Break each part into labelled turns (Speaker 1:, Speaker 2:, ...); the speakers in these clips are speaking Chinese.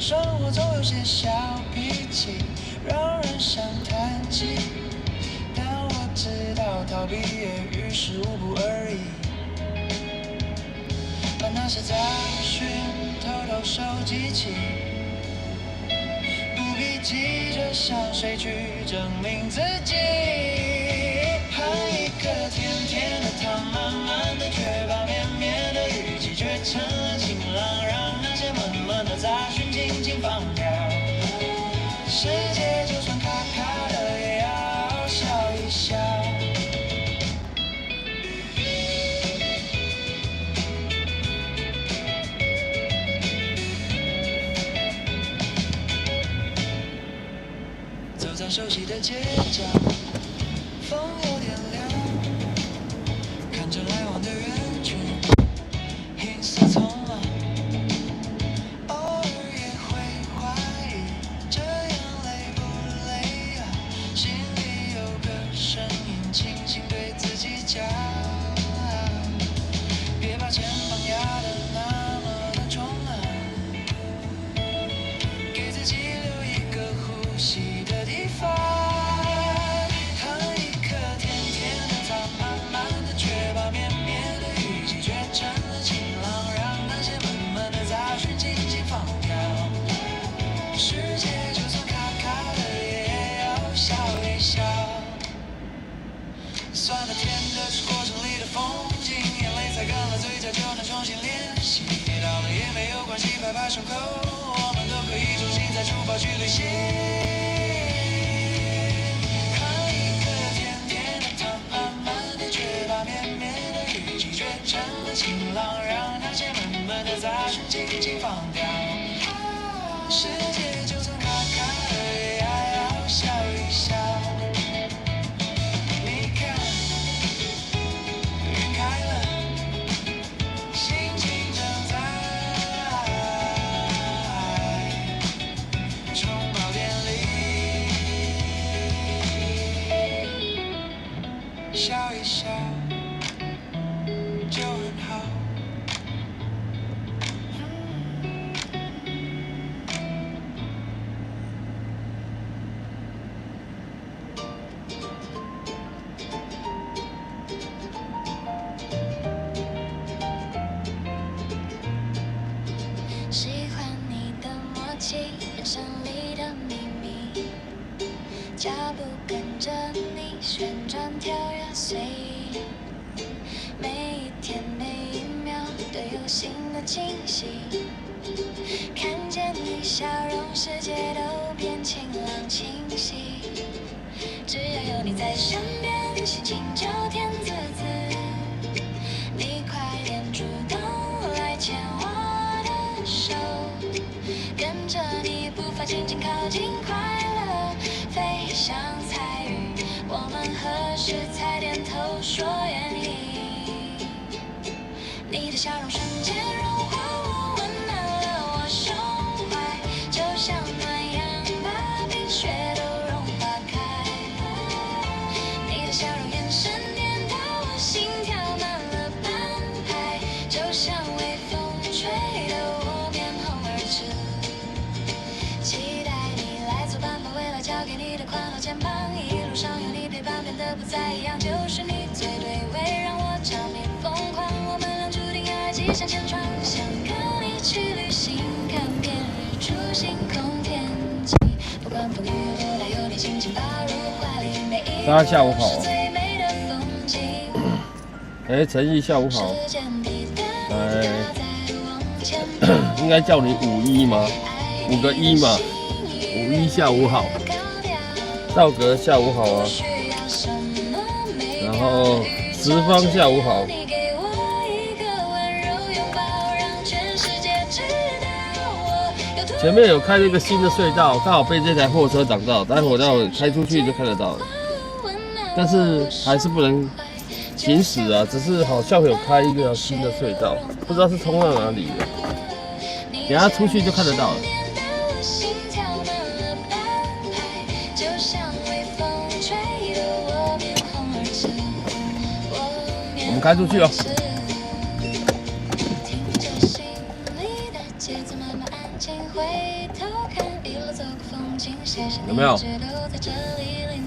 Speaker 1: 生活总有些小脾气，让人想叹气。但我知道逃避也于事无补而已。把那些杂讯偷偷收集起，不必急着向谁去证明自己。喝一颗甜甜的糖，满满的却把绵绵的雨季却成了晴朗，让那些闷闷的杂讯轻轻放掉。世界就算卡卡的，也要笑一笑。走在熟悉的街角，风有点凉，看着来往的人群，银色匆忙，偶尔也会怀疑，这样累不累啊？心里有个声音轻轻对自己讲，别把肩膀压得那么的重啊，给自己留一个呼吸的地方。喝一颗甜甜的糖，满满的却把绵绵的雨季却成了晴朗，让那些闷闷的杂讯轻轻放掉。世界就算卡卡的，也要笑一笑。酸的甜的是过程里的风景，眼泪擦干了嘴角就能重新练习。跌倒了也没有关系，拍拍伤口，我们都可以重新再出发去旅行。喝一颗甜甜的糖，满满的却把绵绵的雨季却成了晴朗，让那些闷闷的杂讯轻轻放掉。世界就算卡卡的，也要笑一笑。你看，云开了，心情正在充饱电力，笑一笑就很好。
Speaker 2: 喜欢你的默契，人生里的秘密，脚步跟着你旋转跳跃随意，每一天每一秒都有新的惊喜，看见你笑容，世界都变晴朗清晰，只要有你在身边，心情就甜滋滋，你快点主动来牵我手，跟着你步伐轻轻靠近快乐，飞翔彩羽，我们何时才点头说愿意？你的笑容瞬间融化我，温暖了我胸怀，就像暖阳把冰雪都融化开。你的笑容眼神点到我心跳慢了半拍，就像微风吹得我面红耳赤，期待你来做伴吧，未来交给你的宽厚肩膀，一路上有你陪伴，变得不再一样，就是你最对味，让我着迷疯狂，我们俩注定要爱极向前闯，想跟你去旅行，看遍日出星空天际，不管风雨有多大，有你紧紧抱入怀里，每一
Speaker 3: 大家下午好
Speaker 2: 是最美的风景。
Speaker 3: 陈毅下午好，
Speaker 2: 时间滴答滴答在往前跑，
Speaker 3: 应该叫你51吗？5个1嘛，51下午好，道格下午好啊，然后十方下午好，前面有开了一个新的隧道，刚好被这台货车挡到，待会开出去就看得到了，但是还是不能行驶啊，只是好像有开一个新的隧道，不知道是通到哪里的，等下出去就看得到了。我们开出去哦。
Speaker 2: 听着心里的节奏慢慢安静回头。
Speaker 3: 有没有？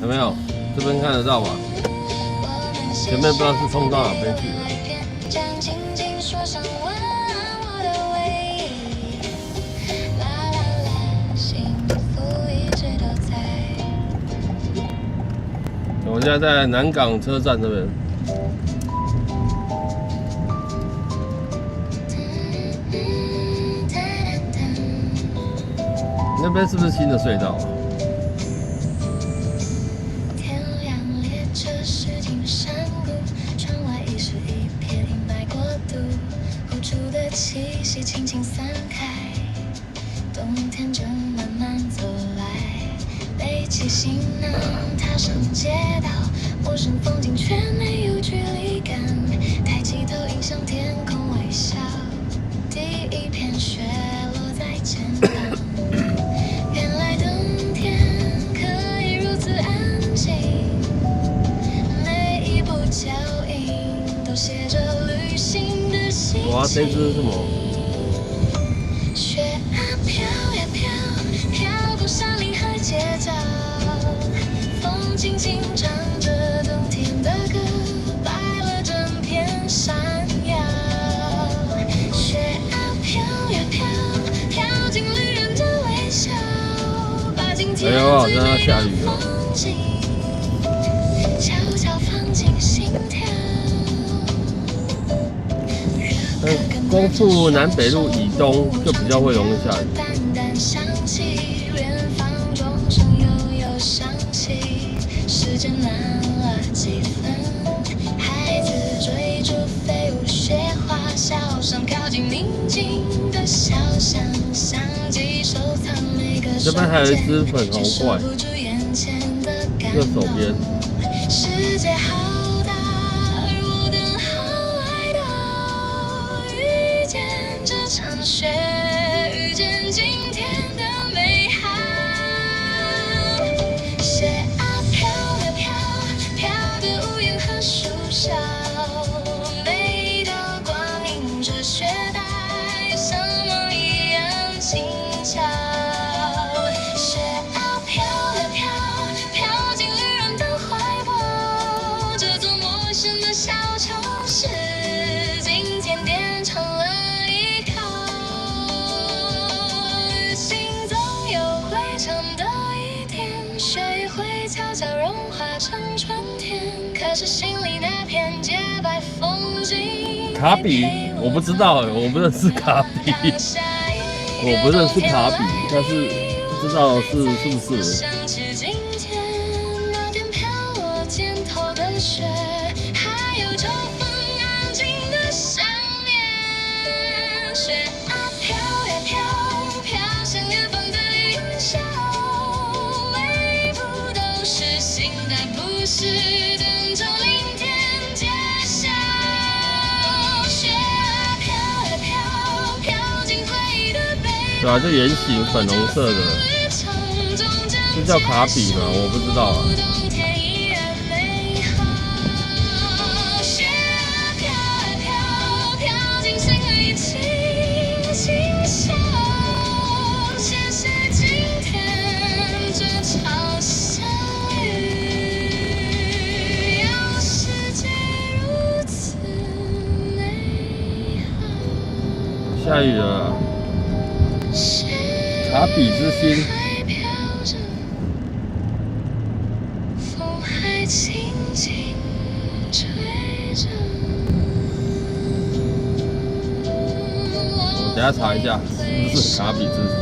Speaker 3: 有没有？这边看得到吧？前面不知道是冲到哪边去了。我现在在南港车站这边。那边是不是新的隧道啊？
Speaker 2: 天亮列车驶进山谷，窗外已是一片阴霾国度，呼出的气息轻轻散开，冬天正慢慢走来，背起行囊踏上街道，陌生风景却没有距离感，抬起头迎向天空微笑，第一片雪落在肩膀。原来冬天可以如此安静，每一步脚印都写着旅行的心情。
Speaker 3: 哇，这只是什么？
Speaker 2: 雪啊飘呀飘，飘过山林和街角，风轻轻唱着冬天的歌，白了整片山腰。雪啊飘呀飘，飘进旅人的微笑。
Speaker 3: 哎呦，好像要下雨了。光复南北路以东就比较会容易下雨。时间慢了几分，孩子追逐飞舞雪花，小声靠近宁静的小巷，相机收藏每个这边还有一只粉红怪，右手边。世界好大，而我等好爱到遇见这场雪，遇见今天的美好。雪啊飘呀飘，飘的屋檐和树梢，每一道光映着雪带，像梦一样轻巧。雪啊飘呀飘，飘进旅人的怀抱，这座陌生的小城市，今天变成了依靠。旅行总有回程的一天，雪也会悄悄融化成春天，可是心里那片洁白风景。卡比，我不知道，我不认识卡比，我不认识卡比，但是不知道是不是。想起今天那点飘落肩头的雪，还有秋风安静的想念。雪啊飘呀飘，飘向远方的云霄，每一步都是新的故事，等着明天揭晓。雪啊飘呀飘，飘进回忆的背包。对啊，这圆形粉红色的，这叫卡比吗？我不知道啊。下雨了，卡比之心。我等下查一下是不是卡比之心。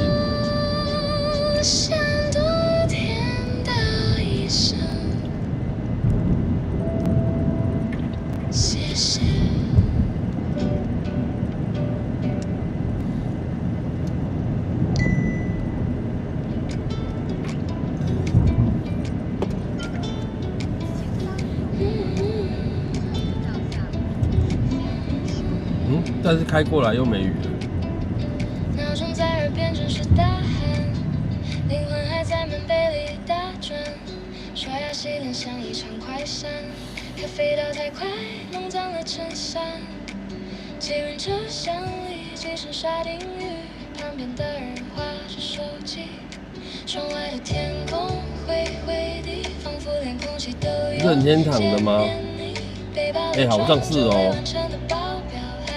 Speaker 3: 但是开过来又没雨了。闹钟在耳边真是大喊，灵魂还在门杯里打转，刷牙洗脸像一场快闪，咖啡倒太快弄脏了衬衫，几人车厢里几声沙丁语，旁边的人划着手机，
Speaker 2: 窗外的天空灰灰的，仿佛连空气都有
Speaker 3: 任天堂的吗？哎，好像是哦，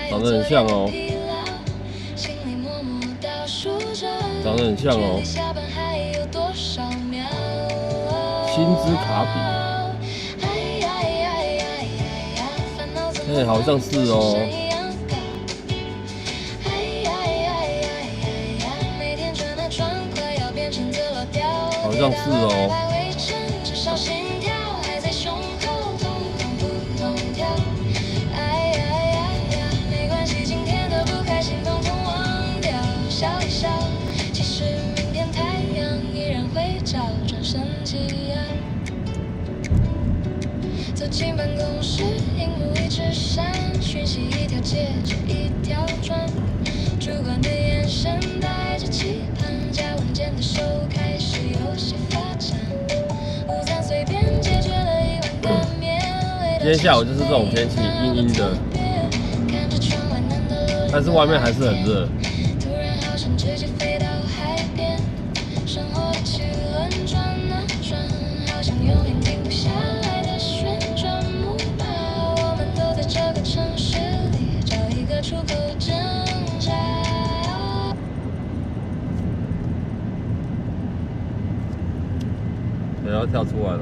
Speaker 3: 长得很像哦，长得很像哦。星之卡比，哎，好像是哦。好像是哦。
Speaker 2: 笑一笑，其实明天太阳依然会照，转身起来。走进办公室，荧幕一直闪，讯息一条接着一条传。主管的眼神带着期盼，夹文件的手开始有些发颤。午餐随便解决了一碗干面。
Speaker 3: 今天下午就是这种天气，阴阴的，但是外面还是很热。
Speaker 2: 直接飞到海边，生活的齿轮转啊转，好像永远停不下来的旋转木马。我们都在这个城市里找一个出口挣扎。
Speaker 3: 我要跳出来了。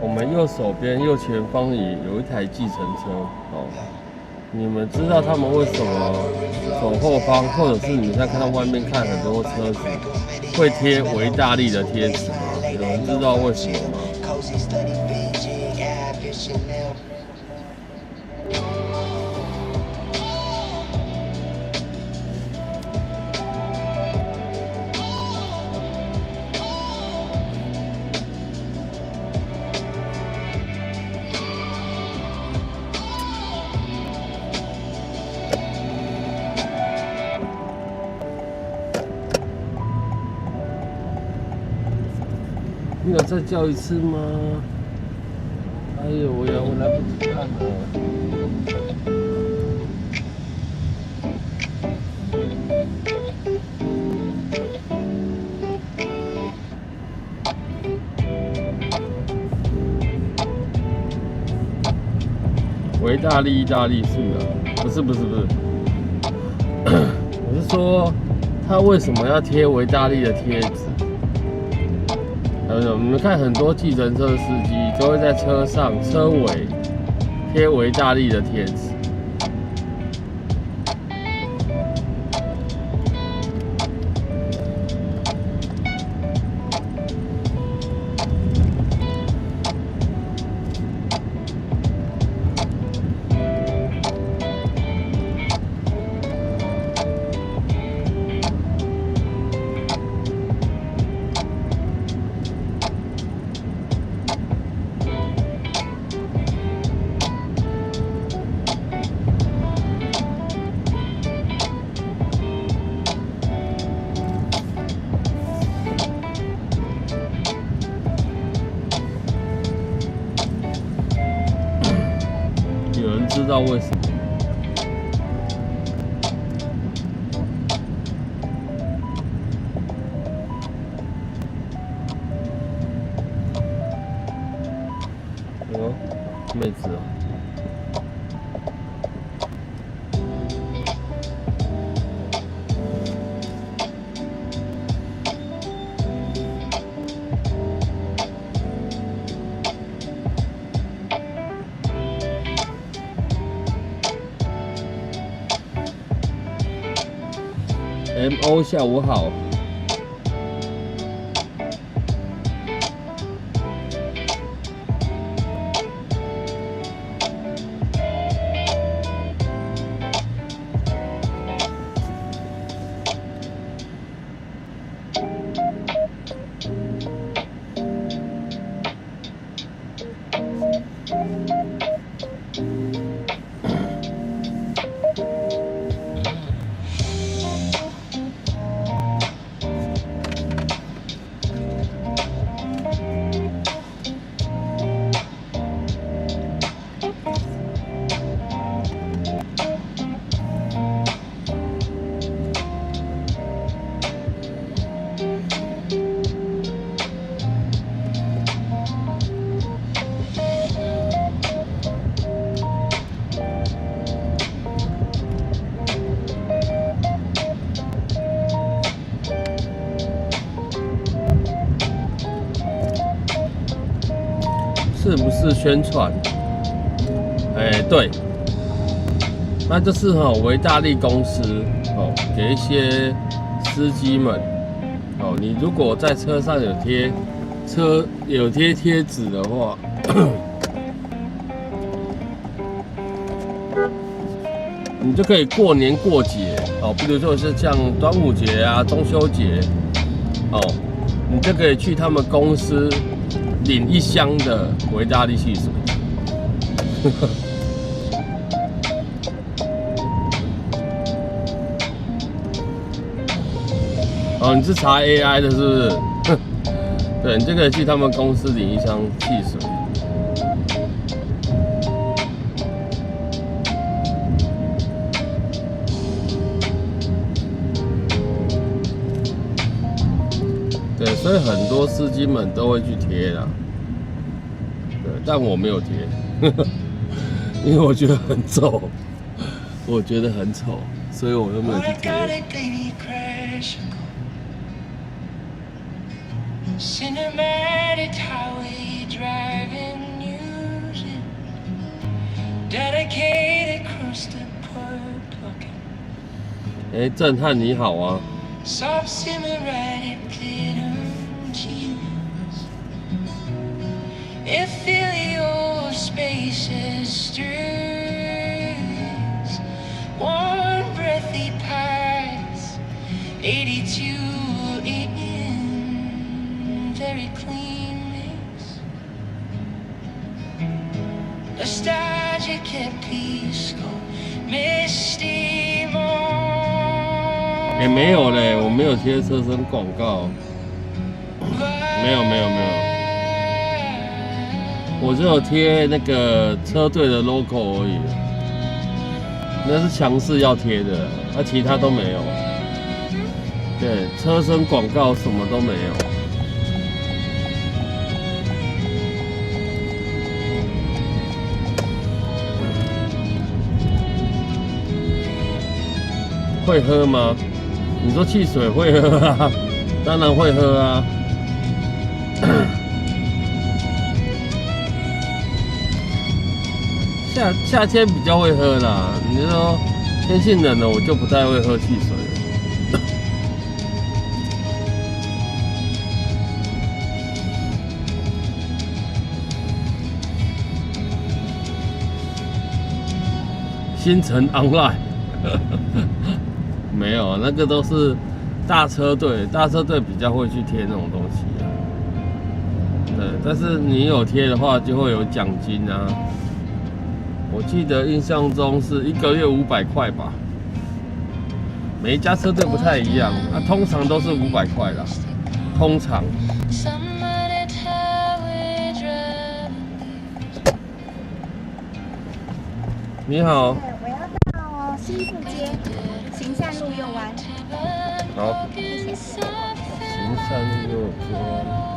Speaker 3: 我们右手边右前方也有一台计程车哦。你们知道他们为什么走后方，或者是你在看到外面看很多车子会贴维大利的贴纸吗？有人知道为什么吗？你有再叫一次吗？哎呦喂呀，我来不及看了。维大利意大利是的，不是，我是说他为什么要贴维大利的贴纸？你们看很多计程车司机都会在车上车尾贴维大利的贴纸。知道为什么？哦，妹子啊！MO 下午好。是不是宣传？对，那就是维大利公司给一些司机们你如果在车上有贴贴纸的话，你就可以过年过节比如说是像端午节啊、中秋节你就可以去他们公司领1箱的维大利汽水。你是查 AI 的，是不是？对，你就可以去他们公司领1箱汽水。对，所以很多司机们都会去贴啦。对，但我没有贴，因为我觉得很丑，所以我又没有去贴。
Speaker 1: Cinematic highway driving music, dedicated cruise to Port Bucket.
Speaker 3: 震撼你好啊
Speaker 1: Soft simmer right at glitter cheese. It fill your spaces streets. One breathy pies, 82 very clean mix. Nostalgic at peace, misty morn.
Speaker 3: 没有嘞，我没有贴车身广告，没有，我只有贴那个车队的 logo 而已，那是强势要贴的，其他都没有。对，车身广告什么都没有。会喝吗？你说汽水会喝啊？当然会喝啊。夏天比较会喝啦。你说天气冷了，我就不太会喝汽水了。新城 online。没有，那个都是大车队比较会去贴那种东西啊。对，但是你有贴的话，就会有奖金啊。我记得印象中是1个月500块吧。每一家车队不太一样，通常都是500块啦。通常。你好。
Speaker 4: 我要到新富街行善路右弯。
Speaker 3: 好。
Speaker 4: 谢谢。
Speaker 3: 行善路右弯。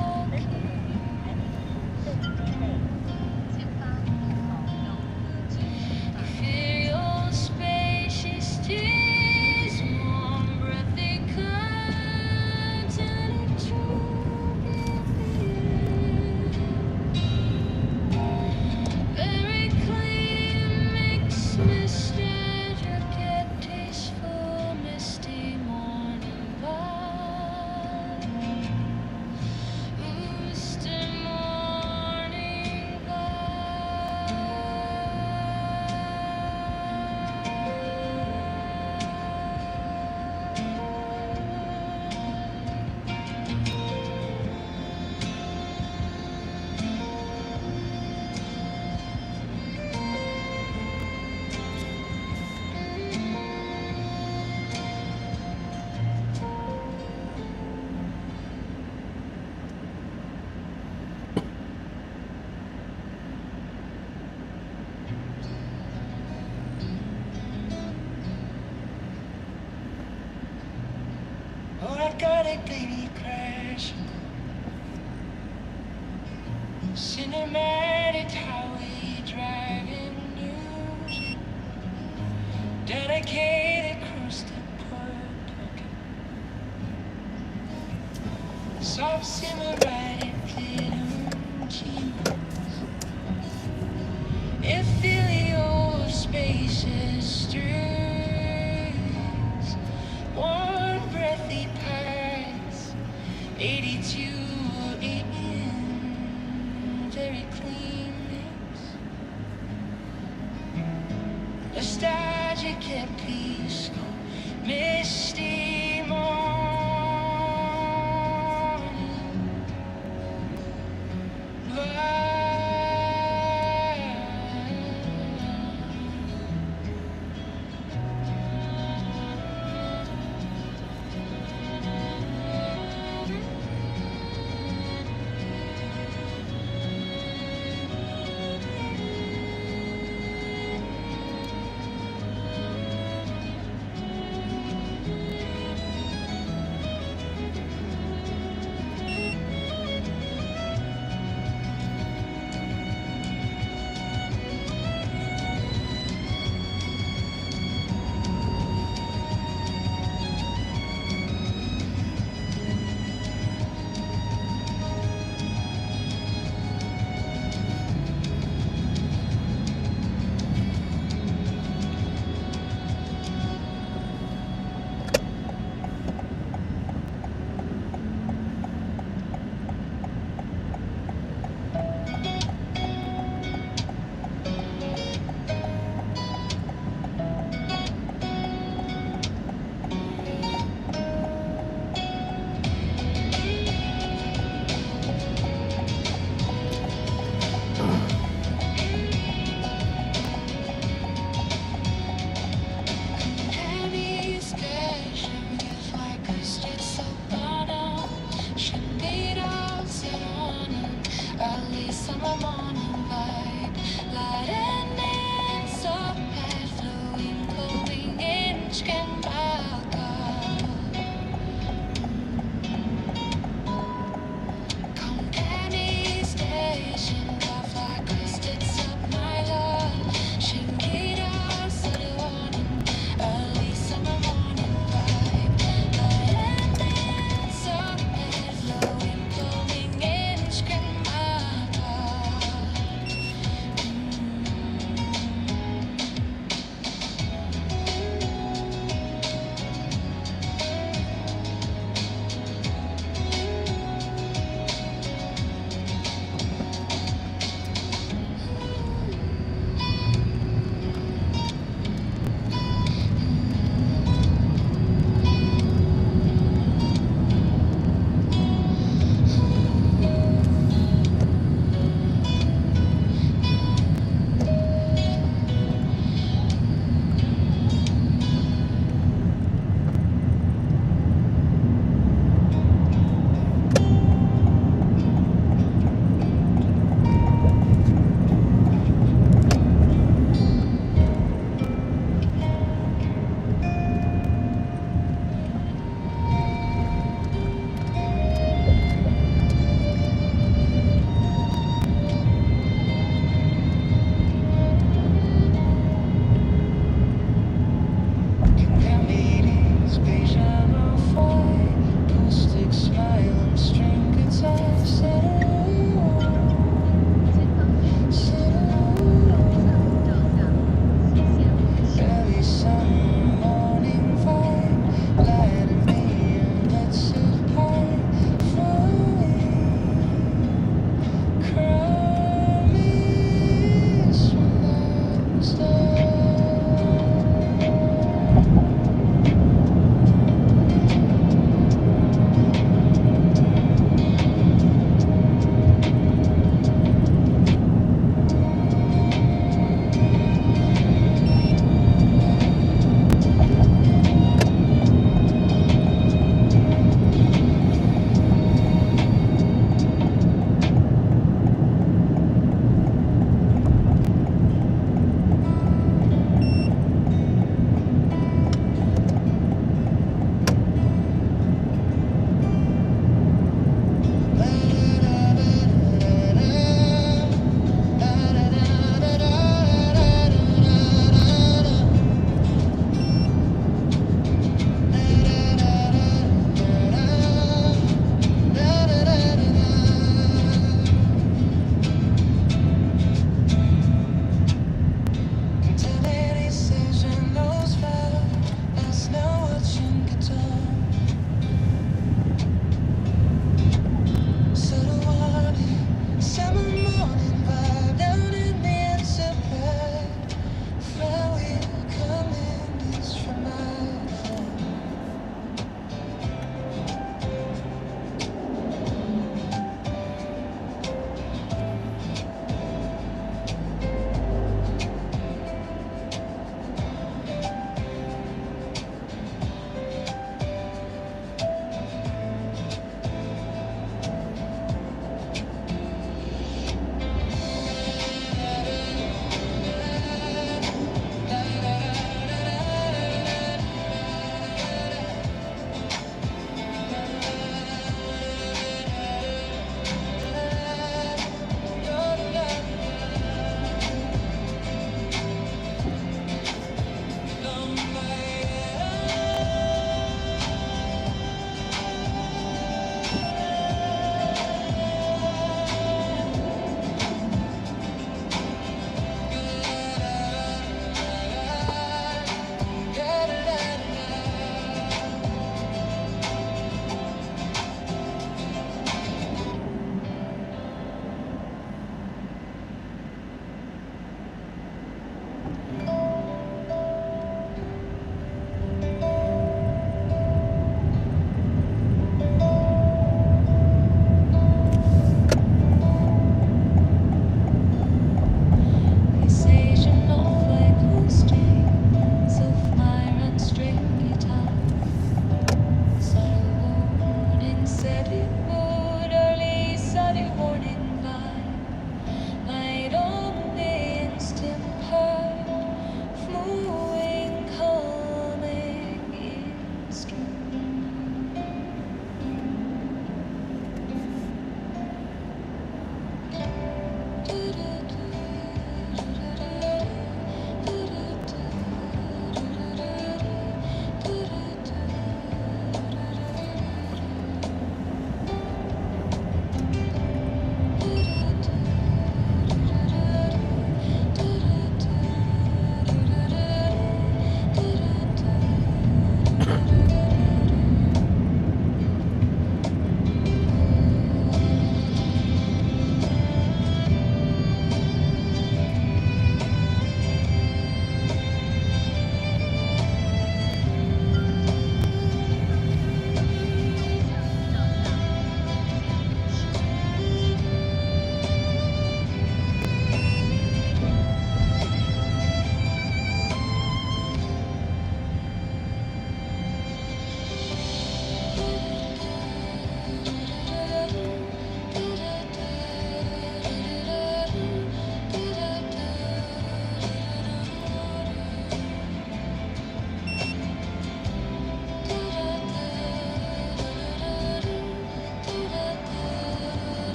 Speaker 1: Automatic baby crash. Cinematic highway driving music. Dedicated cruise to Port Bucket. Soft simmer right at glitter cheese. a peaceful, misty morning.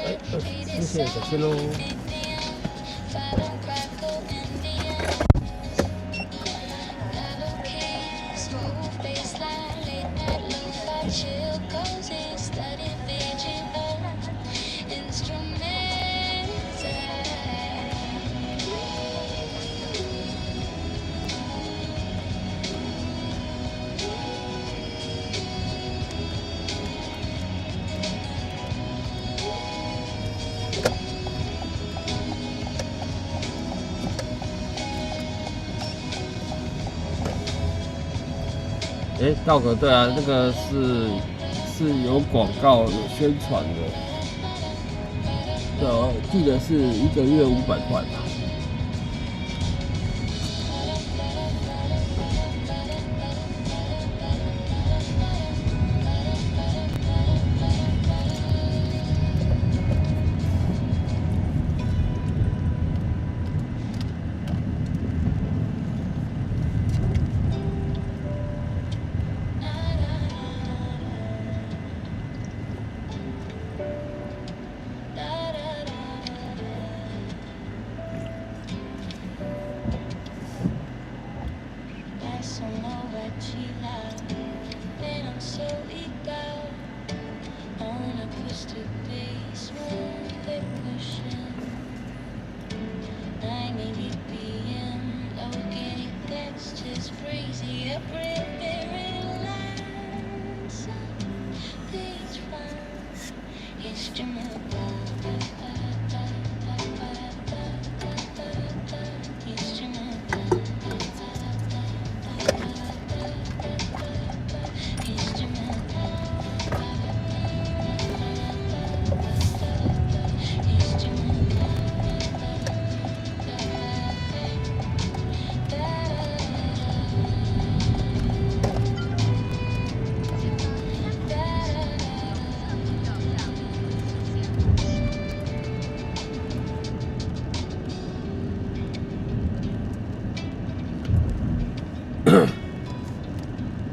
Speaker 3: 哎，谢谢，小心喽。哎，道哥，对啊，那个是有广告有宣传的，对啊，记得是1个月500块吧。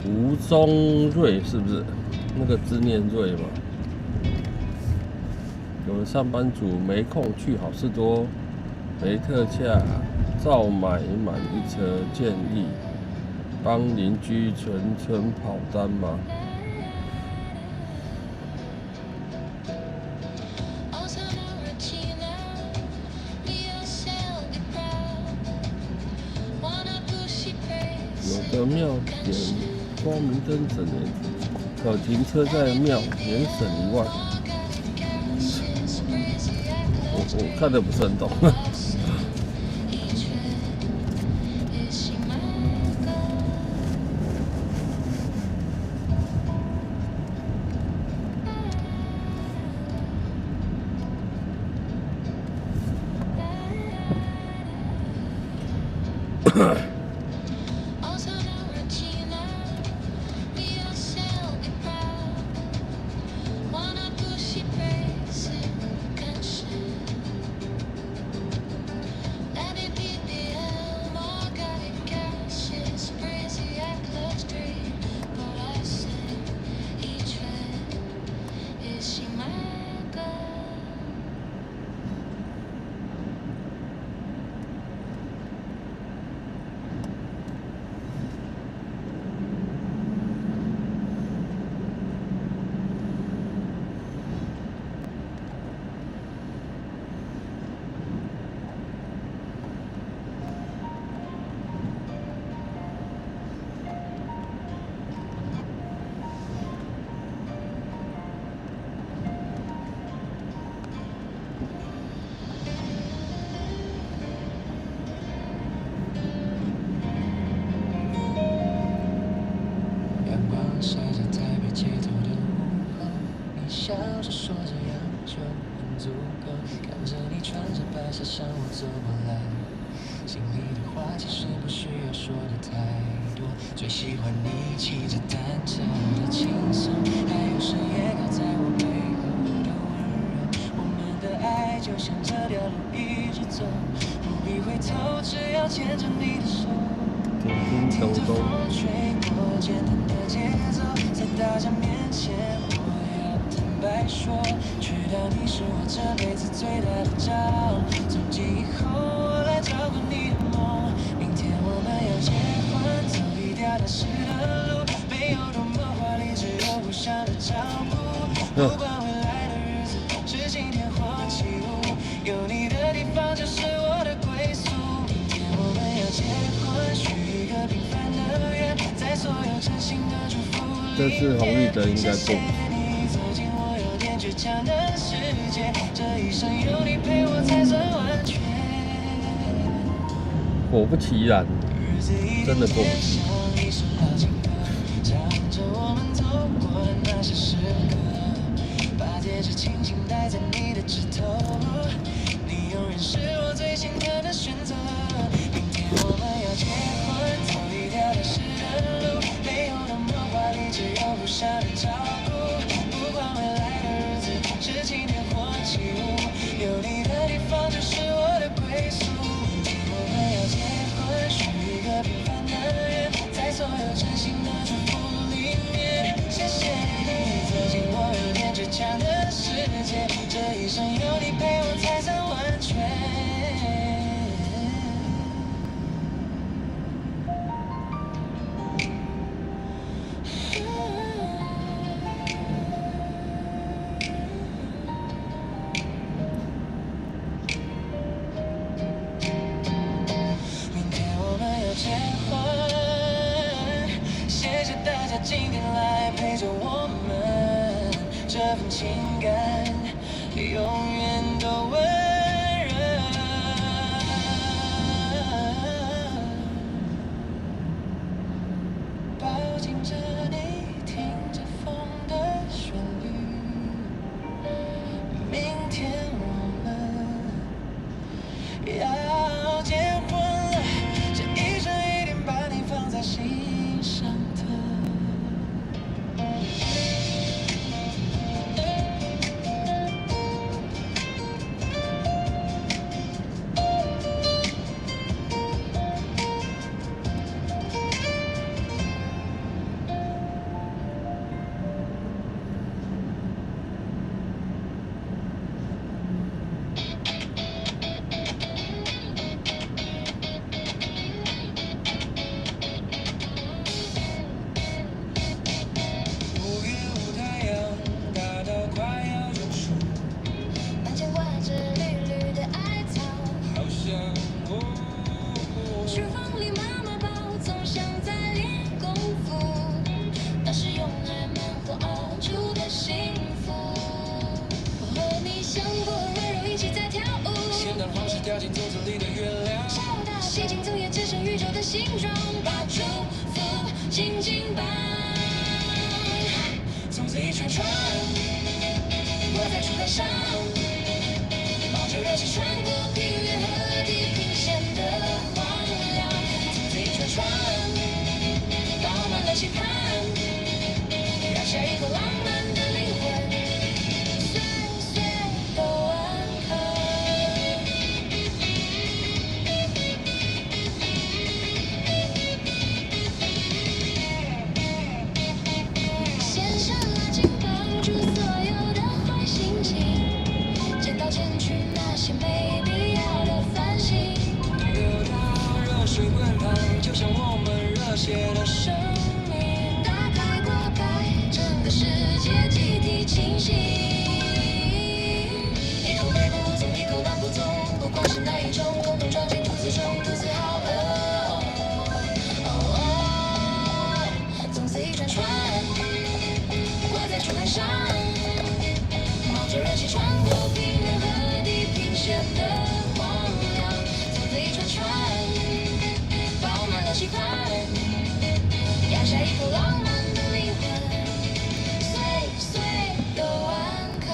Speaker 3: 吴宗瑞是不是那个字念瑞嘛？有的上班族没空去好事多，没特价照买满一车，建议帮邻居存跑单吗？有的庙点光明灯整年，可停车在庙年省1万。我看得不是很懂。
Speaker 1: 笑着说这样就很足够，看着你穿着白纱向我走过来，心里的话其实不需要说的太多，最喜欢你骑着单车的轻松，还有深夜靠在我背后的温柔，我们的爱就像这条路一直走，不必回头，只要牵着你的手，听着风吹过，简单的节奏，在大家面前我要坦白来说，确定你是我这辈子最大的骄傲。从今以后，我来照顾你的梦。明天我们要结婚，走一条踏实的路，没有多么华丽，只有互相的照顾。不管未来的日子是晴天或起雾，有你的地方就是我的归宿。明天我们要结婚，许一个平凡的愿，在所有真心的祝福里面。
Speaker 3: 这是红绿灯应该过。
Speaker 1: 你走进我有点倔强的世界，这一生有你陪我才算完全。
Speaker 3: 果不其然，真的过不去。
Speaker 1: 一首老情歌，唱着我们走过的那些时刻，把戒指轻轻戴在你的指头，你永远是我最心疼的选择。明天我们要结婚，走一条踏实的路，没有那么华丽，只有互相的照顾。不管未来的日子是晴天或起雾，有你的地方就是我的归宿。明天我们要结婚，许一个平凡的愿，在所有真心的祝福里面。谢谢你走进我有点倔强的世界，这一生有你陪我才算完全。明天我们要结婚，谢谢大家今天来陪着我们，这份情感永远都温热。抱紧着你，听着风的旋律，明天我们要结婚了，这一生一定把你放在心上的。5月5太阳大到快要中暑，
Speaker 2: 门前挂着绿绿的艾草，
Speaker 1: 好像
Speaker 2: 书房里妈妈宝总像在练功夫，那是用爱慢火熬出的幸福。我和你相过温柔，一起在跳舞。
Speaker 1: 现在黄是掉进粽子里的月亮，
Speaker 2: 下午大西京走也只剩宇宙的形状，把祝福紧紧绑。
Speaker 1: 从此一串串，
Speaker 2: 我在竹竿上，冒着热气穿过平原和地平线的荒凉。从此一串串，饱满了期盼，让下一个浪漫的灵魂，岁岁都安康。线上拉紧绑住所有的坏心情，剪刀剪去那些没必要的烦心。
Speaker 1: 流到热水滚烫，就像我们热血的生命。
Speaker 2: 打开锅盖，整个世界集体清醒。一口美不从，一口浪不从，不管是哪一种，共同装进肚子中，肚子好饿。从此一串串，挂在竹竿上，冒着热气穿过平原和地平线的荒凉。从此一串串，饱满了期盼，压下一口浪漫的灵魂，岁岁都安康。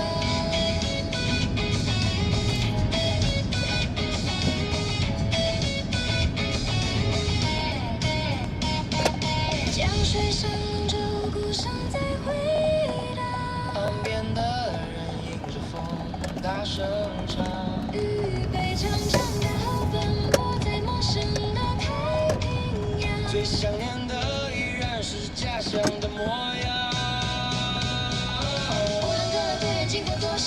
Speaker 2: 江水上舟，鼓声在回荡，
Speaker 1: 岸边的人迎着风大声唱，
Speaker 2: 预备长长的后奔波在陌生的太平洋。
Speaker 1: 最想念的依然是家乡的模样。
Speaker 2: 无论各对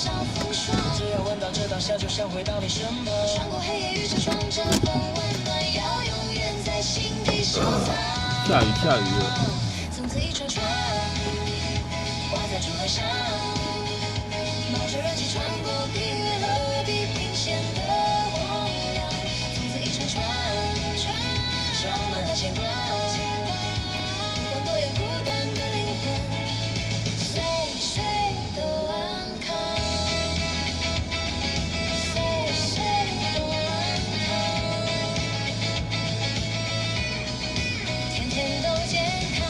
Speaker 2: 上风霜。
Speaker 1: 只要闻到这当下，就想回到你身旁。
Speaker 2: 穿过黑夜与车窗，这份温暖要永远在心底收藏。
Speaker 3: 下雨了。
Speaker 2: 从此一串串挂在竹海上，冒着热气穿过地狱和地平线的荒凉。从此一串串充满了牵挂，不管多远孤单的灵魂，岁岁都安康，岁岁都安康，天天都健康。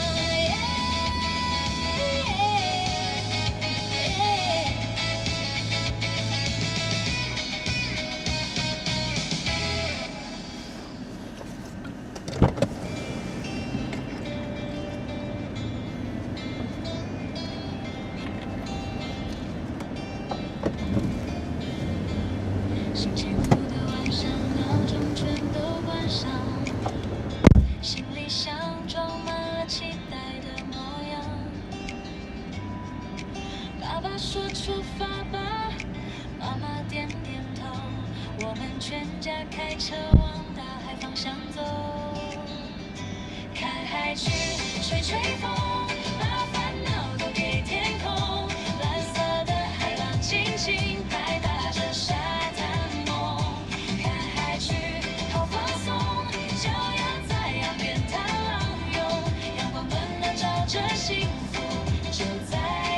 Speaker 2: 星期五的晚上，闹钟全都关上，行李箱装满了期待的模样。爸爸说出发吧，妈妈点点头，我们全家开车往大海方向走。看海去，吹吹风，把烦恼都给天空。蓝色的海浪轻轻拍打着沙滩梦。看海去，好放松，脚丫在岸边踏浪涌，阳光温暖照着幸福，就在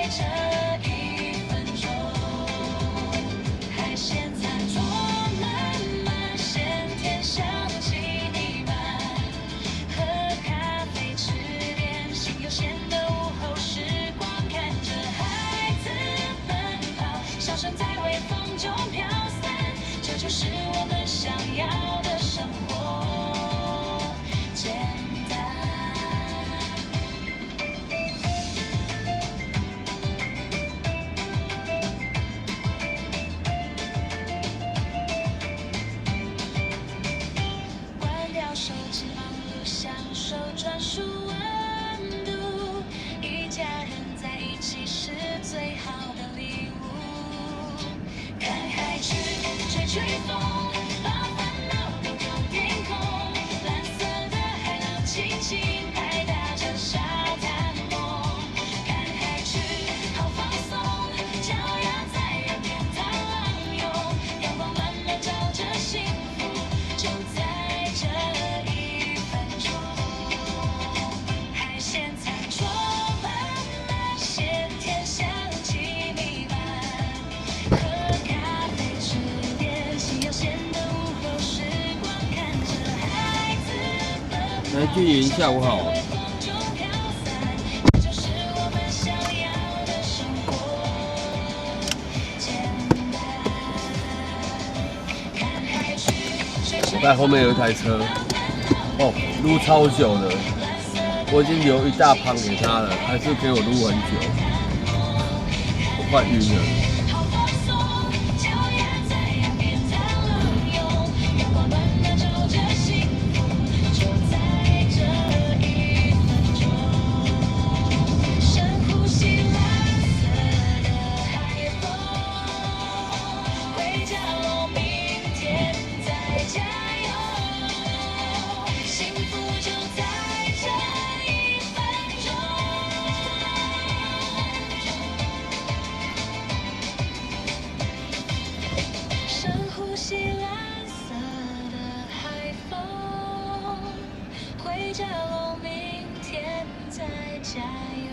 Speaker 2: 这1分钟。海鲜餐桌满满，鲜甜香气弥漫，喝咖啡吃点心有咸的午后时光，看着孩子奔跑，笑声在微风中飘散，这就是我们想要的生活，简单。关掉手机，忙碌享受专属温度，一家人在一起是最好的礼物。看海去，吹吹风，把烦恼都丢天空。蓝色的海浪轻轻拍打着沙滩梦。看海去，好放松，脚丫在岸边踏浪涌，阳光暖暖照着幸福，就在这1分钟。海鲜餐桌满满，鲜甜香气弥漫，喝咖啡吃点心有咸的午后时光，看着孩子奔
Speaker 3: 来俊云下午好。
Speaker 2: 微风中飘散，这就是我们想要的生活，简单。看海去，吹吹
Speaker 3: 我看后面有一台车，哦，撸超久的，我已经留一大盘给他了，还是给我撸很久，我快晕了。
Speaker 2: 好放松，脚丫在岸边踏浪涌，阳光暖暖照着幸福，就在这1分钟。深呼吸蓝色的海风，回家喽，明天再加油，幸福就在这1分钟。深呼吸蓝色的海风，回家喽，明天再加油。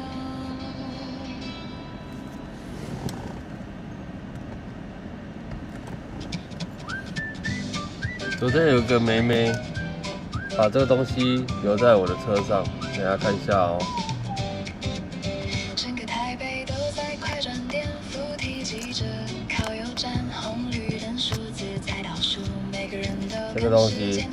Speaker 3: 昨天有个妹妹把这个东西留在我的车上，等一下看一下哦。
Speaker 2: 整个台北都在快转店，扶梯记着靠右站，红绿灯数字在倒数，每个人都
Speaker 3: 这个东西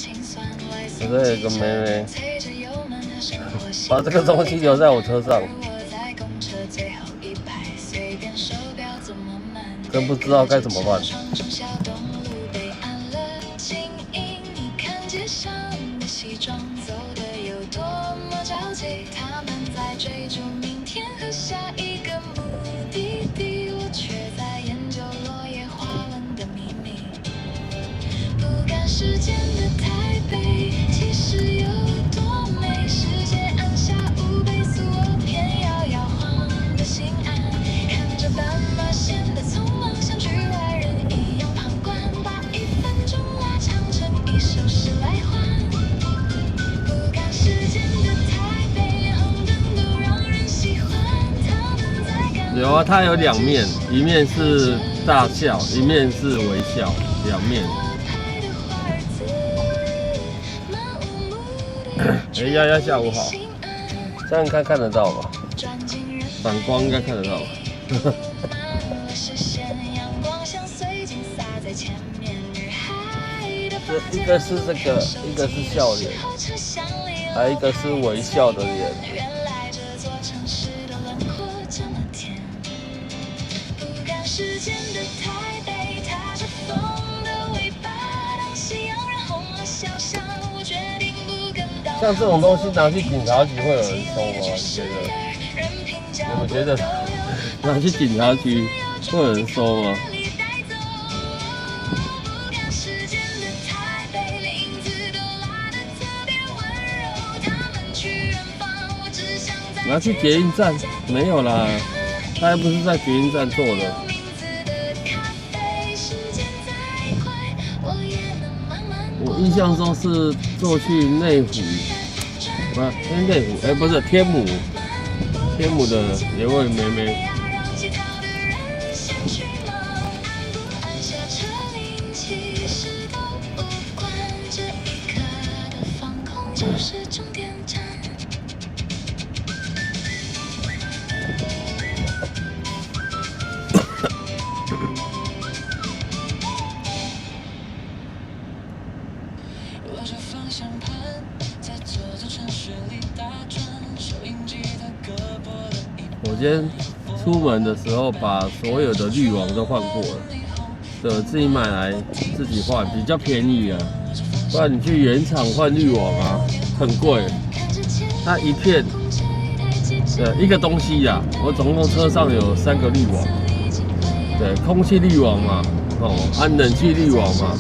Speaker 3: 昨天有个妹妹
Speaker 2: 催着油门和生活习
Speaker 3: 把这个东西留在我车上，
Speaker 2: 我在公车最后一排，随便手表怎么慢，
Speaker 3: 真不知道该怎么办。
Speaker 2: 中小东路被按了静音，你看街上的西装走的有多么着急，他们在追逐明天和下一个目的地，我却在研究时间的台北，其实有多美？世界按下5倍速，我偏要摇晃的心安，看着斑马线的匆忙，像局外人一样旁观，把1分钟拉长成1首诗来换。不赶时间的台北，连红灯都让人喜欢。他们在赶
Speaker 3: 有啊，它有2面，一面是大笑，一面是微笑，2面。哎，丫丫下午好，这样看得到吧？反光应该看得到吧？一个是这个，一个是笑脸，还有一个是微笑的脸。像这种东西拿去警察局会有人收吗？你们觉得拿去警察局会有人收吗？拿去捷运站没有啦，他又不是在捷运站做的。我印象中是坐去内湖，内湖，不是天母的有位妹妹。我今天出门的时候把所有的滤网都换过了，对，自己买来自己换比较便宜啊，不然你去原厂换滤网啊很贵，它一片，一个东西呀，我总共车上有3个滤网，对，空气滤网嘛，冷气滤网嘛，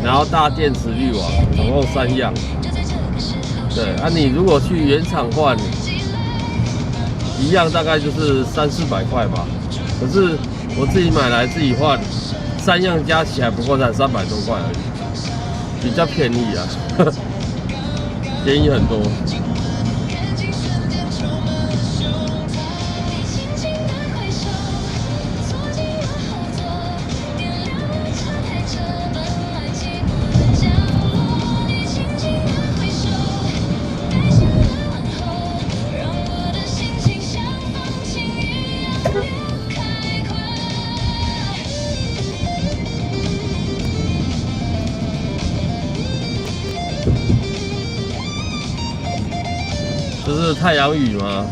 Speaker 3: 然后大电池滤网，总共3样，对，你如果去原厂换。一样大概就是300-400块吧，可是我自己买来自己换，3样加起来不过才300多块而已，比较便宜啊，便宜很多。这是太阳雨吗？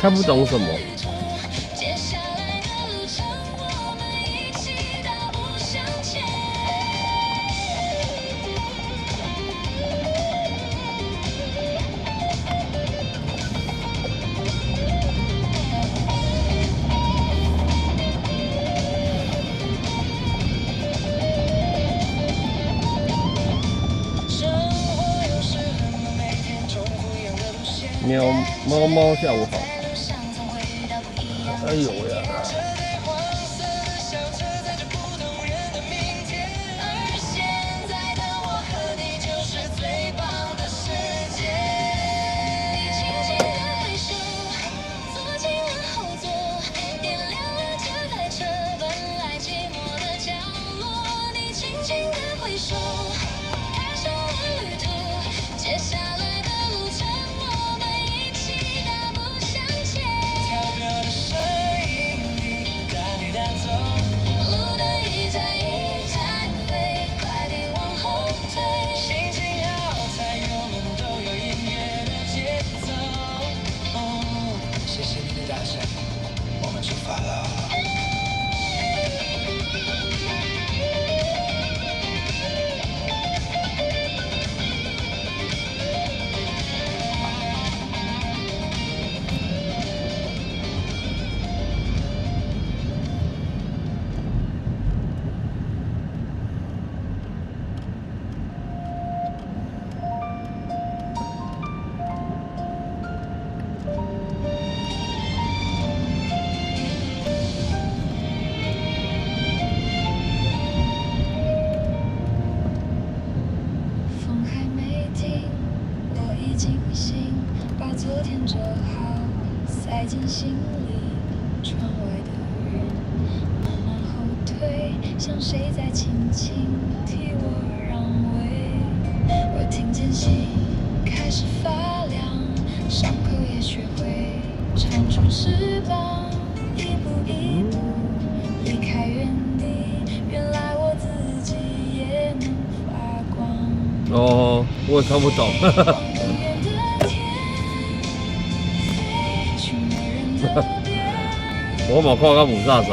Speaker 3: 看不懂什么？猫下午好。哎呦呀！
Speaker 2: 接下来着好，塞进心里。窗外的人慢慢后退，像谁在轻轻替我让位。我听见心开始发凉，伤口也学会长出翅膀，一步一步离开原地。原来我自己也能发光。
Speaker 3: 哦，我也看不懂。我冇看到母萨萨。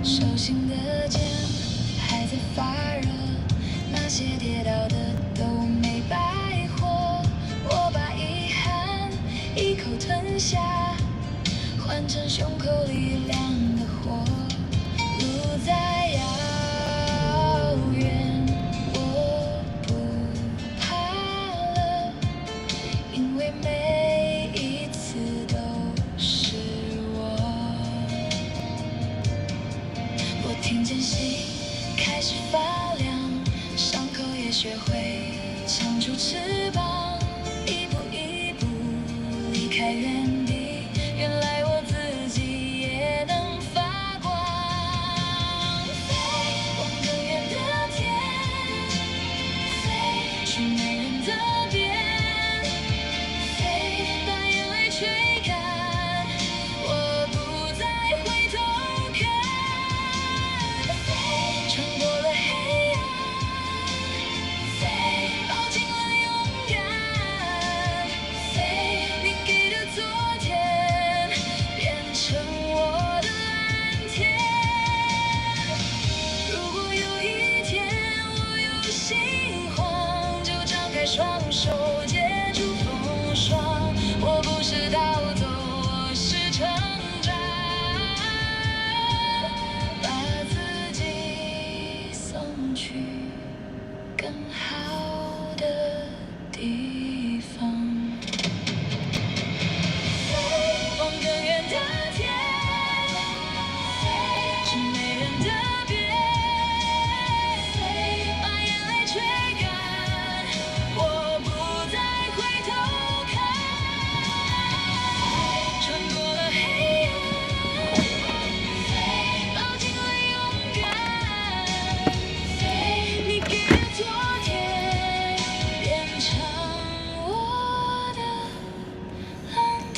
Speaker 2: 手心的茧还在发热，那些跌倒的都没白活。我把遗憾一口吞下，换成胸口里亮的火。路再遥远，我不怕了，因为每一次都是我。我听见心开始发凉，伤口也学会长出翅膀，一步一步离开原地。原来我自己也能发光，飞往更远的天，飞去没人的边，飞把眼泪吹干，我不再回头看。穿过了黑暗，飞抱紧了勇敢，飞你给的昨天变成我的蓝天。如果有一天我有心慌，就张开双手接住风霜。我不是逃走，我是成长，把自己送去更好的地方。飞往更远的天，飞去没人的边，飞把眼泪吹干，我不再回头看。穿过了黑暗，飞抱紧了勇敢，飞你给的昨天变成我的蓝天。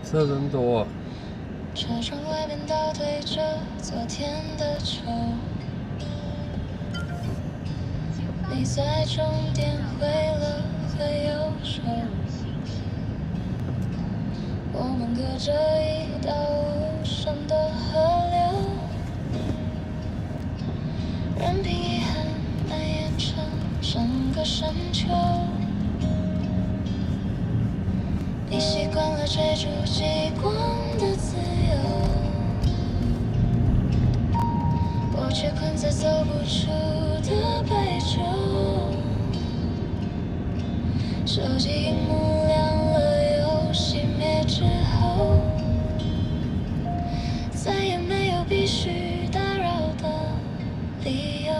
Speaker 3: 车真多啊。
Speaker 2: 车窗外面倒退着昨天的愁，你在终点挥了挥右手，我们隔着一道无声的河流，任凭遗憾蔓延成整个深秋。你习惯了追逐极光的自由，我却困在走不出的白昼。手机荧幕亮了又熄灭之后，再也没有必须打扰的理由。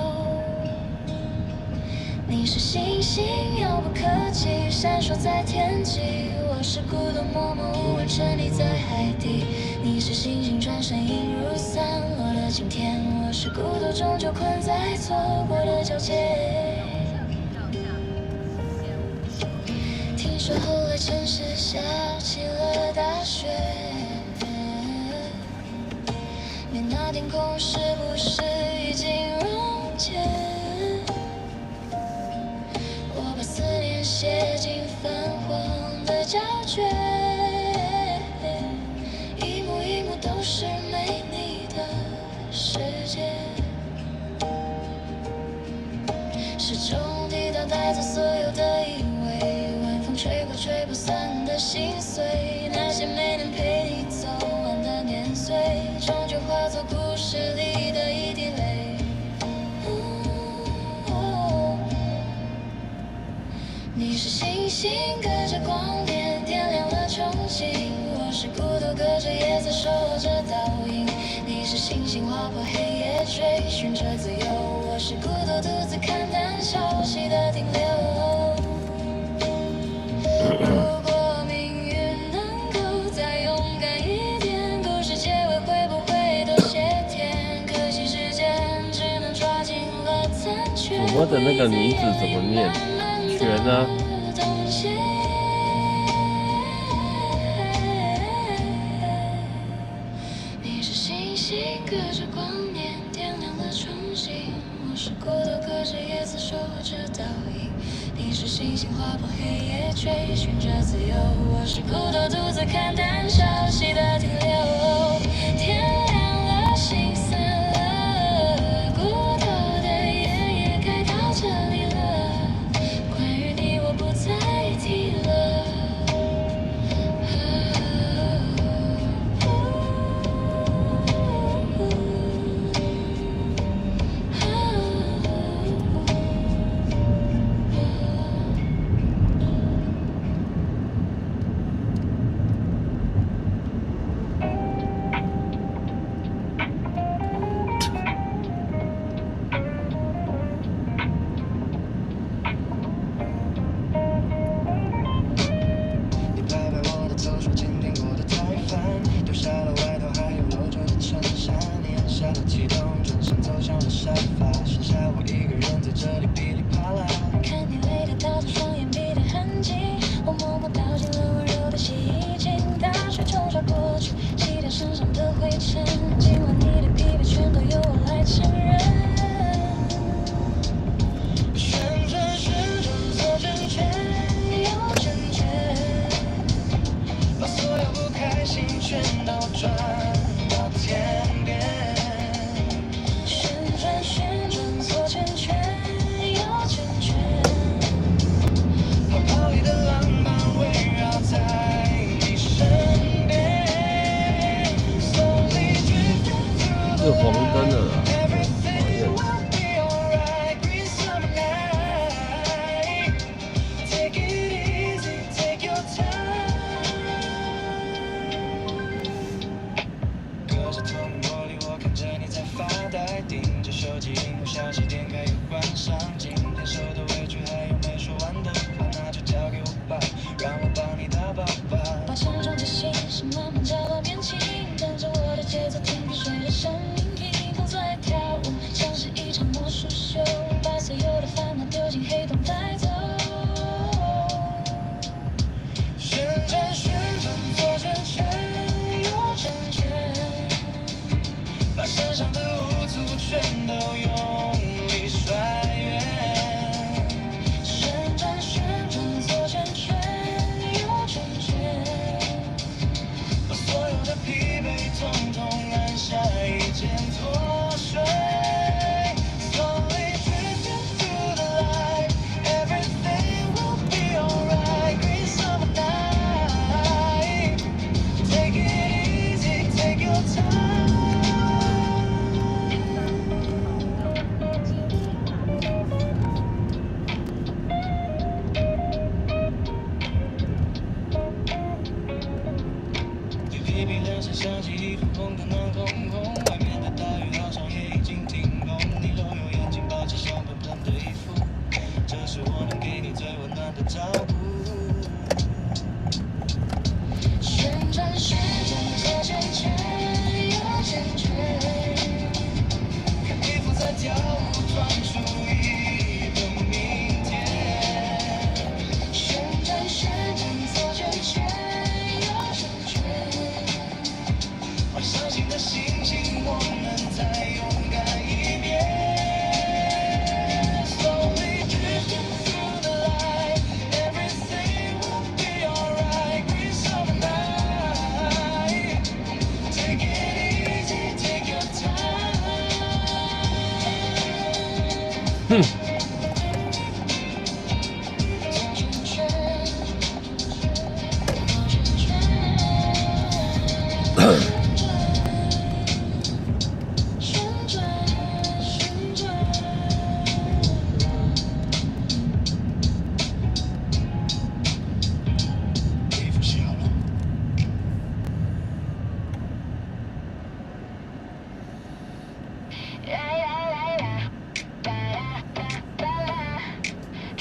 Speaker 2: 你是星星，遥不可及，闪烁在天际。我是孤独默默无闻沉溺在海底。你是星星转身映入散落的今天。我是孤独终究困在错过的交界。听说后来城市下起了雪。你那天空是不是已经溶解？我把思念写进泛黄的胶卷，一幕一幕都是没你的世界。时钟滴答带走所有的以为，晚风吹过吹不散的心碎，那些没能陪你走完的年岁，终究化作故事里的一滴泪。你是星星隔着光点点亮了憧憬，我是孤独隔着夜色守候着倒影。你是星星划破黑夜追寻着自由，我是孤独独自看淡潮汐的停留。如果命运能够再勇敢一点，故事结尾会不会多些甜？可惜时间只能抓紧了残缺。
Speaker 3: 主播的那个名字怎么念？全啊。
Speaker 2: 你是星星隔着光年点亮了憧憬，我是孤独隔着夜色守候着倒影。你是星星划破黑夜追寻着自由，我是孤独独自看淡潮汐的停留。天亮了，心散了，孤独的夜也该到这里了。关于你我不再提了。
Speaker 1: 你拍拍我的头，说今天过得太烦，丢下了外套，还有露皱的衬衫。你按下了启动，转身走向了沙发，剩下我一个人在这里噼里啪啦。
Speaker 2: 看你累得倒着双眼皮的痕迹，我默默倒进了温柔的洗衣精，大水冲刷过去，洗掉身上的灰尘。今晚你的疲惫全都由我来承认。
Speaker 1: 旋转旋转左圈圈，右圈圈，把所有不开心全都转到天边。
Speaker 2: 旋转旋转左圈圈，右圈圈，
Speaker 1: 泡泡里的浪漫围绕在你身边。Slowly drifting through
Speaker 3: 是
Speaker 1: the
Speaker 3: 黄灯的
Speaker 1: light,
Speaker 3: 啦，讨
Speaker 1: everything
Speaker 3: 厌。
Speaker 1: will be alright. Green summer night, take it easy, take your time. 隔着透明玻璃，我看着你在发呆，盯着手机荧幕，消息点开又关上。今天受的委屈还有没说完的话，那就交给我吧，让我帮你打包吧。
Speaker 2: 把沉重的心事慢慢交到边境，跟着我的节奏，听随着声音，屏风在跳舞，像是一场魔术秀，把所有的烦恼丢进黑洞带走。
Speaker 1: 旋转旋转左圈圈，右圈圈，把身上的无助全都用力甩远。
Speaker 2: 旋转旋转左圈圈，右圈圈，
Speaker 1: 把所有的疲惫统统按下一键脱水。Slowly drifting through the light, everything will be alright. Green summer night, take it easy, take your time. 对疲惫人生想起一片红彤彤空空，外面的大雨好像也已经停工。你揉揉眼睛，保持香喷喷的衣服，这是我能给你最温暖的照顾。
Speaker 2: 旋转旋转左圈圈，右圈圈，
Speaker 1: 看衣服在跳舞，装出一个明天。
Speaker 2: 旋转旋转左圈圈，右圈圈。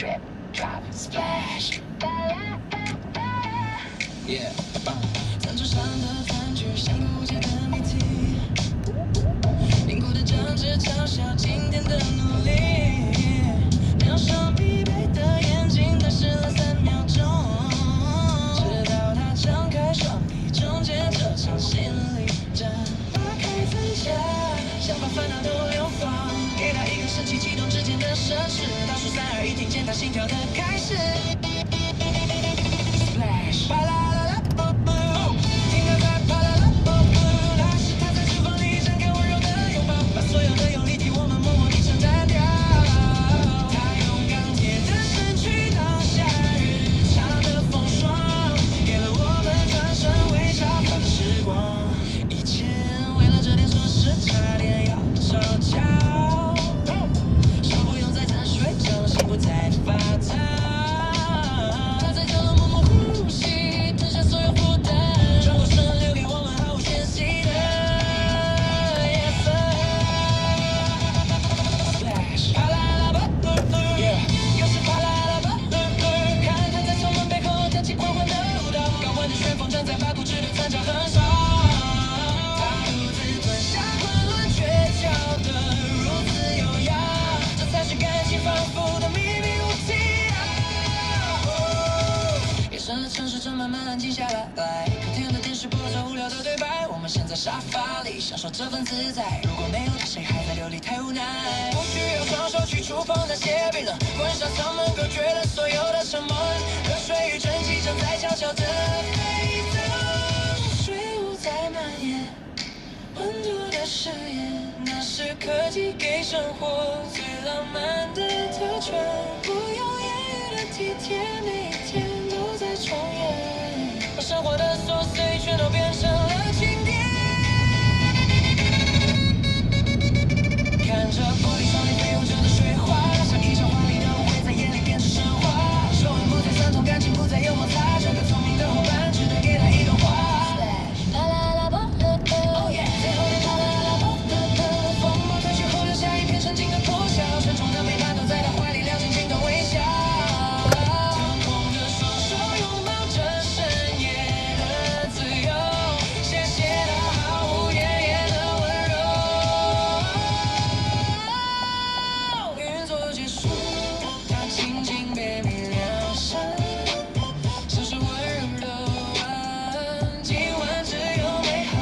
Speaker 1: drip, drop, splash. Yeah. 餐桌上的饭局像无解的谜题，凝固的争执嘲笑今天的努力，两双疲惫的眼睛对视了3秒钟，直到他张开双臂终结这场心理战。打开分享，想把烦恼都流放，给他一个神奇启动之间的设施，倒数3、2、1，听见他心跳的开始。Splash， 巴啦啦啦，听他在啪啦啦，那是他在脂肪里展开温柔的拥抱，把所有的用力替我们默默地承担掉。他用钢铁的身躯挡下日常的风霜，给了我们转身微笑的时光。以前为了这点琐事差点要吵架，手不用再沾水，掌心不再发烫。他在角落默默呼吸，吞下所有负担，转过身留给我们毫无间隙的夜色。Splash， 啪啦啦吧，yeah， 又是啪啦啦吧，看他在从门背后跳起狂欢的舞蹈，高温的旋风正在把固执的残渣焚烧。他独自吞下混乱倔强的如此优雅，这才是感情丰富的秘密武器啊！夜深了，城市正慢慢安静下来，客厅的电视播着无聊的对白，我们陷在沙发里享受这份自在。如果没有他，谁还在流离太无奈？不需要双手去触碰那些冰冷，关上舱门，隔绝了所有的沉默。热水与蒸汽正在悄悄地飞走，水雾在蔓延，温度的誓言，那是科技给生活最浪漫的特权。不用言语的体贴，每一天都在重演，把生活的琐碎全都变成了经典。看着玻璃窗里飞舞着的水花，像一场华丽的舞会在夜里变成神话。手腕不再酸痛，感情不再有摩擦，这个聪明的伙伴只能给他一段话。
Speaker 2: 啪啦啦吧，Oh
Speaker 1: yeah， 最后的啪啦啦吧，风暴退去后留下一片沉静的破晓，沉重的每晚都在他怀里撩紧紧的微笑。腾空的双手拥抱着深夜的自由，谢谢他毫无言言的温柔。运作结束，他轻轻别明亮闪，像是温柔的晚，今晚只有美好。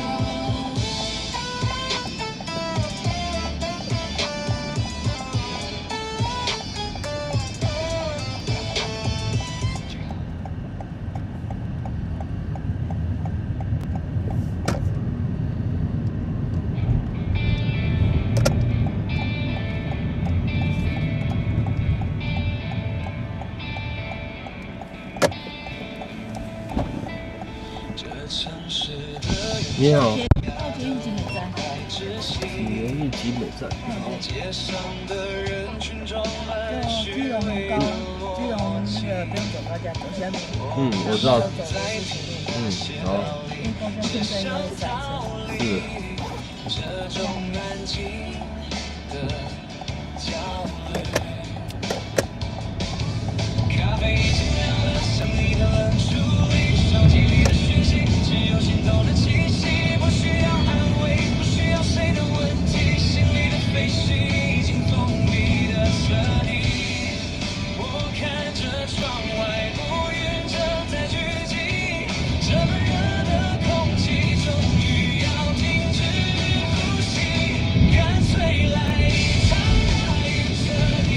Speaker 1: 这城市的
Speaker 3: 你好，
Speaker 4: 到捷运集美站。
Speaker 3: 捷运集美站。
Speaker 1: 街上的人群装满
Speaker 4: 就基隆高，基隆那个不用走高架，走下面。
Speaker 3: 我知道。
Speaker 4: 走的是铁路。
Speaker 3: 好，
Speaker 4: 因为公交现在应该是塞车。
Speaker 3: 是。
Speaker 1: 这种安静的焦虑，咖啡已经凉了，像你的冷处理，手机里的讯息只有心动的气息，不需要安慰，不需要谁的问题，心里的废墟已经封闭的彻底。我看着窗外乌云正在聚集，这么热的空气终于要停止呼吸，干脆来一场大雨彻底。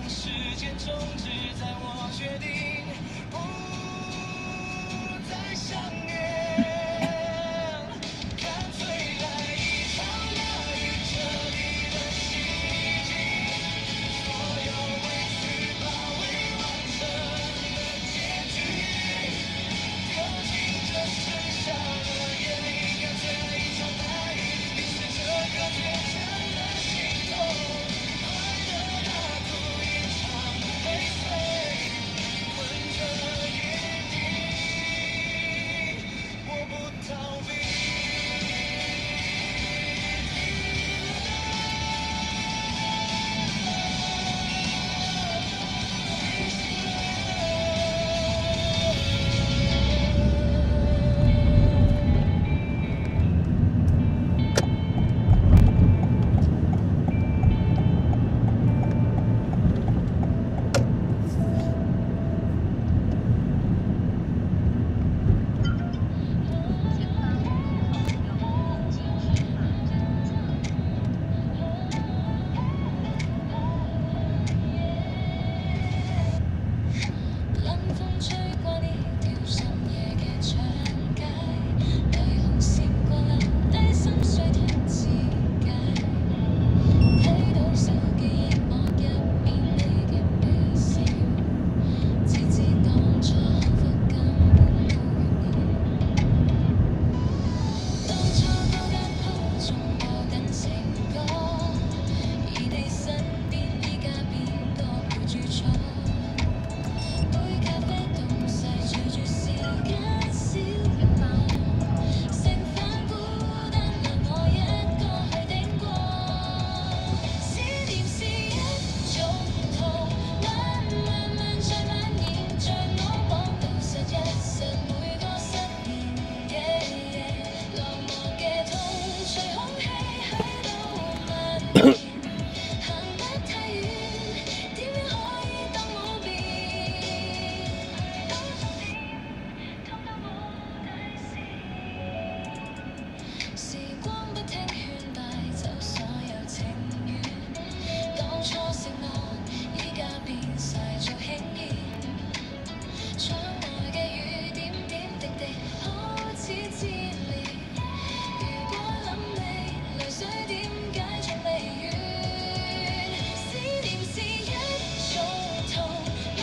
Speaker 1: 时间终止在我决定不再想念，干脆来一场大雨彻底的袭击，所有委屈把未完成的结局，丢进这剩下的夜里，干脆来一场大雨，淋湿这个倔强的心痛，快乐大哭一场泪水，困着眼底，我不逃避。
Speaker 2: 冷風吹過呢條深夜嘅長街，霓虹閃過留低心碎的字界，睇到手機熒幕入面你嘅微笑，只知當初幸福根本冇懸念。當初高間鋪仲播緊情歌，而你身邊依家變多陪住坐。杯咖啡凍晒，隨住時間消亡，成份孤單留我一個去頂過。思念是一種痛，慢慢慢再蔓延，將我綁到實一實每個失眠。落寞嘅痛，隨空氣喺度蔓延，行得太遠，點樣可以當冇變？痛到冇底線，時光不聽勸，帶走所有情緣。當初承諾，依家變晒做輕言。窗外嘅雨點點滴滴，好似支離。如果諗你，淚水點解仲未完？思念是一種痛，慢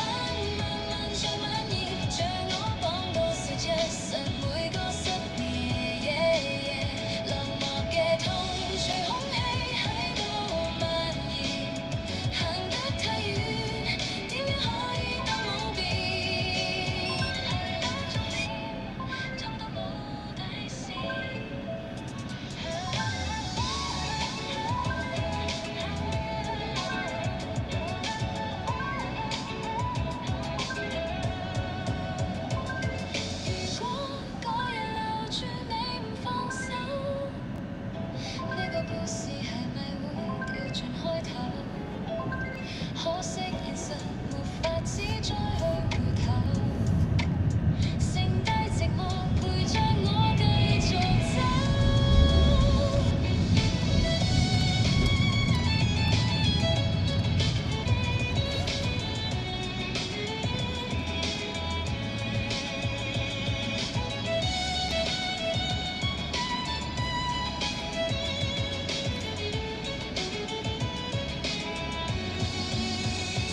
Speaker 2: 慢慢再蔓延，將我綁到實一實每個失眠。落寞嘅痛，隨空氣喺度蔓延，行得太遠，點樣可以當冇變？痛到冇底線。如果嗰日留住你唔放手，呢個故事係咪會掉轉開頭？可惜現實沒法子再去回頭，剩低寂寞陪着我繼續走。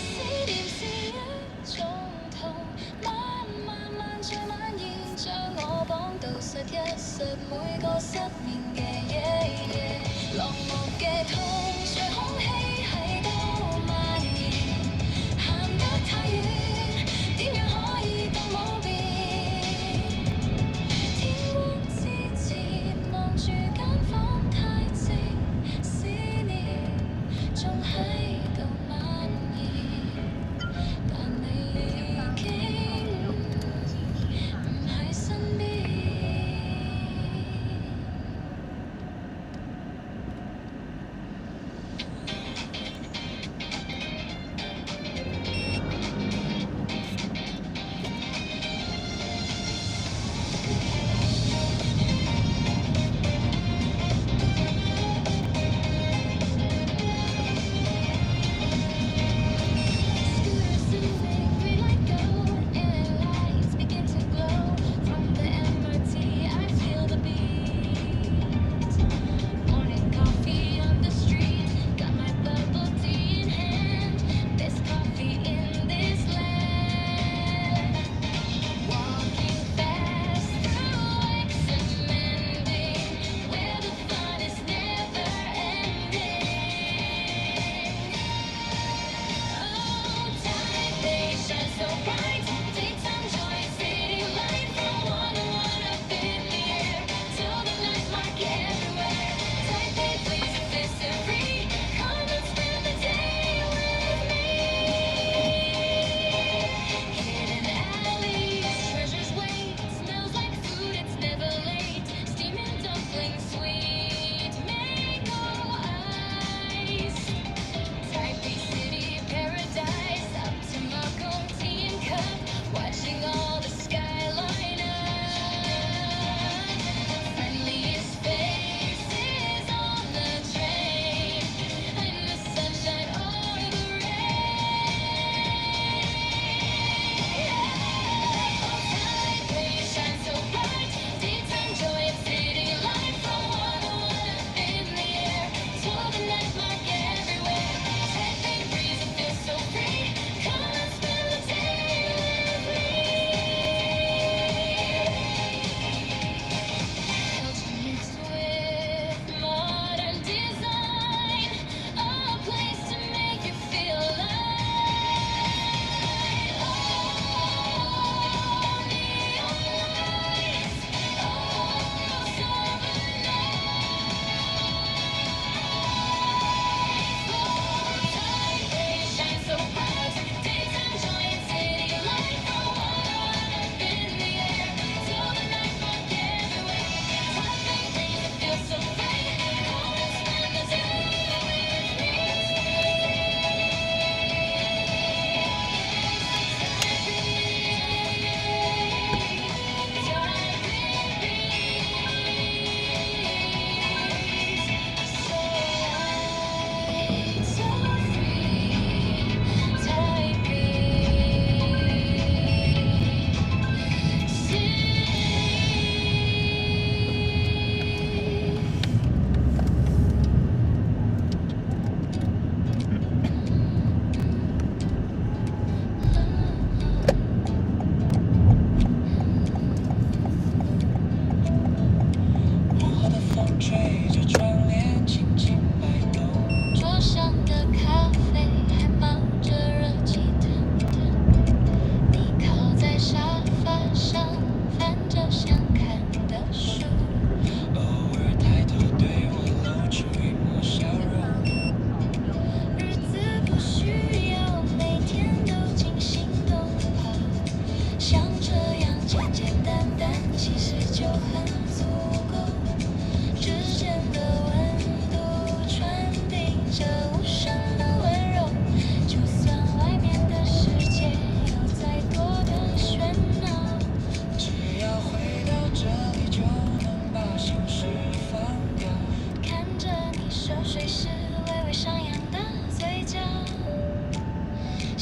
Speaker 2: 思念是一種痛，慢慢慢再蔓延，將我綁到實一實每個失眠嘅夜。落寞嘅痛，隨空氣喺度蔓延，行得太遠，點樣可以當冇變？天光之前，望住間房太靜，思念仲喺度蔓延，但你已經唔喺身邊。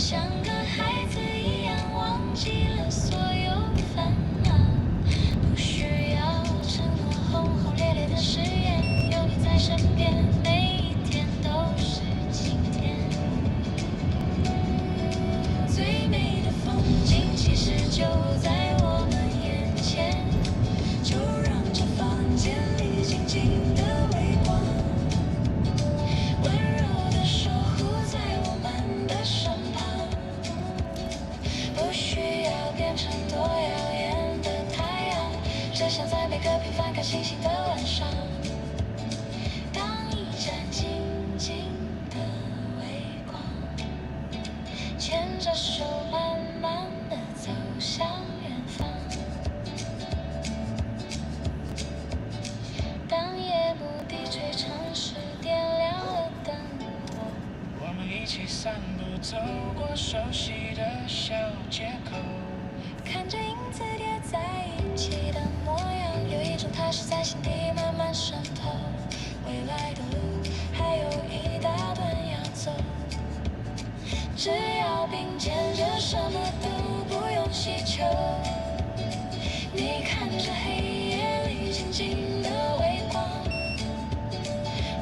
Speaker 2: 像个孩子一样忘记了所有烦恼，不需要承诺轰轰烈烈的誓言，有你在身边，每一天都是晴天。最美的风景其实就在我们眼前，就让这房间里静静的微光，温柔的守护在我们的身旁，不需要变成多耀眼的太阳，只想在每个平凡看星星的晚上，当一盏静静的微光，牵着手慢慢地走向远方。当夜幕低垂，城市点亮了灯火，
Speaker 1: 我们一起散步，走过熟悉的小街口，
Speaker 2: 看着影子叠在一起的模样，有一种踏实在心底慢慢渗透。未来的路还有一大段要走，只要并肩着，什么都不用祈求。你看着黑夜里静静的微光，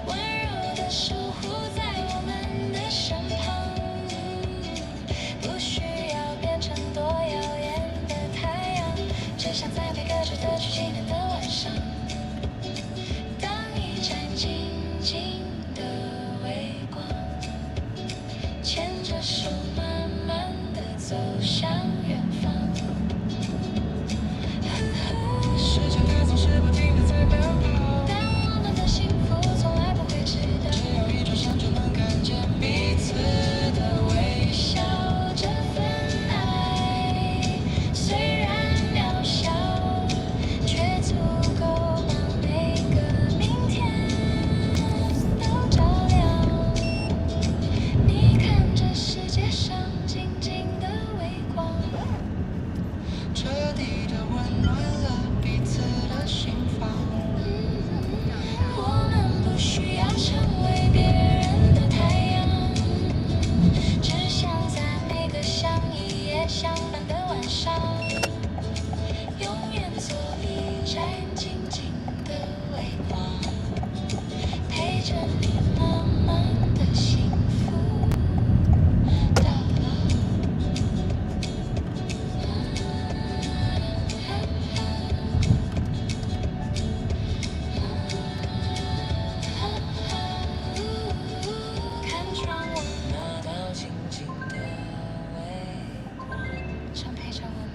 Speaker 2: 温柔的守护在我们的身旁，不需要变成多耀眼的太阳，只想在每个值得去纪念的晚上，当一盏静静的微光，牵着手慢慢地走向远方。
Speaker 1: 时间它总是不停地在奔跑，
Speaker 2: 但我们的幸福从来不会迟到，
Speaker 1: 只要一转身就能看见彼此的微笑。
Speaker 2: 这份爱虽然渺小，却足够把每个明天都照亮。你看这世界上静静的微光，
Speaker 1: 彻底的温暖了彼此的心房。
Speaker 2: 我们不需要成为别人的太阳，只想在每个相依也相伴的晚上，永远做一盏静静的微光，陪着你慢慢的幸福到老。看穿我
Speaker 1: 那道静静的微光，
Speaker 2: 常陪着我们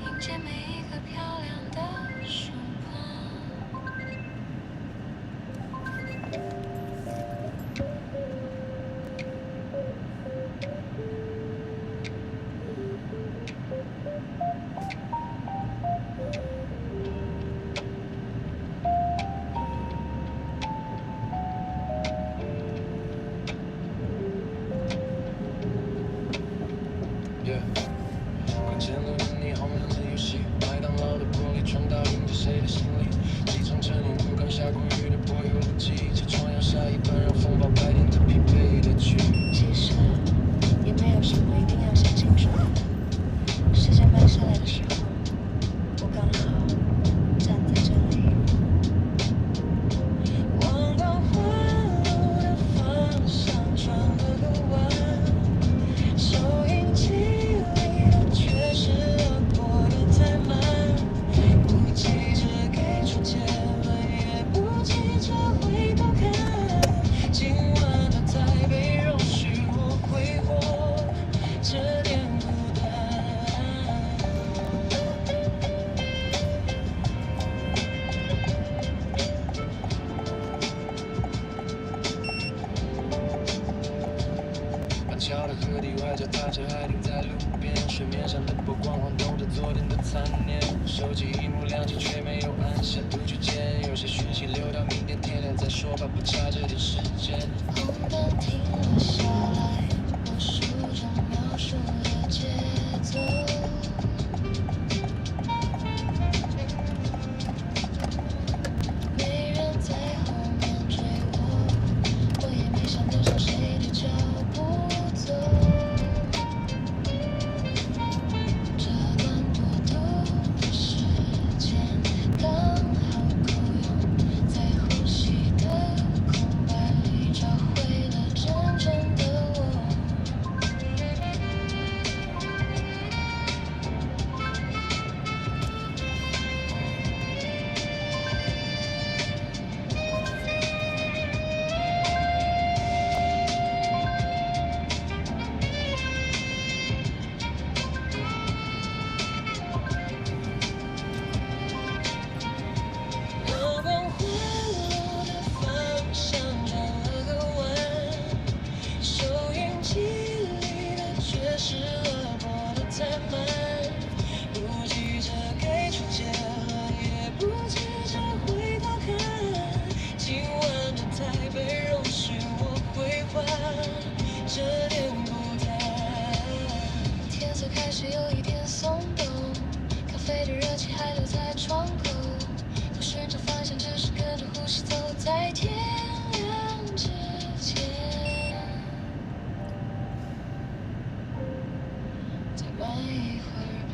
Speaker 2: 迎接每一个漂亮的曙光。
Speaker 1: 关键路的霓虹亮的游戏，麦当劳的玻璃窗倒映着谁的心里？机场成年不刚下过雨的柏油路基，车窗要下一半让风暴白天的疲惫的去。
Speaker 2: 其实也没有什么一定要想清楚，时间慢下来的时候，我刚好站在这里。
Speaker 1: 往到花路的方向转了个弯，收音机里的却是要播得太慢，不急着给出结论，也不急着回头看。今晚的台北容许我挥霍这点孤单。板桥的河堤外，脚踏车还停在路边，水面上的波光晃动着昨天的残念。手机荧幕亮起，却没有按下读取键。有些讯息留到明天天亮再说吧，不差这点时间。
Speaker 2: 红灯停了下来，我书中描述的节奏，没人在后面追我，我也没想跟上谁的脚步走。
Speaker 1: 失了我的太慢，不急着该出结论，也不急着回头看。今晚的台北容许我归还这点孤单。
Speaker 2: 天色开始有一点松动，咖啡的热气还留在窗口，不寻找方向，只是跟着呼吸走在天亮之前。再慢一会儿吧。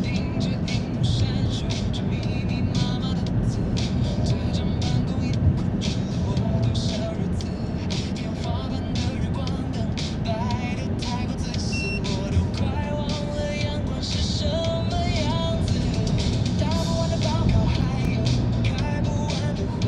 Speaker 1: 盯着荧幕闪烁着密密麻麻的字，这张办公椅困住了我多少日子？天花板的日光灯摆得太过自私，我都快忘了阳光是什么样子。打不完的报告，还有开不完的会，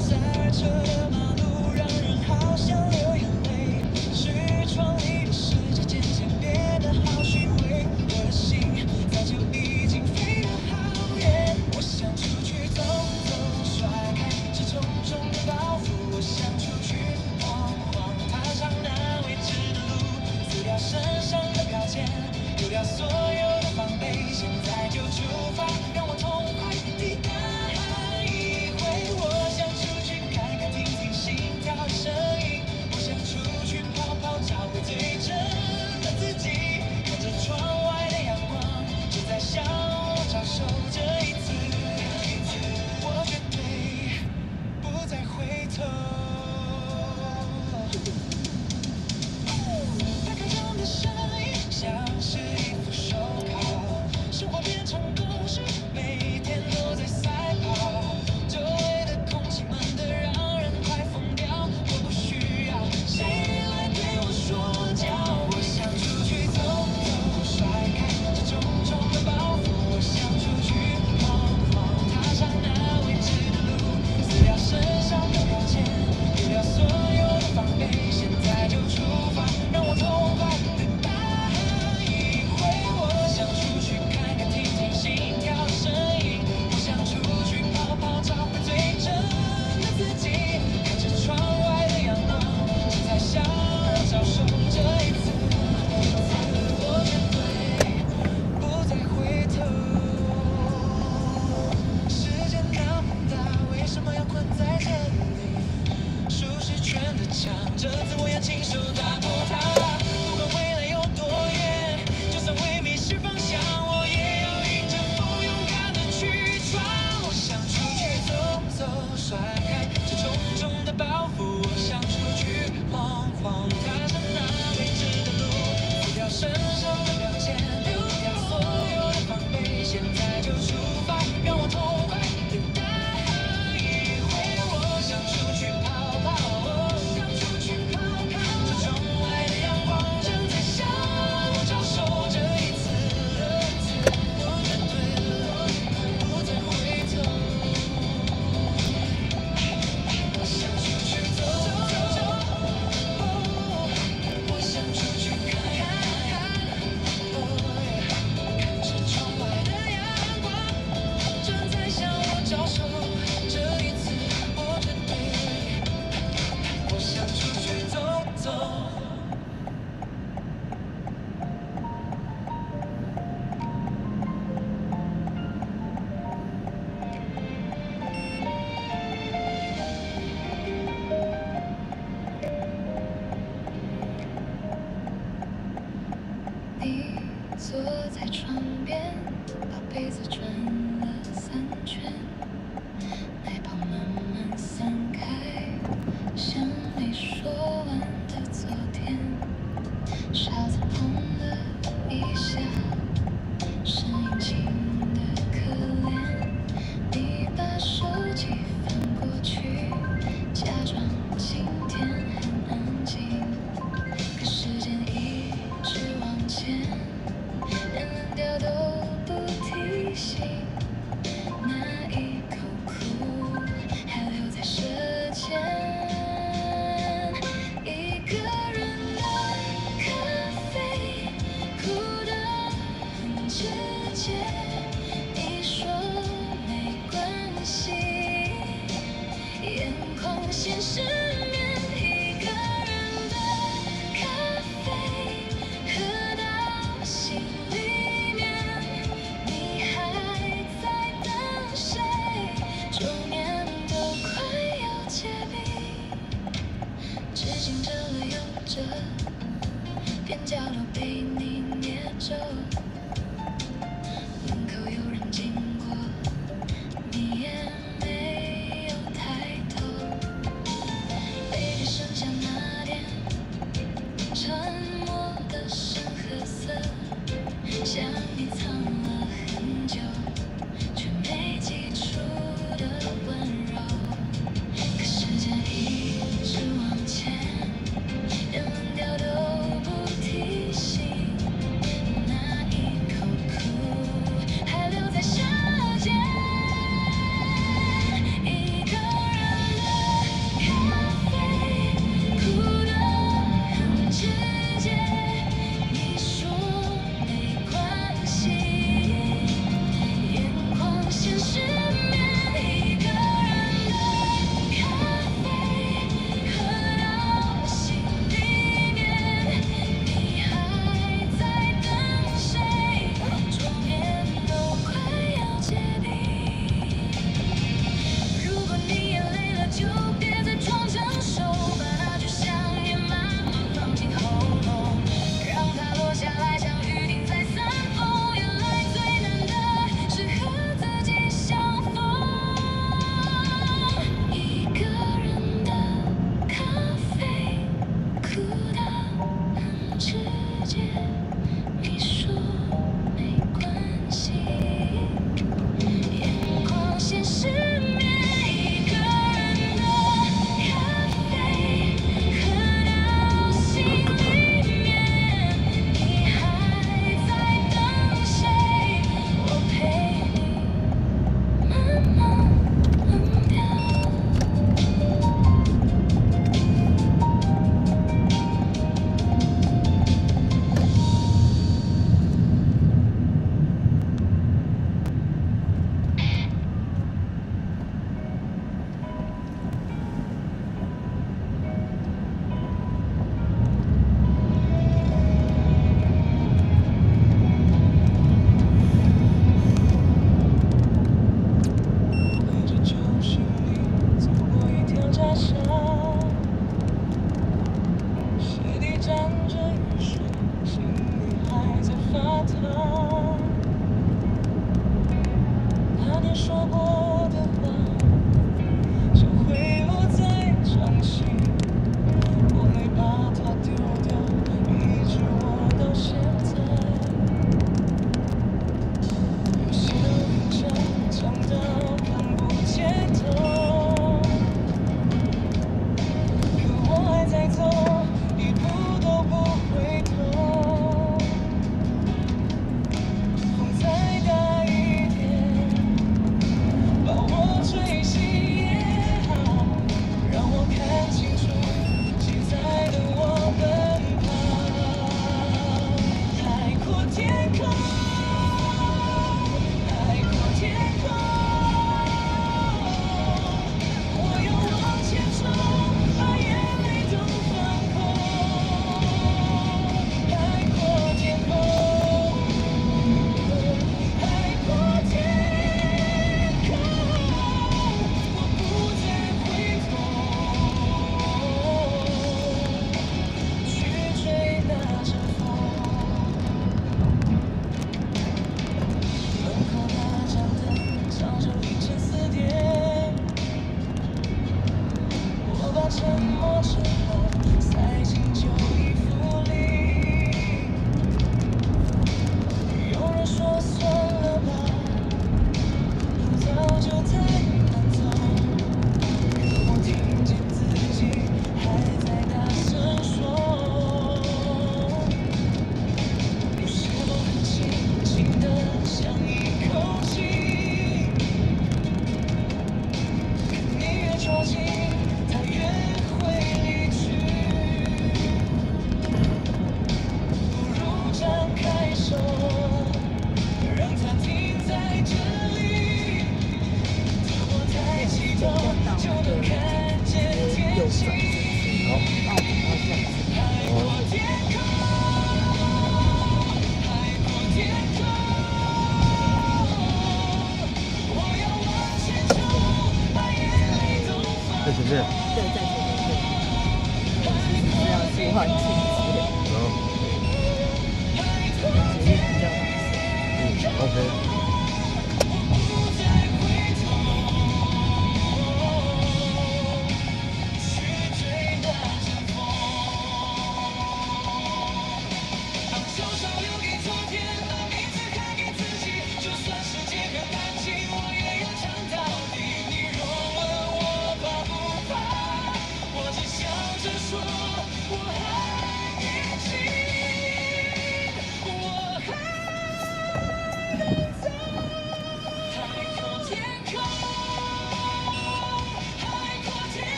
Speaker 1: 塞车的马路让人好想流眼泪。视窗里的世界渐渐变得好虚伪，我的心早就已经飞得好远。我想出去走走，甩开这重重的包袱。我想出去晃晃，踏上那未知的路，撕掉身上的标签，丢掉所有的防备，现在就出发，让我痛快地大喊一回。我想出去看看，听听心跳的声音。我想出去跑跑，找回最真的自己。看着窗外的阳光，正在向我招手。这一次，我绝对不再回头。打开钟的声音像是一副手铐，生活变成公式，每天都在赛跑。周围的空气闷得让人快疯掉，我不需要谁来对我说教。我想出去走走，甩开这重重的包袱。我想出去晃晃，踏上那未知的路，撕掉身上的标签，丢掉所有的防备，现在就出发，让我痛快地大喊一回。我想出去看看，听听心跳的声音。我想出去跑跑，找回最真的自己。看着窗外的阳光，正在向我招手。这一次，我绝对不再回头。世界那么大，为什么要困在这里？舒适圈的墙，这次我要亲手打破它。不管未来有多远，就算会迷失方向，我也要迎着风，勇敢地去闯。我想出去走走，甩开这重重的包袱。我想出去晃晃，踏上那未知的路，撕掉身上的标签，丢掉所有的防备，现在就出发，让我痛快地大喊一回。我想出去跑跑，我想出去跑跑，这重
Speaker 2: 坐在窗边，把杯子转了3圈，奶泡慢慢散开，像没说完的昨天。沙子碰了一下，声音轻得可怜。你把手机翻过去，假装今天很安静，可时间一直往前，连冷掉都不提醒。那一口苦还留在舌尖，一个人的咖啡，苦得很直接。你说没关系，眼眶先失眠。一个人的咖啡，喝到心里面，你还在等谁？桌面都快要结冰，纸巾折了又折，边角都被你捏皱。门口有人经过，你也没有抬头。杯里剩下那点沉默的深褐色，像你藏了很久却没记住的温柔。可时间一直往前，连冷掉都不提醒。那一口苦还留在舌尖，一个人的咖啡，苦得很直接。你说没关系，眼眶先失眠。一个人的咖啡，喝到心里面，你还在等谁？桌面都快要结冰。如果你也累了，就别再装成熟，把那句想念慢慢放进喉咙，让它落下来，像雨滴在散风。原来最难的是和自己相逢。一个人的咖啡，苦得很直接。你说没关系，眼眶先失眠。一个人的咖啡，喝到心里面，你还在等谁？我陪你慢慢忘掉。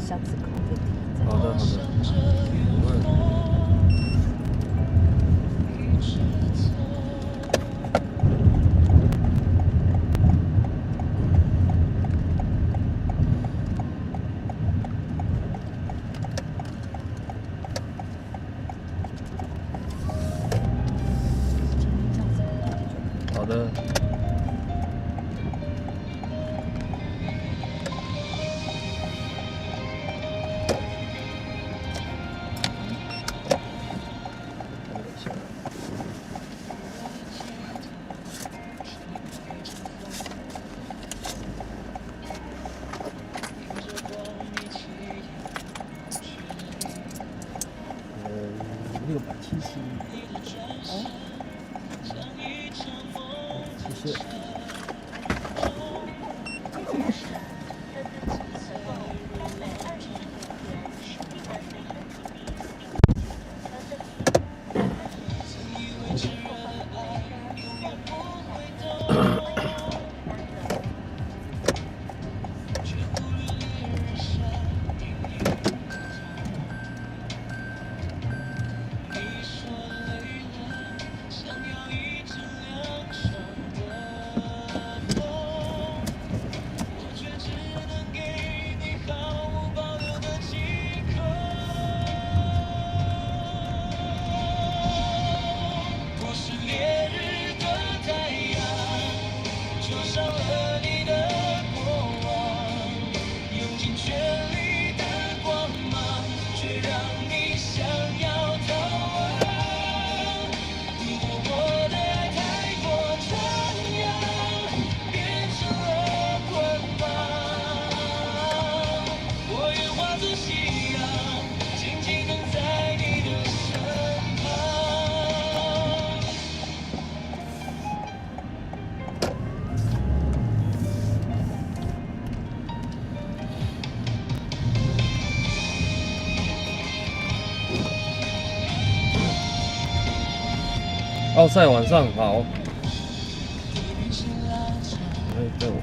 Speaker 4: 小指口给你。
Speaker 3: 好的，好的，不会。好的。670。谢谢。奥赛晚上好。对我。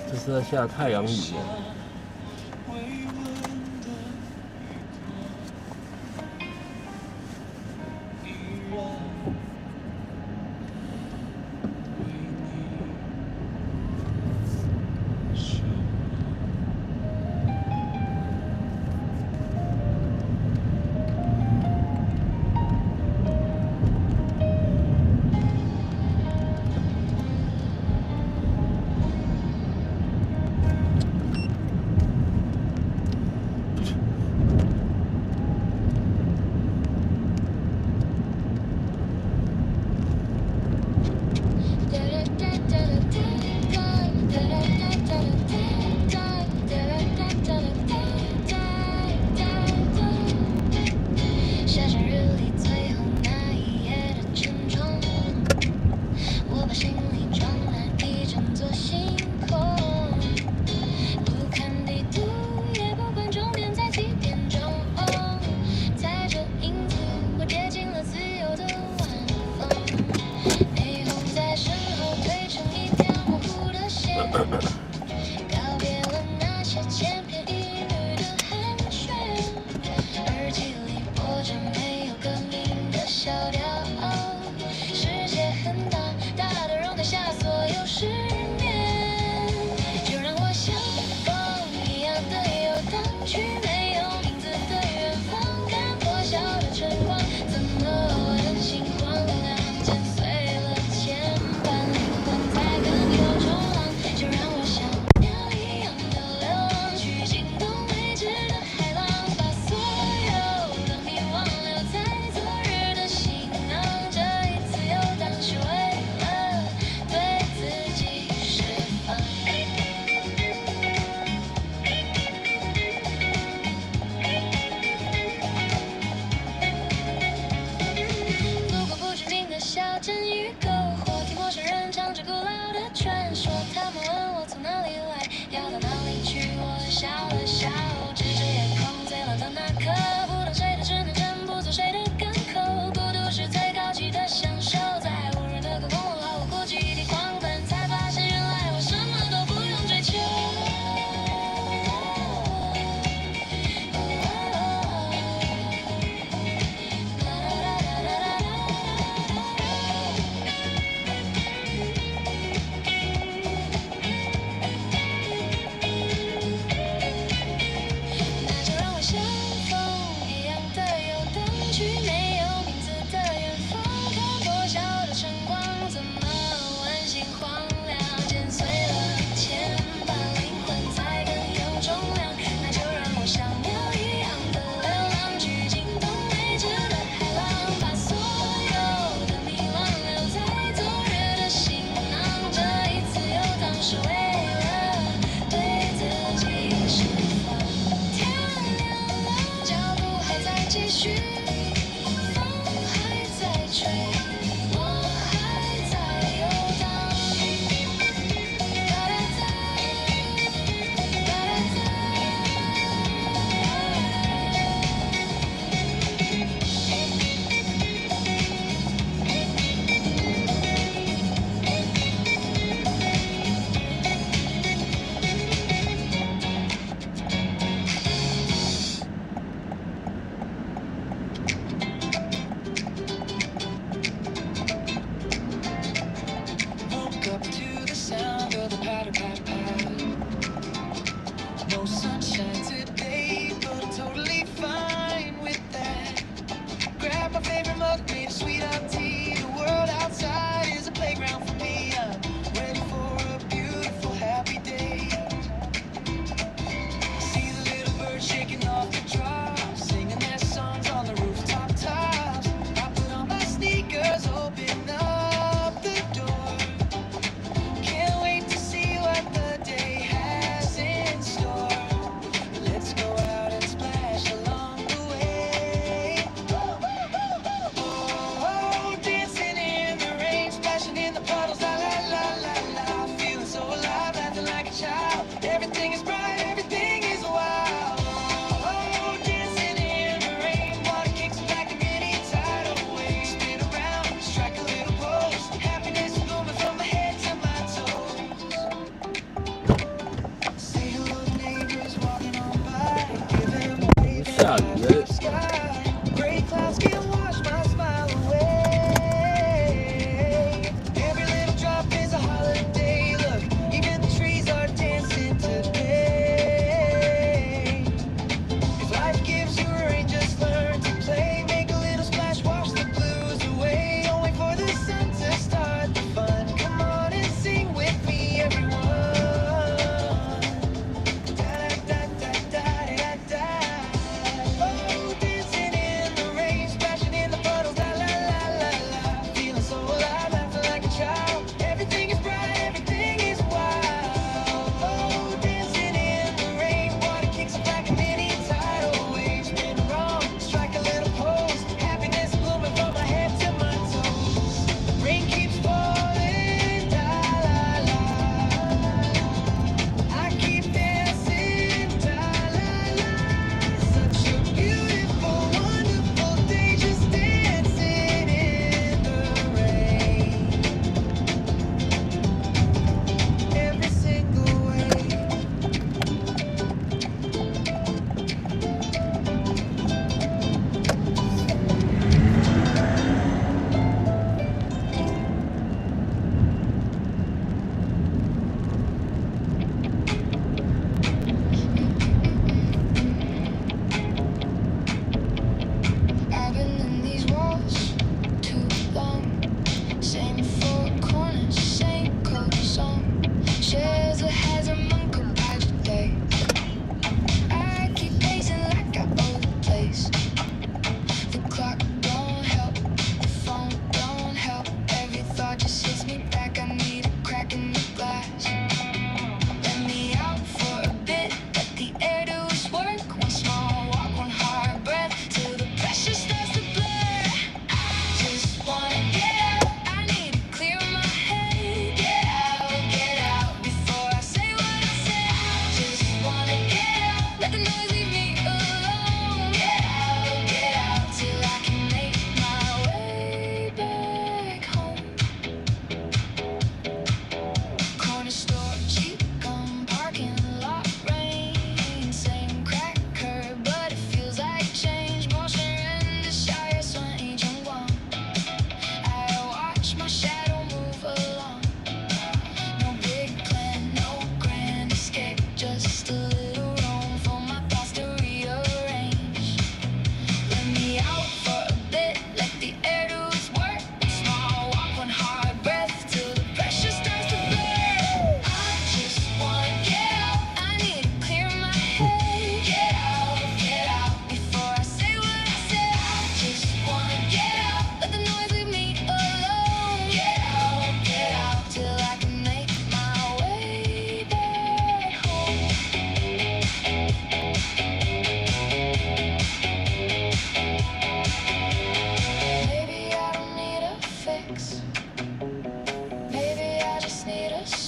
Speaker 3: 这是在下太阳雨哦。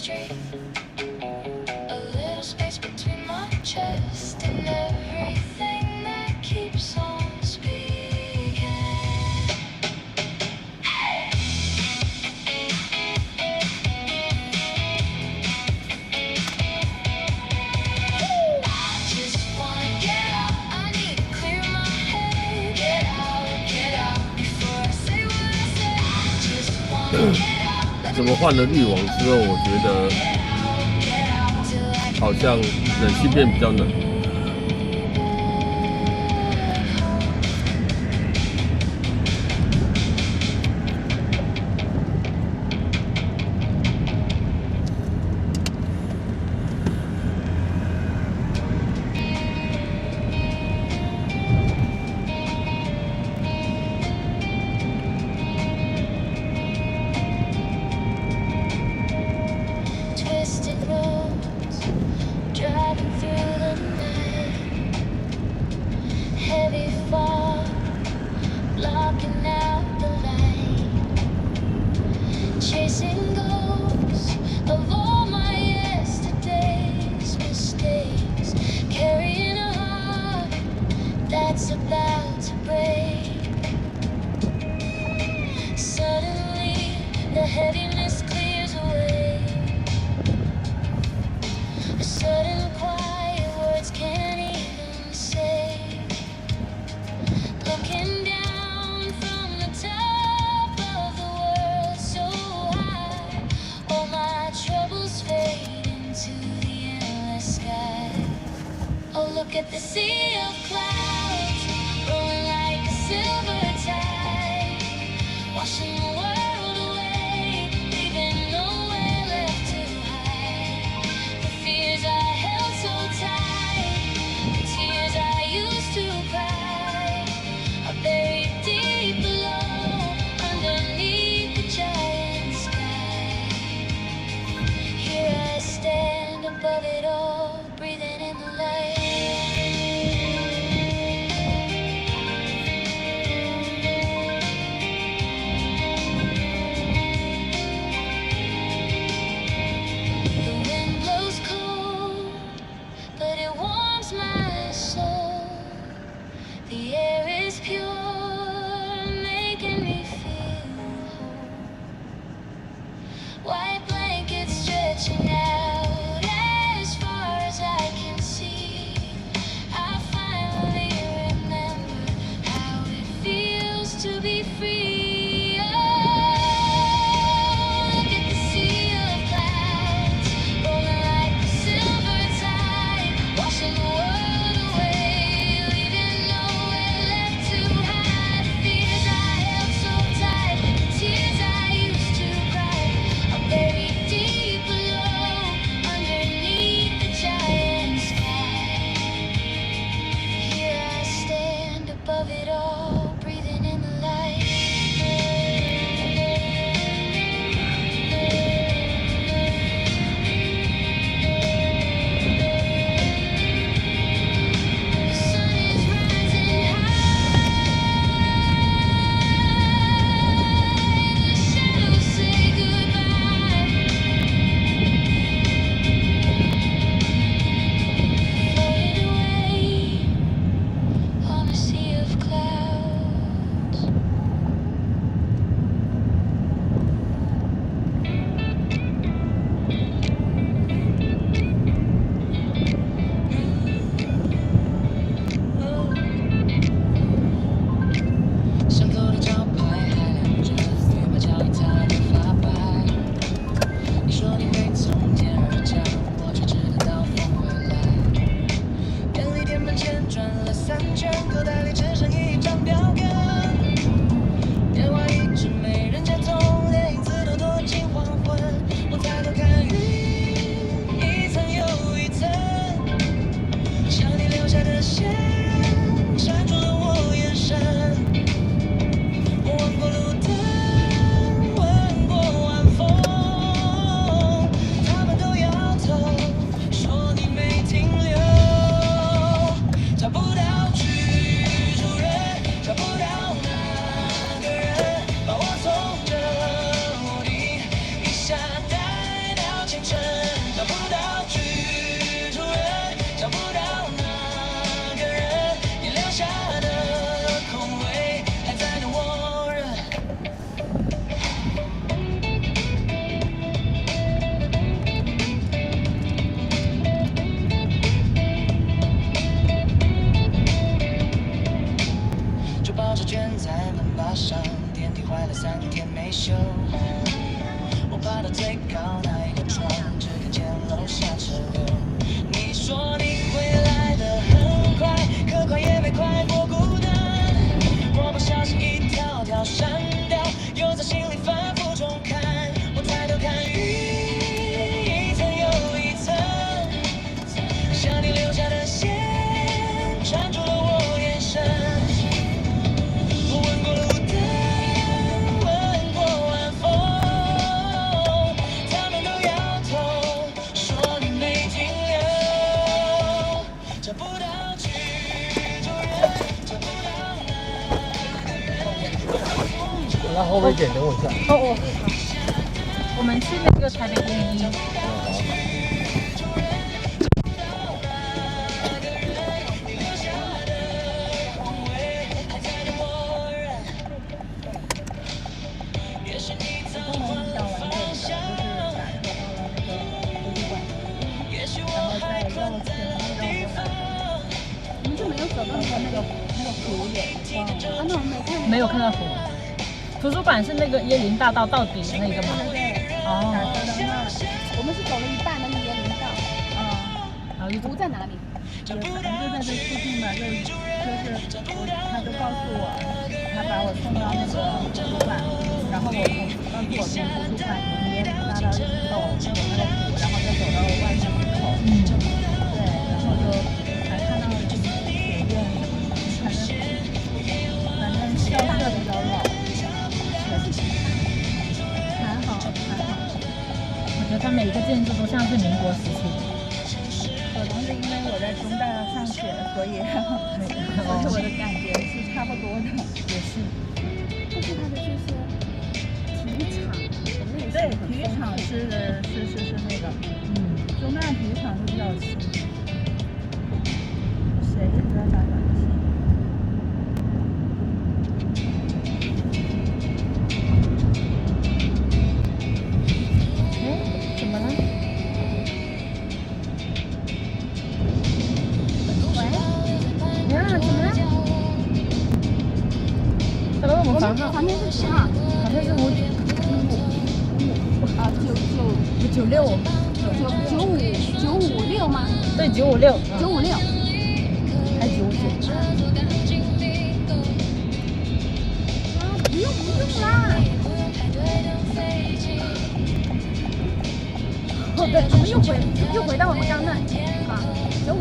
Speaker 2: street. A little space between my chest and everything that keeps on speaking. I just wanna get out. I need to clear my head. Get out before I say what I say. I just wanna get out.
Speaker 3: 怎么换了滤网之后，我觉得好像冷气片比较冷。
Speaker 2: Twisted roads, driving through the night. Heavy fog, blocking out the light. Chasing ghosts of all my yesterday's mistakes. Carrying a heart that's about to break. Suddenly, the heaviness clears away. A sudden quiet, words can't even say. Looking down from the top of the world so high, all my troubles fade into the endless sky. Oh, look at the sea of clouds, rolling like a silver tide, washing the world away, leaving nowhere left to hide. The fears I held so tight, the tears I used to cry, are buried deep below, underneath the giant sky. Here I stand above it all, breathing in the light. The wind blows cold, but it warms my soul. The air is pure, making me feel whole. White blankets stretching out as far as I can see. I finally remember how it feels to be free. Oh, look at the sea of clouds, rolling like a silver tide, washing the world away, leaving nowhere left to hide. The fears I held so tight, the tears I used to cry, are buried deep below,
Speaker 1: 秀。我爬到最高那一个窗，只看见楼下车流。你说你会来得很快，可快也没快过孤单。我不小心一条条删掉，又在心里反复重看。我抬头看云，一层又一层，像你留下的线，缠住了我眼神。我问过路灯，问过晚风，他们都摇头，说你没停留。找不到居住人，找不到那个人。
Speaker 3: 我拉后面一点，等我一下。
Speaker 5: 哦，我们去那个台北101。
Speaker 4: 你们就没有走到那个湖里？啊，那我没看。
Speaker 5: 没有看到湖。图书馆是那个椰林大道到底的那个吗？
Speaker 4: 对。
Speaker 5: 哦。
Speaker 4: 打车的话，我们是走了一半的那椰林道。
Speaker 5: 然后
Speaker 4: 湖在哪里？
Speaker 6: 就在这附近嘛，就是他就告诉我，他把我送到那个图书馆，然后告诉我从图书馆从椰林大道一直走有那个湖，然后再走到外面门口。对，然后就还看到学院，反正校舍比较老，还好。
Speaker 5: 我觉得它每一个建筑都像是民国时期的。
Speaker 6: 可能是因为我在中大上学，所以我的感觉是差不多的，也是。
Speaker 4: 但是它的这些体育场的类型
Speaker 6: 对，体育场是那个，中大体育场是比较新。谁也在打游戏？
Speaker 5: 哎，怎么了？我们房号
Speaker 4: 房间是几号？
Speaker 5: 好像是595
Speaker 4: 啊
Speaker 5: 96
Speaker 4: 956吗？
Speaker 5: 对956
Speaker 4: 956。
Speaker 5: 还是959？
Speaker 4: 不用啦。哦，对，我们又回到我们刚那啊，956。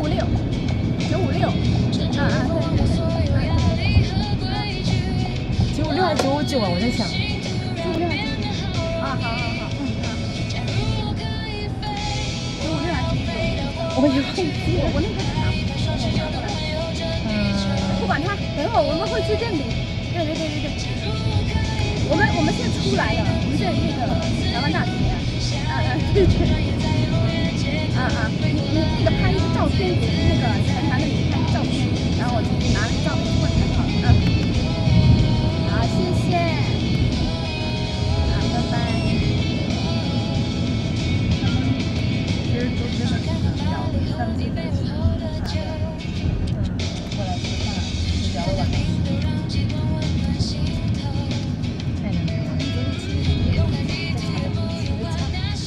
Speaker 5: 956还是959啊？我在想。
Speaker 4: 956还是959？啊，好。956还是959？
Speaker 5: 我也忘记了。
Speaker 4: 我那个查不来。不管它，等会我们会去认领。对。我们现在出来了，我们在那个台湾大学。你那个拍一个照片给那个前台的你拍照片，然后我去拿那个照片过来就好了。好，谢谢。拜拜。
Speaker 6: 其实都真的是聊的，上次没去过来吃饭，就聊了晚上。
Speaker 5: 太难了。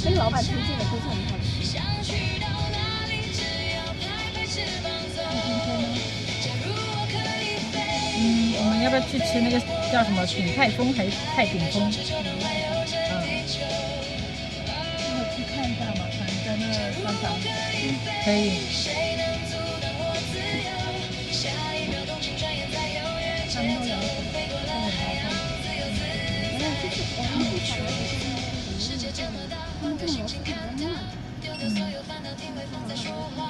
Speaker 4: 那个老板推荐的都是很好吃。
Speaker 5: 我们要不要去吃那个叫什么鼎泰丰还是泰鼎丰？
Speaker 6: 那我去看一下嘛，反正在那商场里。
Speaker 5: 可以。
Speaker 6: 他们都聊什么？都很高兴。
Speaker 4: 没有，就是我们去查的是他们这个模式比较慢。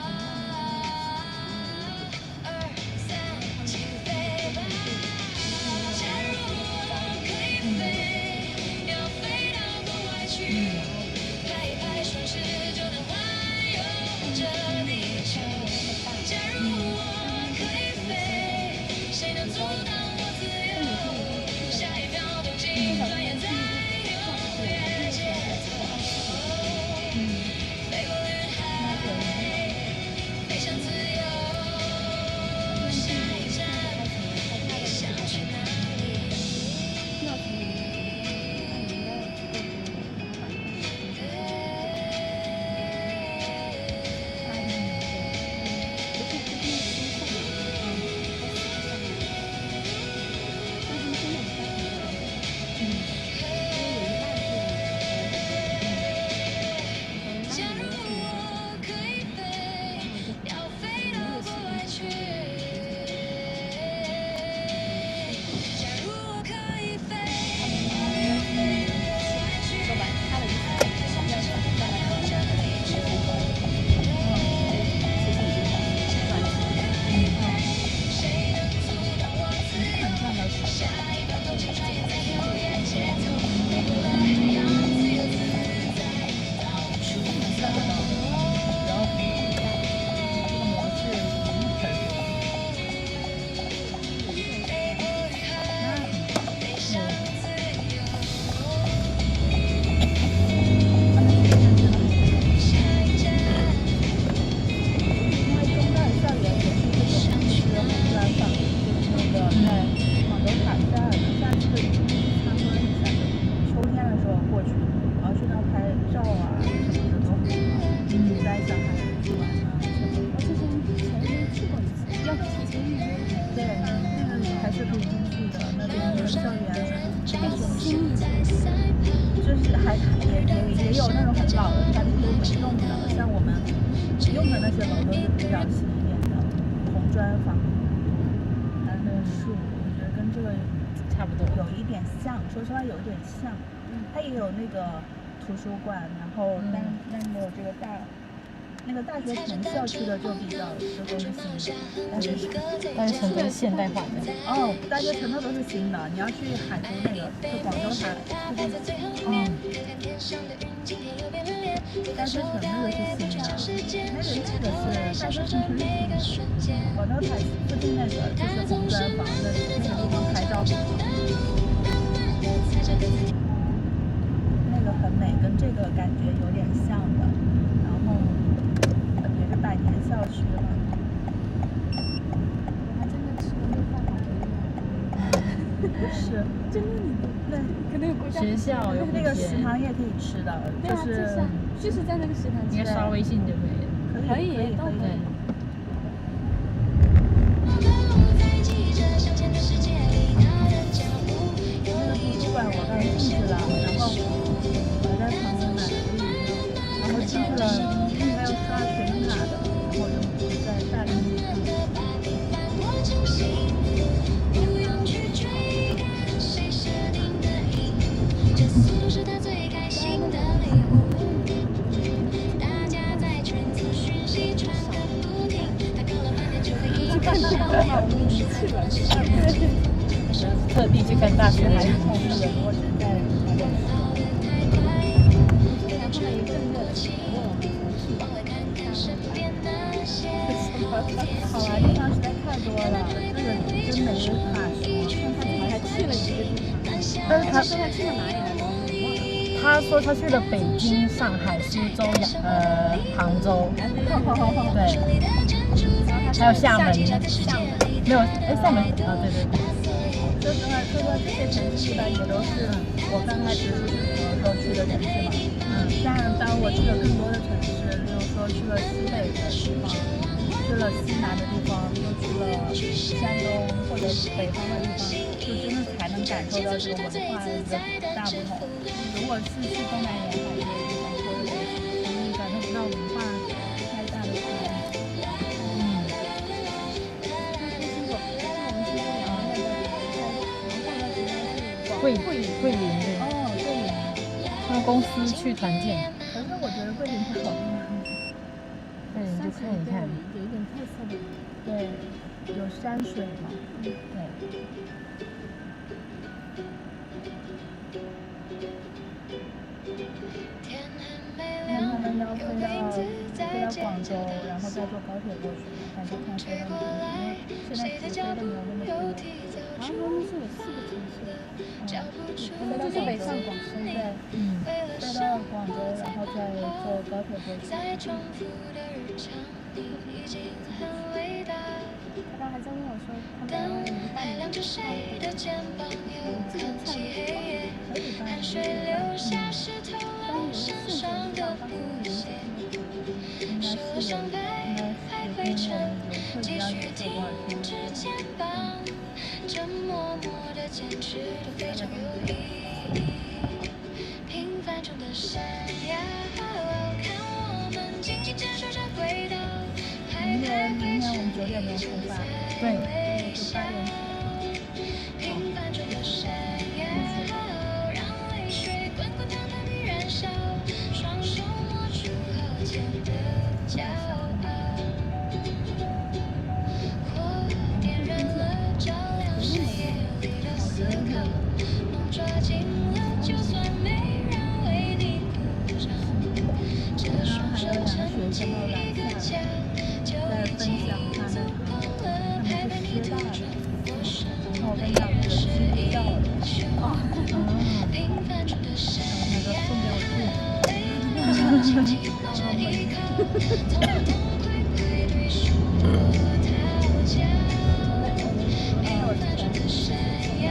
Speaker 6: 也有那种很老的，它是都没用的，像我们用的那些楼都是比较新一点的红砖房，还有那个树，我觉得跟这个
Speaker 5: 差不多。
Speaker 6: 有一点像，说实话有一点像。它也有那个图书馆，然后但没有这个那个大学城校区的就比较就都是新的，
Speaker 5: 但是城都是现代化的。
Speaker 6: 哦，大学城的都是新的，你要去海珠那个，就广州塔附近的，大学城那个是新的，那个是大学城是新的，广州塔附近那个就是红砖房的那个地方拍照很好。那个很美，跟这个感觉有点像的，然后也是百年校区了。
Speaker 4: 我还真的吃了那个饭好便宜
Speaker 6: 不是，
Speaker 4: 真的那可能有国家
Speaker 5: 学校有
Speaker 6: 那个食堂也可以吃的，
Speaker 4: 就是在那个食堂吃
Speaker 5: 应该刷微信就可以了。
Speaker 6: 可以。
Speaker 5: 对。
Speaker 6: 那个图书馆我刚进去了，然后我在旁边买了个饮料，然后进去了，应该要刷学生卡的，然后就在大厅里看。
Speaker 5: 特地去看大学还是
Speaker 6: 同事人，我只在台北市。
Speaker 4: 然后还有更热的气氛，
Speaker 6: 好玩的地方实在太多了，这个真没法说。看他还去了几个地方，
Speaker 5: 但是
Speaker 4: 他说他去了哪里来着？
Speaker 5: 他说他去了北京、上海、苏州、杭州，对，还有厦门，没有，厦门啊，对。
Speaker 6: 说实话，这些城市一般也都是我刚开始出去的时候去的城市嘛。但当我去了更多的城市，例如说去了西北的地方，去了西南的地方，又去了山东或者北方的地方，就真的才能感受到这个文化的一个大不同。如果是去东南沿海这些地方，或者是感受不到文化太大的差异。
Speaker 5: 桂林对。
Speaker 6: 哦，桂林。
Speaker 5: 他们公司去团建。
Speaker 6: 可是我觉得桂林不好看。
Speaker 5: 桂林就看一看。
Speaker 4: 有一点特色的。
Speaker 6: 对，有山水嘛。对。那他们要飞到广州，然后再坐高铁过去，感觉看飞到因为现在直飞的没有那么多。
Speaker 4: 好像他们是有4个城市，
Speaker 6: 飞到
Speaker 4: 就是北上广深
Speaker 6: 对，飞到广州，然后再坐高铁过去。
Speaker 4: 他刚还在问我说，他们要办理可以办理。当有事情要帮助你们，
Speaker 6: 应该是有跟我们游客比较有做多少天。
Speaker 2: 平凡中的闪耀，看我们紧紧牵手着轨道。
Speaker 6: 明天我们9点钟出发。
Speaker 5: 对。
Speaker 6: 就8点。
Speaker 2: 平凡中的闪耀，让泪水滚滚烫烫地燃烧，双手握住河间的骄傲，火点燃了照亮深夜里的思考，梦抓紧了，就算没人为你鼓掌，这双手撑起一个家，就已经足够了，还没到这陌生的水流。平凡中的闪耀，轻轻这一刻，痛痛快快对生活讨价。平凡中的闪耀，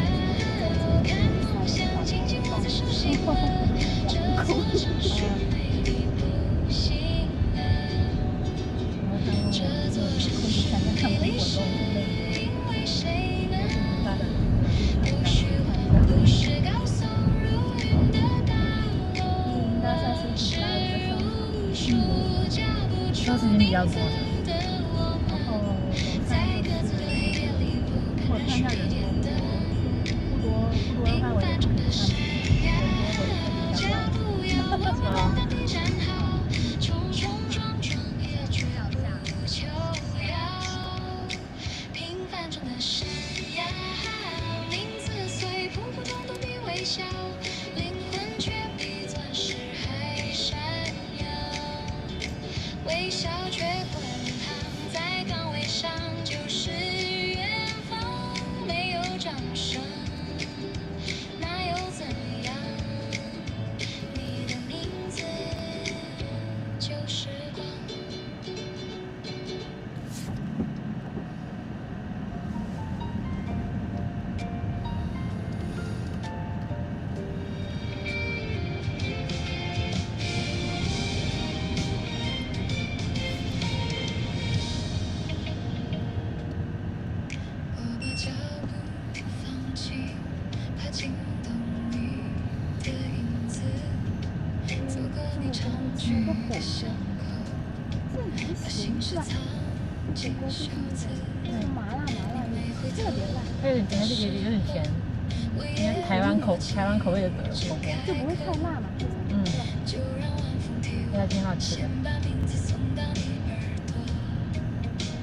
Speaker 2: 看梦想紧紧握在手心，这次真是没你不行了。这座城市没历史，因为谁呢？不是高耸入云的大楼。
Speaker 5: 事情比较多的。
Speaker 6: 然后我看就是我看一下人多不多的话，我也不看人多我就看比较高。
Speaker 2: 微笑却滚烫在岗位上，就是远方。没有掌声，那又怎样？你的名字就是光。我把脚步放轻，怕惊动你的影子，走过你常去的巷口，把心事藏进袖子。
Speaker 6: 麻辣的，特别辣，
Speaker 5: 它有点甜，有点甜，应该台湾口味的火锅，
Speaker 6: 就不会太辣嘛。
Speaker 5: 嗯，还挺好吃的。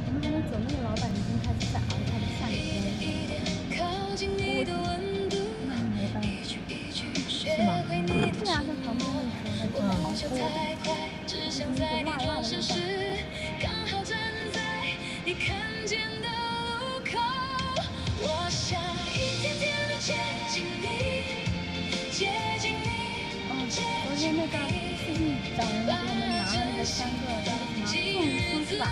Speaker 6: 我们还没走，那个老板已经开始在熬他的下一天。没办法。
Speaker 5: 是吗？
Speaker 6: 对啊，在旁边那个好吃，那个辣辣的那个。
Speaker 2: 刚好站在你看见的路口，我想一天天的接近你，接近你。
Speaker 6: 昨天那个最近找人给我们拿了那个3个那个什么凤梨酥是吧？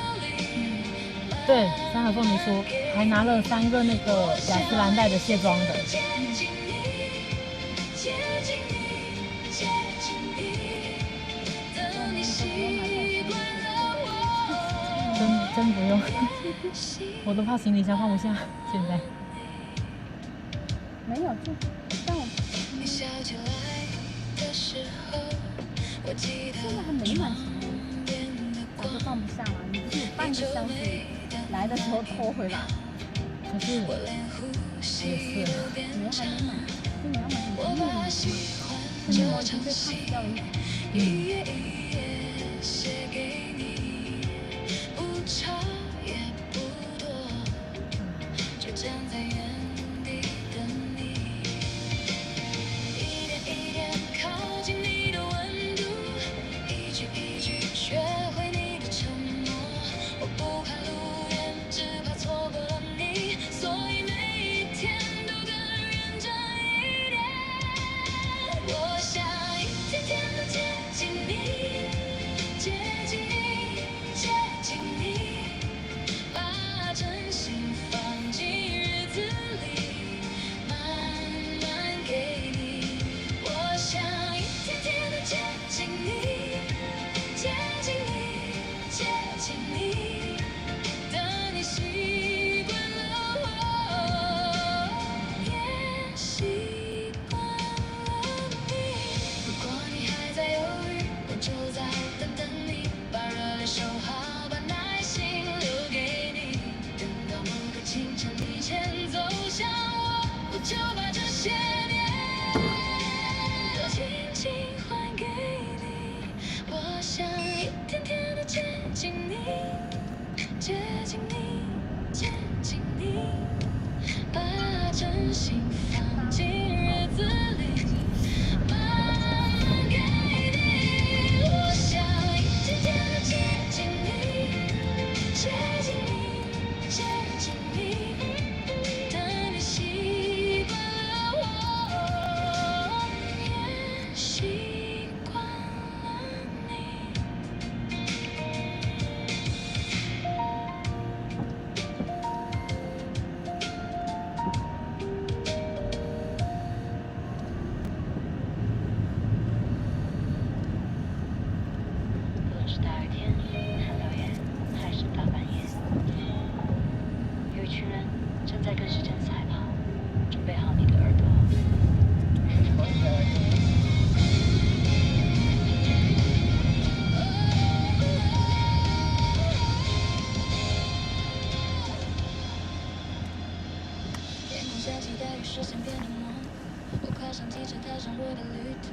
Speaker 5: 对，三和凤梨酥，还拿了3个那个雅诗兰黛的卸妆的。真不用，我都怕行李箱放不下。现在
Speaker 6: 没有，就但我
Speaker 2: 你笑起来的时候，我记得
Speaker 6: 现在还没满行李，我就放不下了。你是半个箱子来的时候拖回来，
Speaker 5: 可是也是，
Speaker 6: 你还没买，就你要买很多面嘛。现在我已经被 pass 掉了一点。
Speaker 2: 写给你，不长也不多，就站在原地等你，一点一点靠近你的温度，一句一句学会你的承诺。我不怕路远，只怕错过了你，所以每一天都更认真一点。我想一天天的接近你，接近你，接近你，把真心放进日子里，慢慢给你。我想一天天的接近你，接近你，接近你，等你习惯了我，也习惯了你。如果你还在犹豫，我就在等等你，把热烈收好，把耐心留给你。等到某个清晨你牵走向我，我就把这些年都轻轻还给你。我想一天天的接近你，接近你，接近你，把真心放进日子里，慢慢给你。我想一天天的接近你，接近你，接近你，等你习惯了我，也习惯了你。
Speaker 7: 不论是大雨天、寒流夜，还是大半夜，有一群人正在跟时间赛跑，准备好你的耳朵。
Speaker 2: 视线变成模糊。我跨上机车，踏上我的旅途。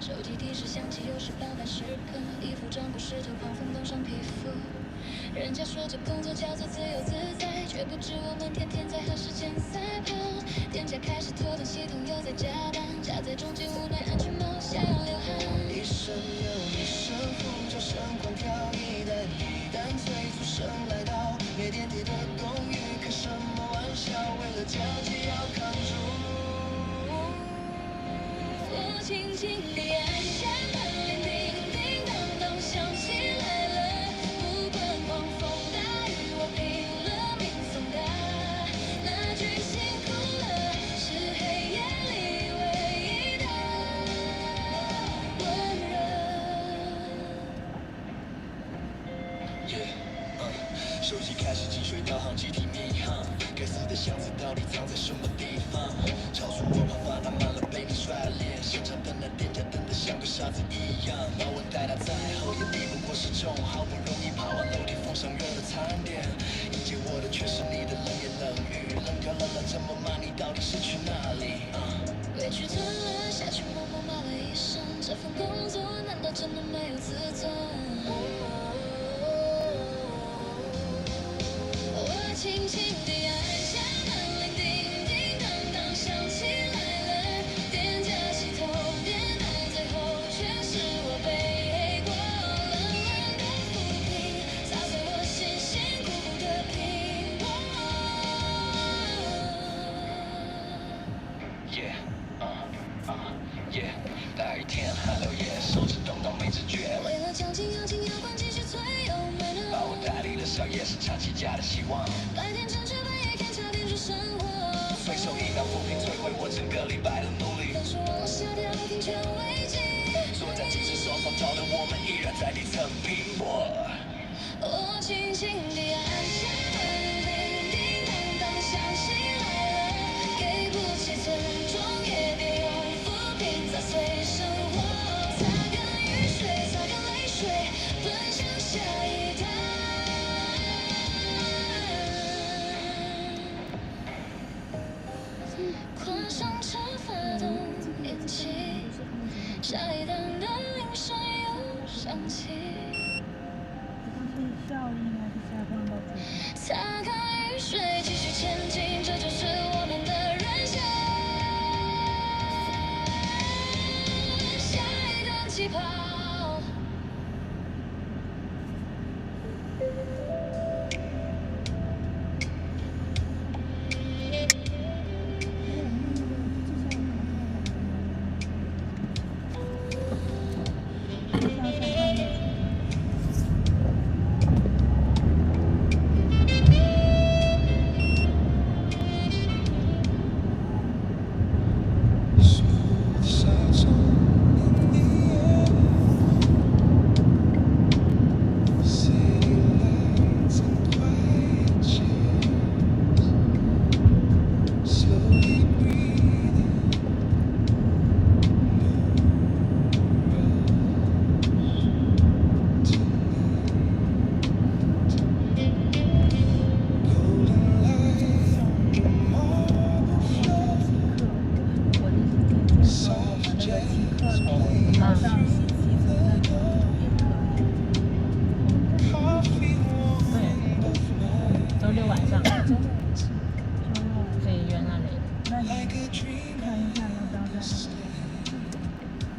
Speaker 2: 手机提示响起，又是报单时刻。衣服装不湿就狂风冻伤皮肤。人家说着工作叫做自由自在，却不知我们天天在和时间赛跑。店家开始拖动，系统又在加班，夹在中间无奈，安全帽想要流汗。
Speaker 1: 一声又一声呼叫声狂跳，一单一单催促声来到，没电梯的公寓，开什么玩笑？为了交接要扛住。
Speaker 2: 我轻轻地按下门铃，叮叮当当响起来了。不管狂风大雨，我拼了命送达。那句辛苦了，是黑夜里唯一的温热。
Speaker 1: 手机开始进水导航，集体迷航，该死的箱子到底藏在什么地方？超出我怕发达慢了被你甩了脸，现场等待店家等得像个傻子一样。把我带到再后也敌不过失重，好不容易爬完楼梯，奉上热的餐点，迎接我的却是你的冷言冷语，冷掉了了这么慢，你到底是去哪里？
Speaker 2: 委屈吞了下去，默默骂了一声，这份工作难道真的没有自尊？我轻轻地按下门铃，叮叮当当响起来了。店家系统电台，最后却是我背黑锅。冷冷的浮萍，砸碎我辛辛苦苦的拼搏。
Speaker 1: 大雨天寒流夜，手指动到没知觉。
Speaker 2: 为了奖金要紧要关，继续催有没呢？
Speaker 1: 把我带离的小夜是长期家的希望。
Speaker 2: 白天正确，半夜看差点是生活。
Speaker 1: 随手一道浮萍摧毁我整个礼拜的努力。
Speaker 2: 分数往下掉，停全危机。
Speaker 1: 坐在金池双方找的我们依然在底层拼搏。
Speaker 2: 我轻轻地按下门铃，叮当当响起来了。给不起尊重，也别用浮萍砸碎生活。擦干雨水，擦干泪水，奔向下一站。跨上车发动引擎，下一站的铃声又响起。
Speaker 6: 是效应还是下降到主题？
Speaker 2: 擦干雨水，继续前进，这就是我们的人生。下一段起跑。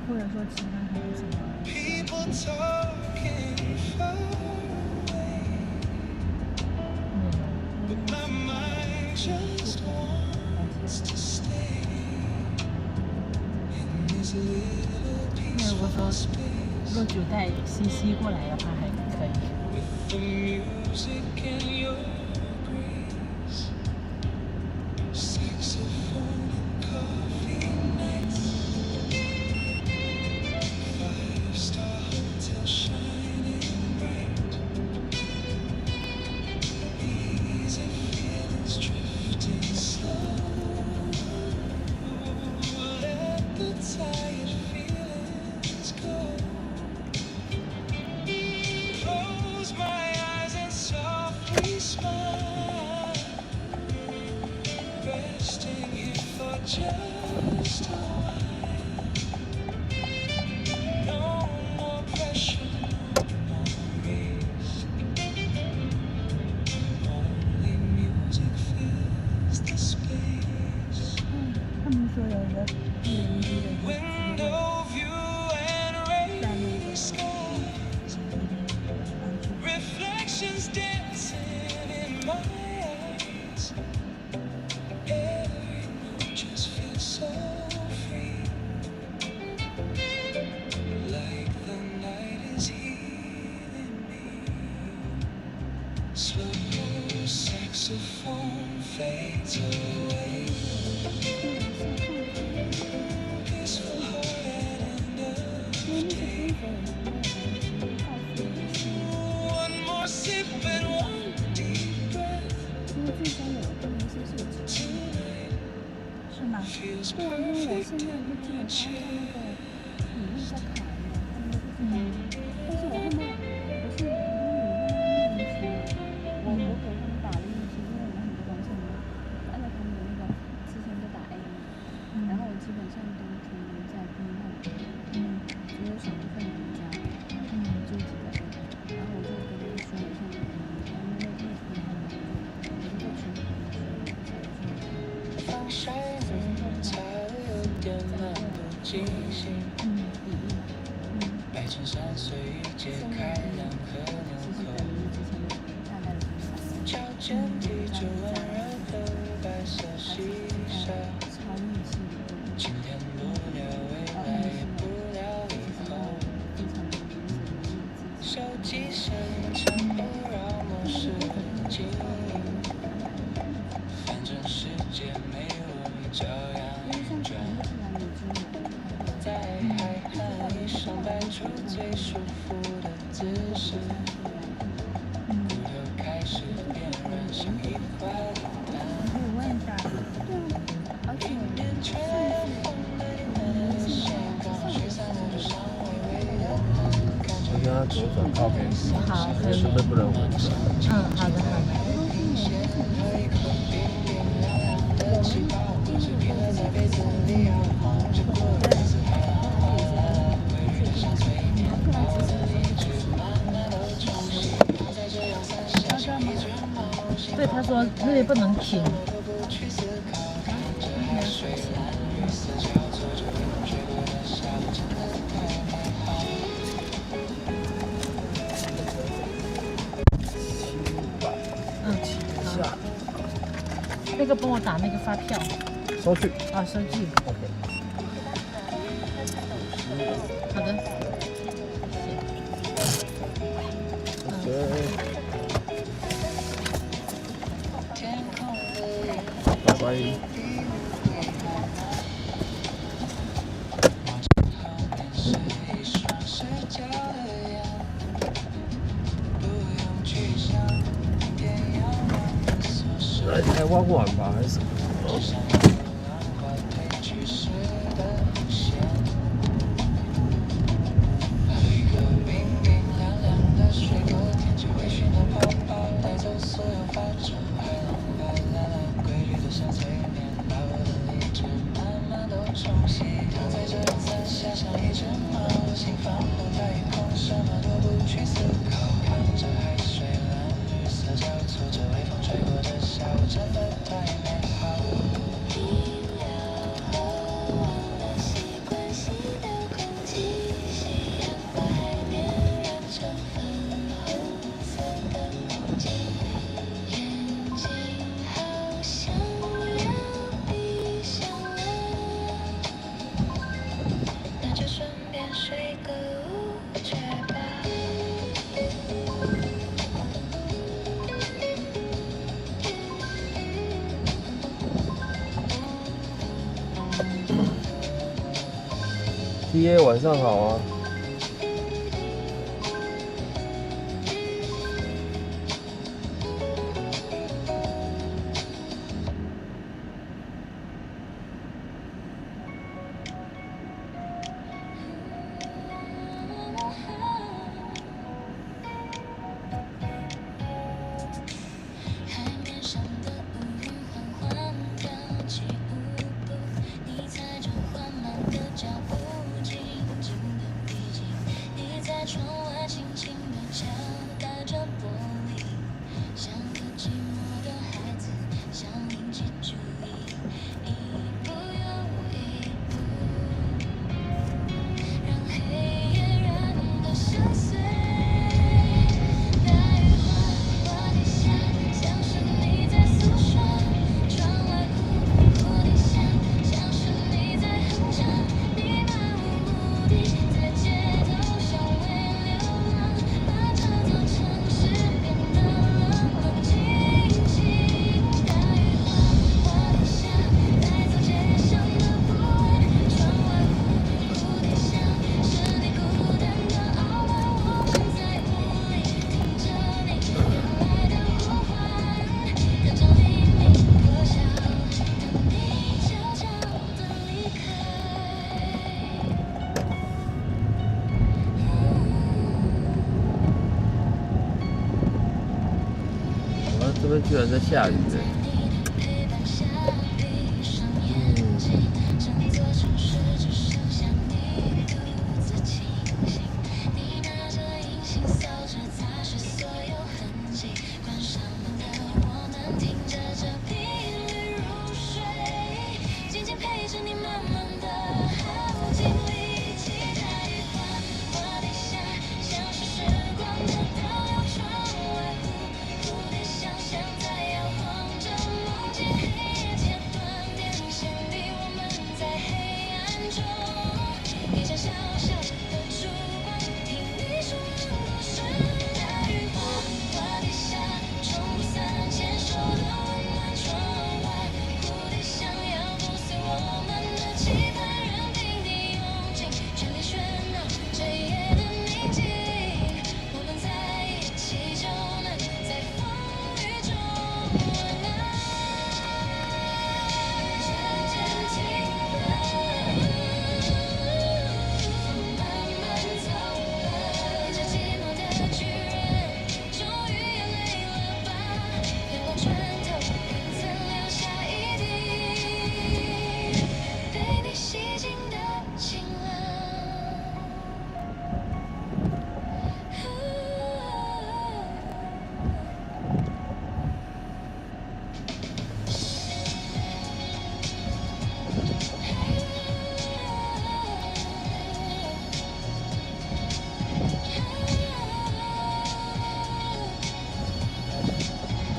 Speaker 6: 或者说其他还有什么？
Speaker 1: People talking far away, but my mind just wants to stay in this little
Speaker 5: 那
Speaker 1: piece
Speaker 5: 如果
Speaker 1: of
Speaker 5: 说
Speaker 1: space
Speaker 5: 若九带西西过来的话，还可以。
Speaker 1: with the music and your grace, saxophone and coffee nights, 5-star hotel shining bright, easy feelings drifting slow. Let the tired feelings go. Close my eyes and softly smile. 是风飞走了。
Speaker 6: 是吗？对啊，因为我现在就基本上是那个里面在考嘛，他们都不知道。但是我后面不是因为你那个面试，我给他们打了面试，因为我很多东西按照他们的那个之前都打 A 嘛，然后我基本上都停留在 B 那里，只有少部分比较纠结的 A，然后我就跟他们说一下那个他们那个意思很难，我就在群里跟他说，
Speaker 1: 方向才有点漫不经心。白衬衫随意解开两颗纽扣，脚尖滴着温热的白色细沙。今天不了未来，也不了以后。手机响成不扰模式静音，反正世界没我也照样转。在海滩椅上摆出最舒服的姿势，骨头开始变软，像一块蛋。
Speaker 6: 可以问一下，对啊，而且上次
Speaker 3: 我跟他左转靠边，
Speaker 5: 好，可以。
Speaker 3: 准备不能回转。
Speaker 5: 好的，好的。对，他说那里不能停。好。那个帮我打那个发票。
Speaker 3: 收据。
Speaker 5: 啊，收据。
Speaker 3: OK。
Speaker 5: 好的。
Speaker 3: 拜拜。来台湾玩吧，还是什么？TA 晚上好啊。这边居然在下雨呢。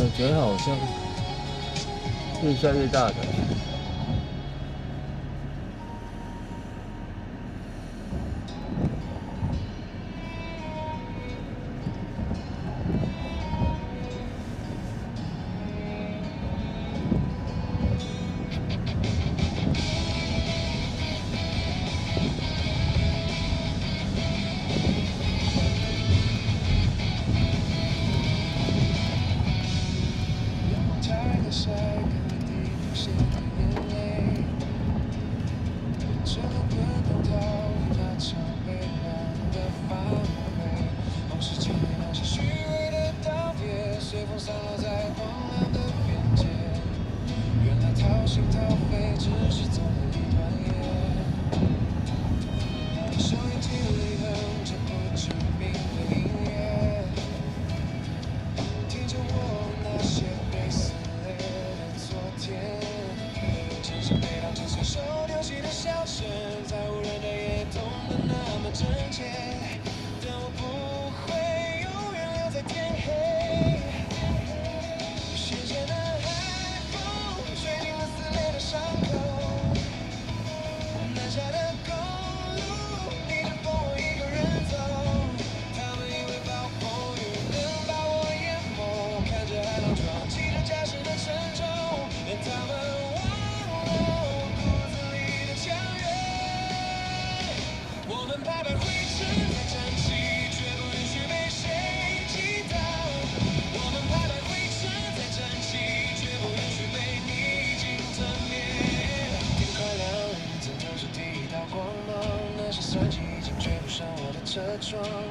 Speaker 3: 感觉好像越下越大的感觉。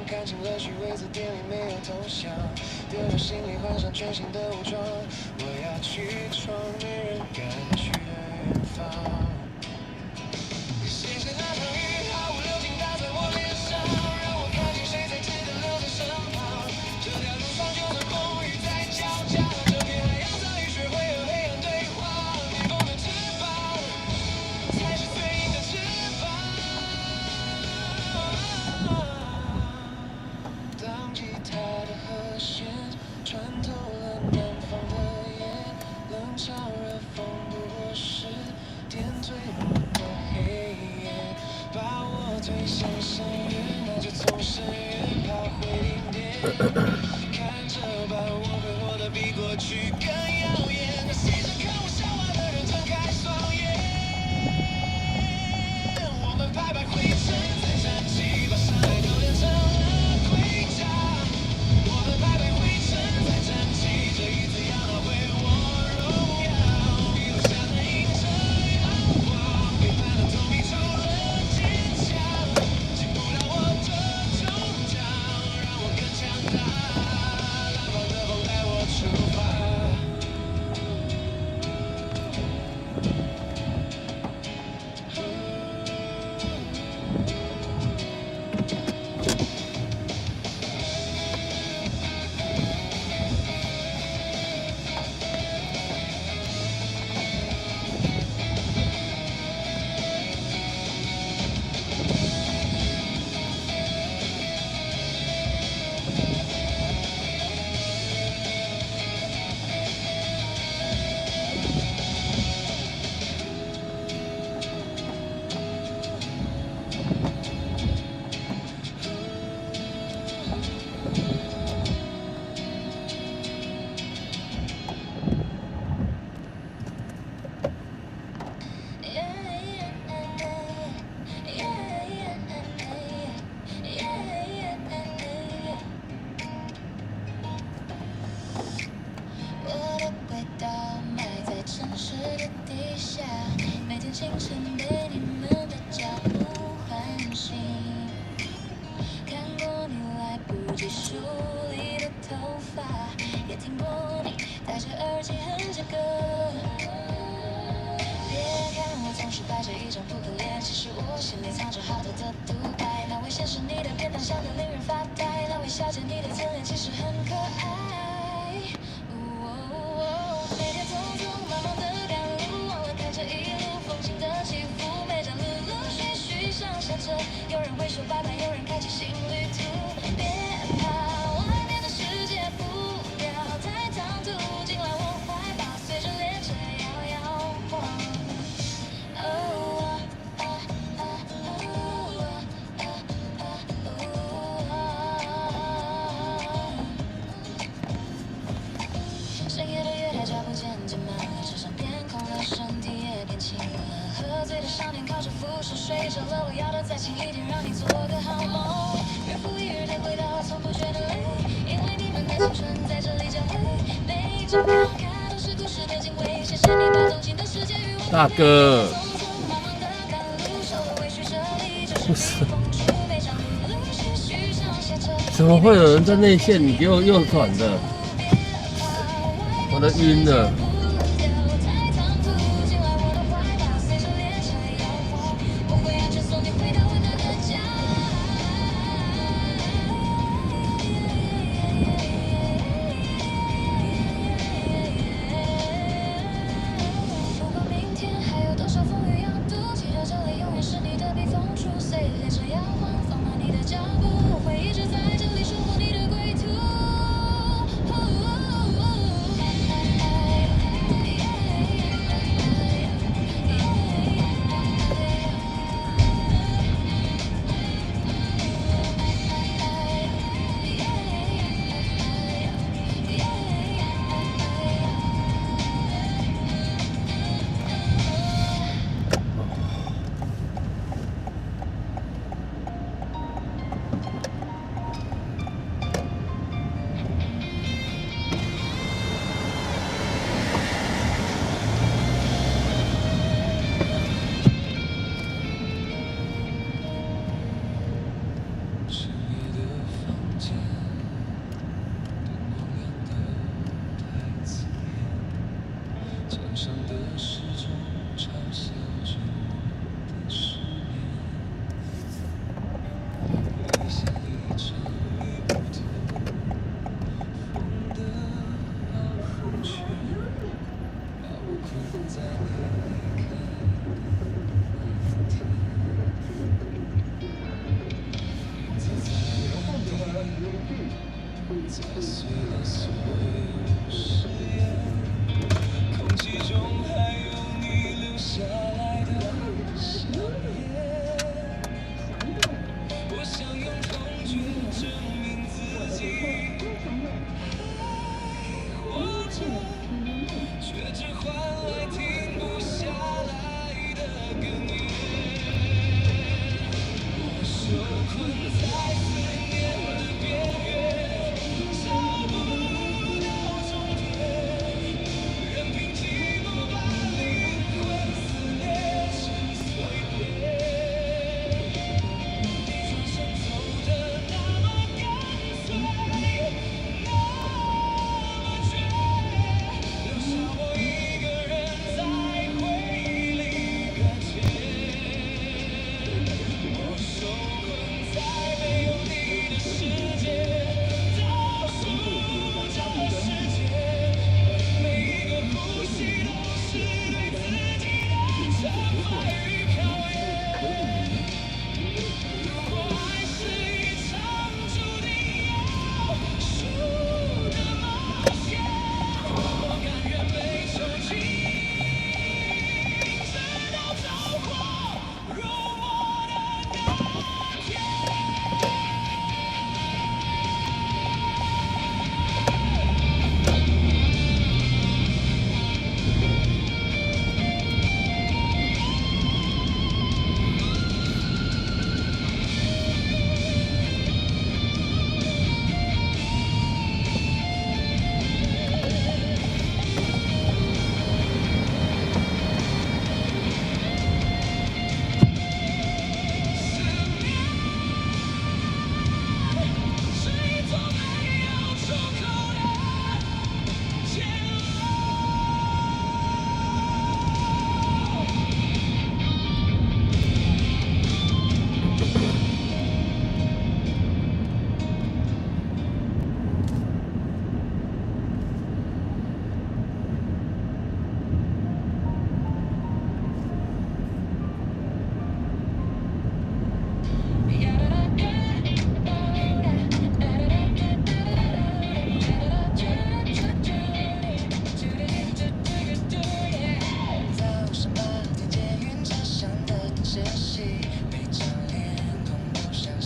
Speaker 1: 看清了虚伪字典里没有头像，丢了心里换上全新的武装，我要去闯没人敢去的远方。谢谢那场雨，毫无留情打在我脸上，让我看清谁才值得留在身旁。这条路上就算风雨在交加，这片海洋早已学会和黑暗对话。逆风的翅膀才是最硬的翅膀。当吉他的和弦穿透了南方的夜，冷嘲热讽不过是点缀我的黑夜，把我推向深渊，那就从深渊爬回顶点。看着吧，我会活得比过去更耀眼。那些只看我笑话的人睁开双眼，我们拍拍灰尘再站起，把伤害都练成了盔甲。我们拍拍灰尘再站起，这一次要拿回我荣耀。一路向南迎着阳光，背叛的痛逼出了坚强，进不了我的中场，让我更强大。
Speaker 2: 听过你戴着耳机哼着歌。别看我总是摆着一张扑克脸，其实我心里藏着好多的独白。那位先生，你的便当香得令人发呆。那位小姐，你的侧脸其实很可爱。每天匆匆忙忙的赶路，忘了看这一路风景的起伏。每站陆陆续续上下车，有人挥手拜拜，有人开启新旅途。别怕，外面的世界不要太唐突，进来我怀抱，随着列车摇摇晃。深夜的月台，脚步渐渐慢了，车上变空了，身体也变轻了。喝醉的少年靠着扶手睡着了，我要的再轻一点，让你做个好梦。日复一日的轨道，从不觉得累，因为你们的青春在这里交汇。每一张票看都是故事的精微，谢谢你把动情的世界与我。
Speaker 3: 大哥，不是，怎么会有人在内线？你给我右转的，我都晕了。
Speaker 1: 留下我一个人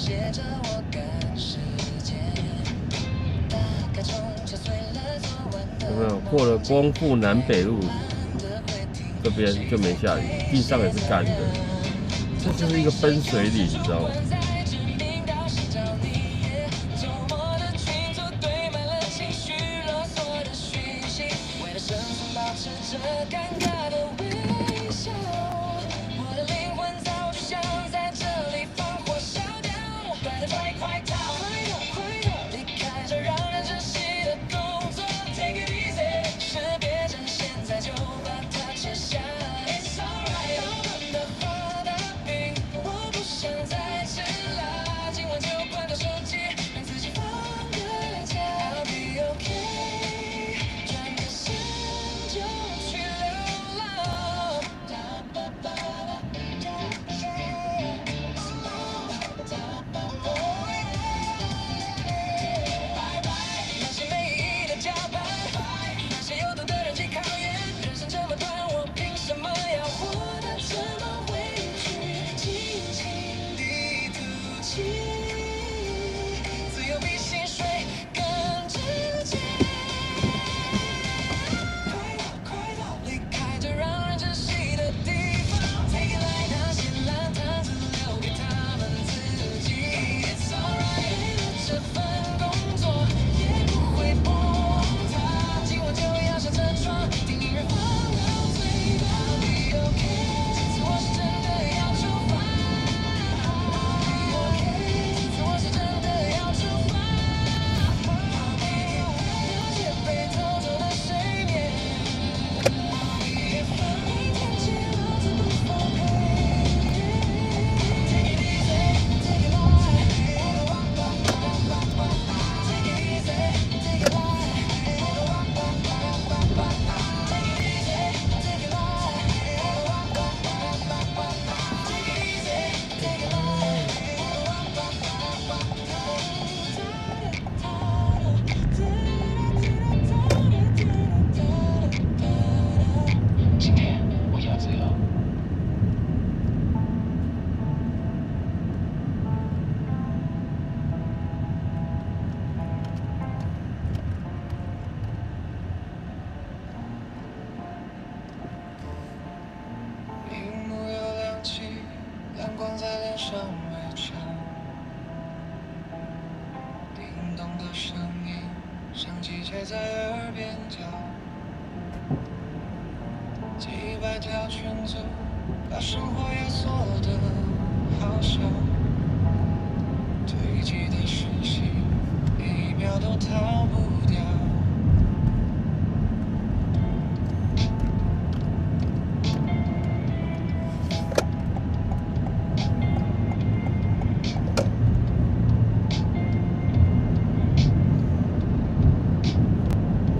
Speaker 1: 写着我赶时间，大概冲敲碎了昨晚的
Speaker 3: 有没有过了光复南北路这边就没下雨，地上也是干的，这就是一个分水岭，你知道吗？
Speaker 1: 尴尬的微笑，我的灵魂早就想在这里放火烧掉，快逃，离开这让人窒息的动作 ，Take it easy， 识别证现在就把它切下 ，It's alright， 高温的花大饼，我不想再吃了，今晚就关掉手机，让自己放个假 ，I'll be okay， 转个身就去流浪。那些没意义的加班，那些有毒的人际考验，人生这么短，我凭什么要活得这么委屈？轻轻地吐气，自由比薪水更值钱。快逃，离开这让人窒息的地方。Take it like 那些烂摊子留给他们自己。It's alright， 为了这份工作也不会不忘它。今晚就要向着窗，听音乐放到最大。I'll be okay， 这次我是真的要出发。I'll be okay， 这次我是真的要出发。了解被偷走的睡眠。一天起老子不奉陪。Take it easy， take it light， take it easy， take it light， take it easy， take it light， take it easy。
Speaker 8: 今天我要自由。
Speaker 1: 荧幕又亮起，阳光在脸上围墙，叮咚的声音像机械在耳边叫，几百条群组把生活压缩得好小，堆积的讯息一秒都逃不掉。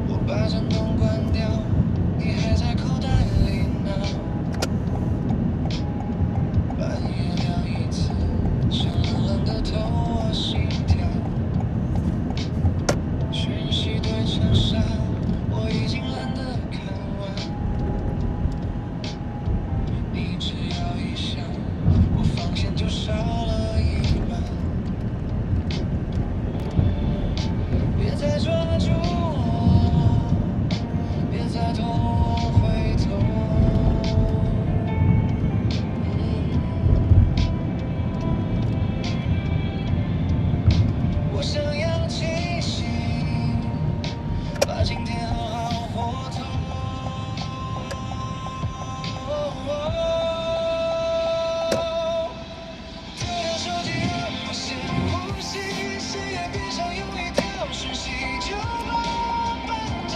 Speaker 1: 我把震动关掉，你还在口袋里拿。半夜聊一次，却冷冷的透我心跳。讯息堆成山，我已经懒得看完。你只要一想，我防线就少了一半。别再抓住我，别再拖我回头。我想要清醒，把今天好好活透。丢掉手机让我先呼吸，谁也别想用一条讯息就把我绊倒。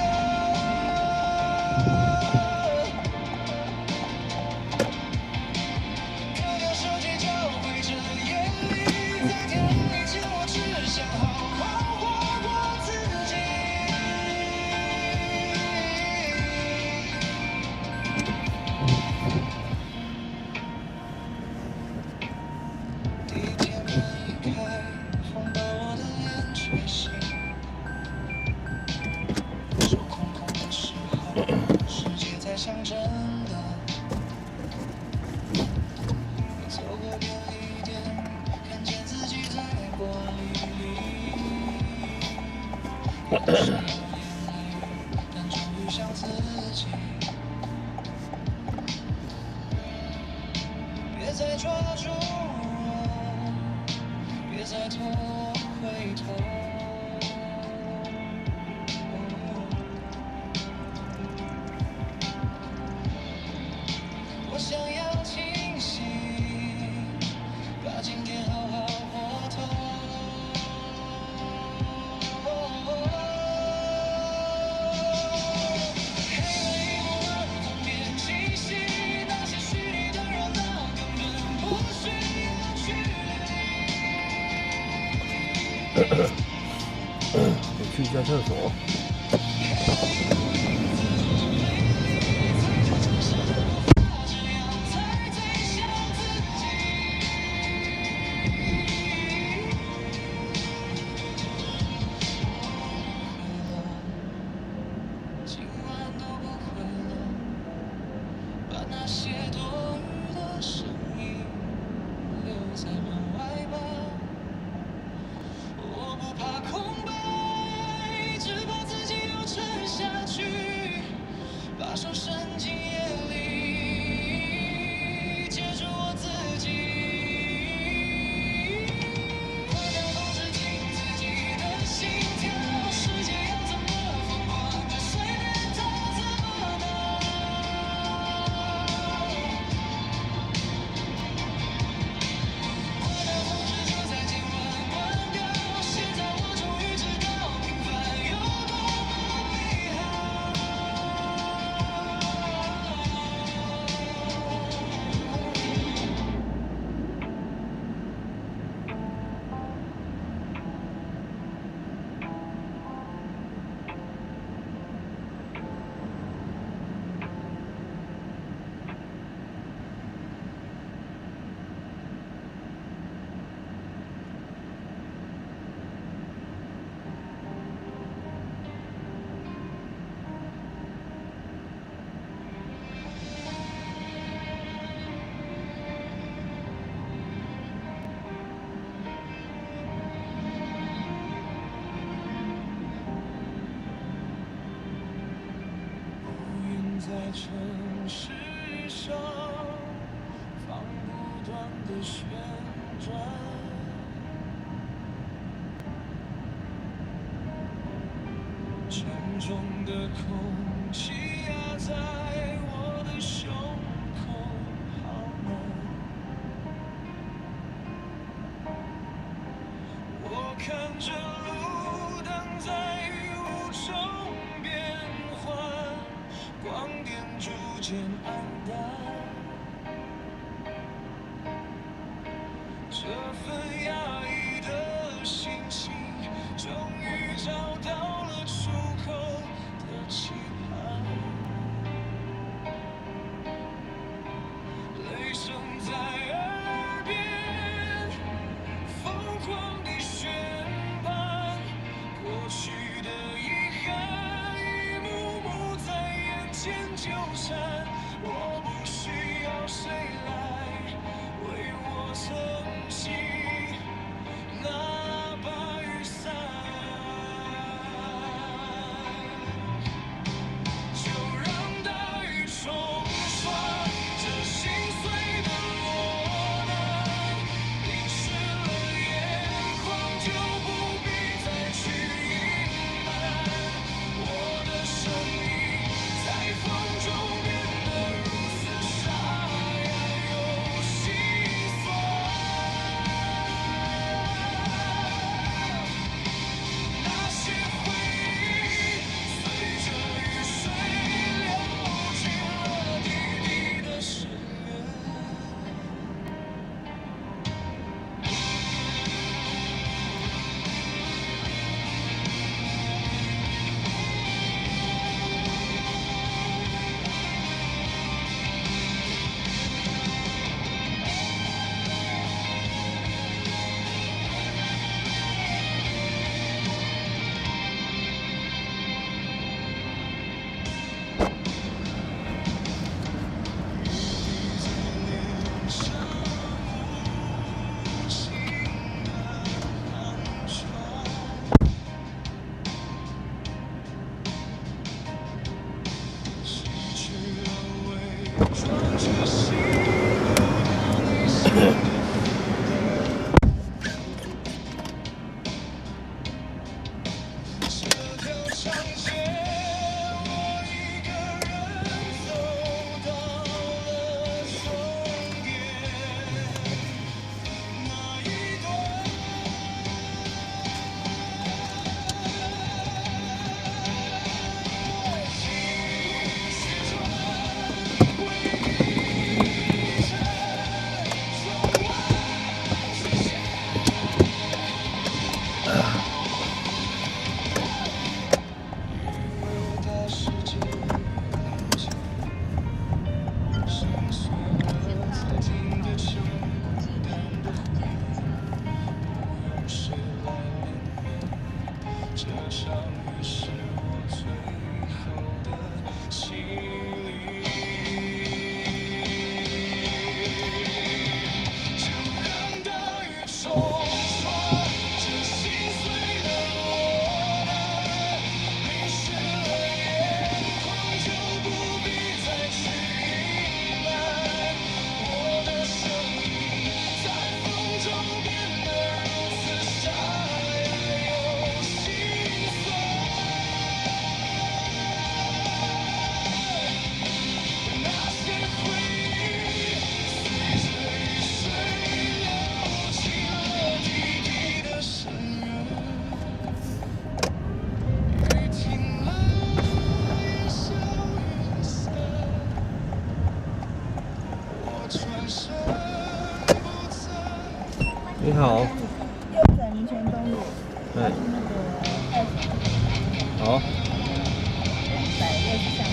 Speaker 1: 丢掉手机交汇着眼里，在天亮以前我只想好好活过自己。地铁门一开，风把我的脸吹醒。手空空的时候，世界才像真的。你走过便利店，看见自己在但终于像自己，别再抓住我，别再拖我回头。我想要清醒，把今天好好活透。黑了一幕耳旁边清晰，那些虚拟的热闹根本不需要距离。
Speaker 3: 我去一下厕所。
Speaker 1: 今晚都不回了，把那些多余的声音留在门外吧。我不怕空白，只怕自己又沉下去，把手伸进夜里，接住我自己。我要控制紧自己的心跳，世界要怎么疯狂就随便它怎么闹。我的控制就在今晚关掉，现在我终于知道平凡有多么美好。乌云在城市上放不断的旋转，沉重的空气压在我的胸口，好闷。我看着路灯在雨雾中变换，光点逐渐暗淡，这份压抑的心情终于找到了出口的期盼，雷声在耳边疯狂地宣判，过去的遗憾一幕幕在眼前纠缠，我不需要谁来为我撑起那把雨伞，就让大雨冲刷这心碎的落难，淋湿了眼眶就不必再去隐瞒，我的声音在风中变得如此沙哑。事来临，这场雨是我最后的洗礼。就让大雨冲刷这心碎的我们，淋湿了眼眶，就不必再去隐瞒。我的声音在风中变得如此沙哑又心酸。那些回忆随着雨水流进了地底的深渊，雨停了，烟消云散，我转身不再。
Speaker 3: 你好，
Speaker 6: 右转民权东路，
Speaker 3: 对，
Speaker 6: 那个
Speaker 3: 好，
Speaker 6: 160巷。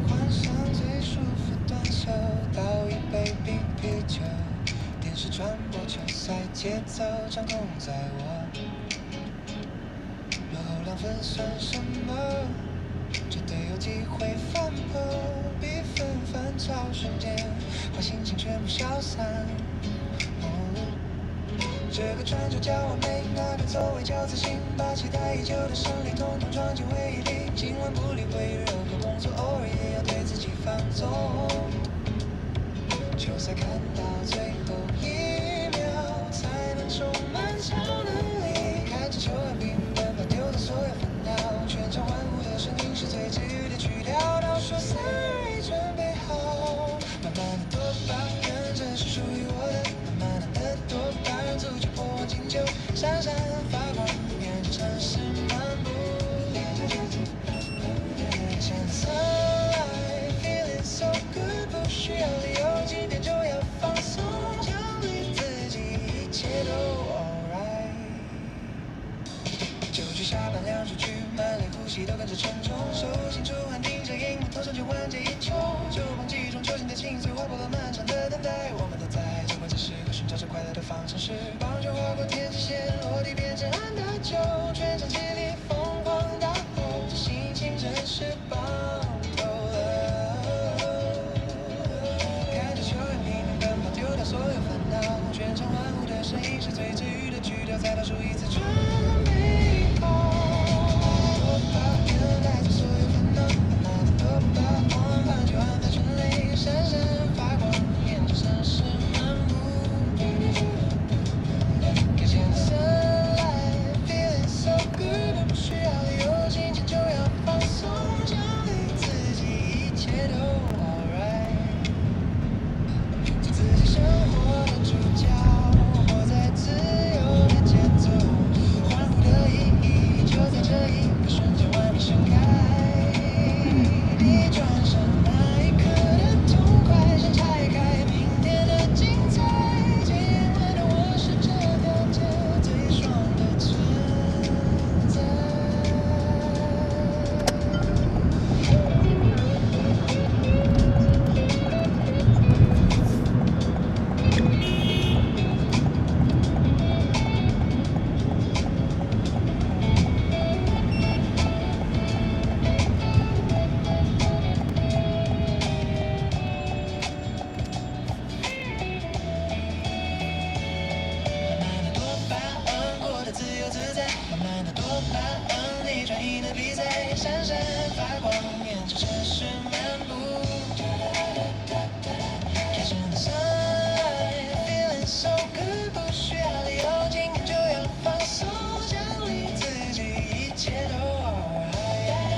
Speaker 1: 换上最舒服短袖，倒一杯冰啤酒，电视转播球赛节奏掌控在我。落后2分算什么？绝对有机会翻盘，比分反超瞬间，坏心情全部消散。这个传说叫完美，那个走位叫自信，把期待已久的胜利统统装进回忆里。今晚不理会任何工作，偶尔也要对自己放纵。球赛看到最后1秒，才能充满超能力。看着球员拼命奔跑，丢掉所有烦恼，全场欢呼的声音是最治愈的曲调。倒数3准备好，慢慢的多巴胺，这是属于我的。慢慢的多巴胺，足球破万金球，闪闪发光，沿着城市漫步。现在 feeling so good， 不需要理由，几点就要放松，奖励自己，一切都 alright。就去下班2出去，满脸呼吸都跟着沉重，手心出汗，盯着荧幕，头上却万箭一球，球棒击中球心的心碎，划破了漫长的等待。我们都在这关键时刻寻找着快乐的方程式，棒球划过天际线，落地变成安打球，全场起立疯狂大吼，这心情真是棒透了。看着球员拼命奔跑，丢掉所有烦恼，全场欢呼的声音是最治愈的曲调，再倒数一次准备好。多巴胺带走所有烦恼，慢慢的多巴胺，棒球安排全垒，闪闪发光，沿着城市漫步。Catching the sunlight, feeling so good。光，沿着城市漫步。Catching the sun, feeling so good， 不需要理由，今天就要放松，奖励自己，一切都 alright。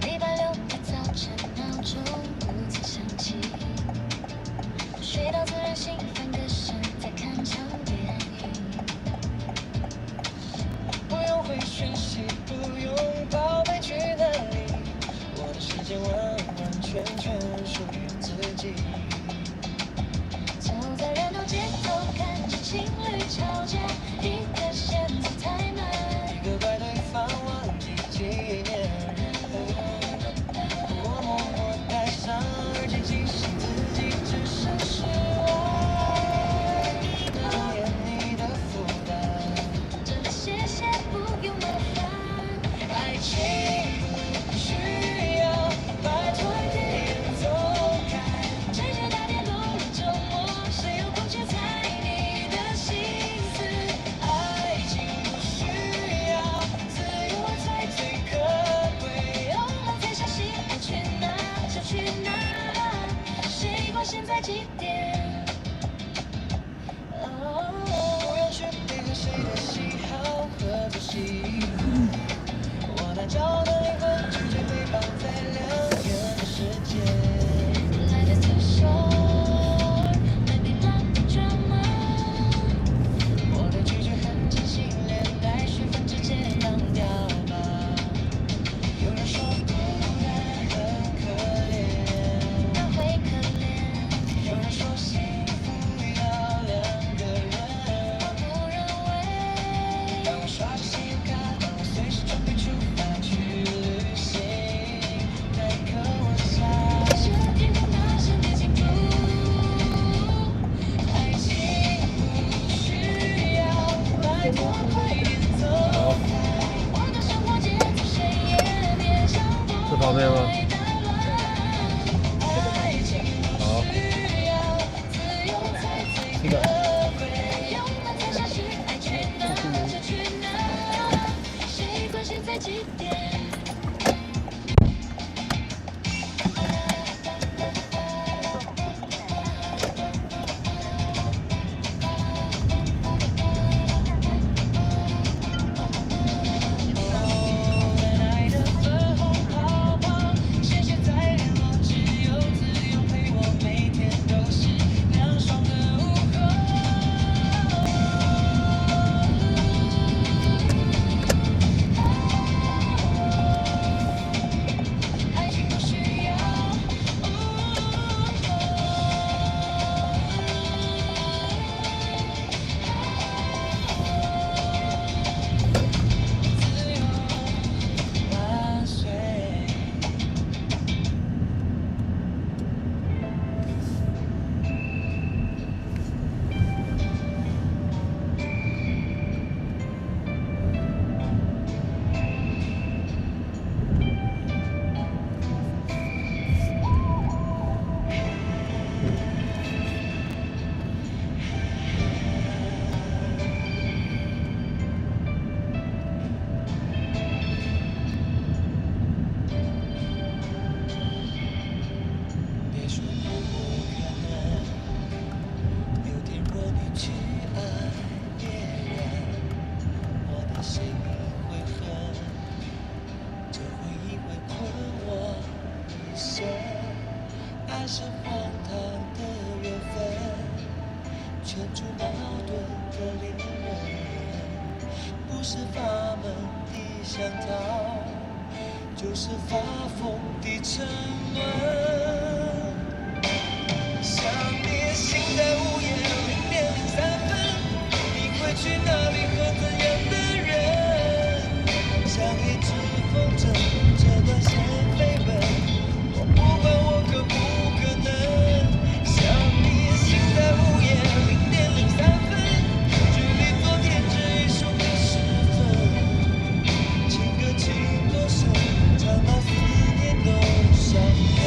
Speaker 2: 礼拜六的早晨，闹钟不再响起，睡到自然醒，翻个身，再看场电影。
Speaker 1: 不用会讯息，不用报备去哪里，我的世界完完全全属于自己。
Speaker 2: 走在人头街头，看着情侣吵架，一个线走太慢。
Speaker 1: 一个怪对方忘记纪念日，我默默戴上耳机，提醒自己只剩失望，讨厌你的负担。
Speaker 2: 真的谢谢，不用麻烦。
Speaker 1: 爱情不需要，拜托别走开。
Speaker 2: 这些大天龙的周末，谁有空去猜你的心思？
Speaker 1: 爱情不需要，
Speaker 2: 自由才最可贵，有了才相信爱去哪就去哪，谁管现在几点？
Speaker 1: 不用去配合谁的喜好和作息，我那骄傲的灵魂拒绝被绑在两个的世界。
Speaker 2: 来的 too short, maybe not the drama。
Speaker 1: 我对拒绝很真心，连带学分直接当掉吧。有人说孤单很可怜，
Speaker 2: 那会可怜，
Speaker 1: 有人说幸福要两个人。
Speaker 2: 我不认为。
Speaker 1: 当我刷着信用卡，当我随时准备出发去旅行，那一刻我想，
Speaker 2: 是天空大声地庆祝，
Speaker 1: 爱情不需要，拜托快点走开。
Speaker 2: 我的生活节奏谁也别想破坏。
Speaker 3: 这旁边吗？
Speaker 1: 爱情
Speaker 3: 好，
Speaker 1: 不需要，自由才最可贵。
Speaker 2: 有了才相信爱去哪就去哪，谁管现在几点？
Speaker 1: 在爱的粉红泡泡，谢谢再联络，只有自由陪我，每天都是凉爽的午后。爱情不需要，自由万岁。别说不可能，有天若你去爱别人，我的心会狠，这回忆会困我一生。爱是荒唐出矛盾的恋人，不是发闷的想逃，就是发疯的沉沦。想你心在午夜0:03，你会去哪里和怎样的人？像一只风筝，这段线飞奔，我不管我可不可能。想你心在午夜0:03，距离昨天只一瞬的时分，情歌情多深，唱到思念都伤人。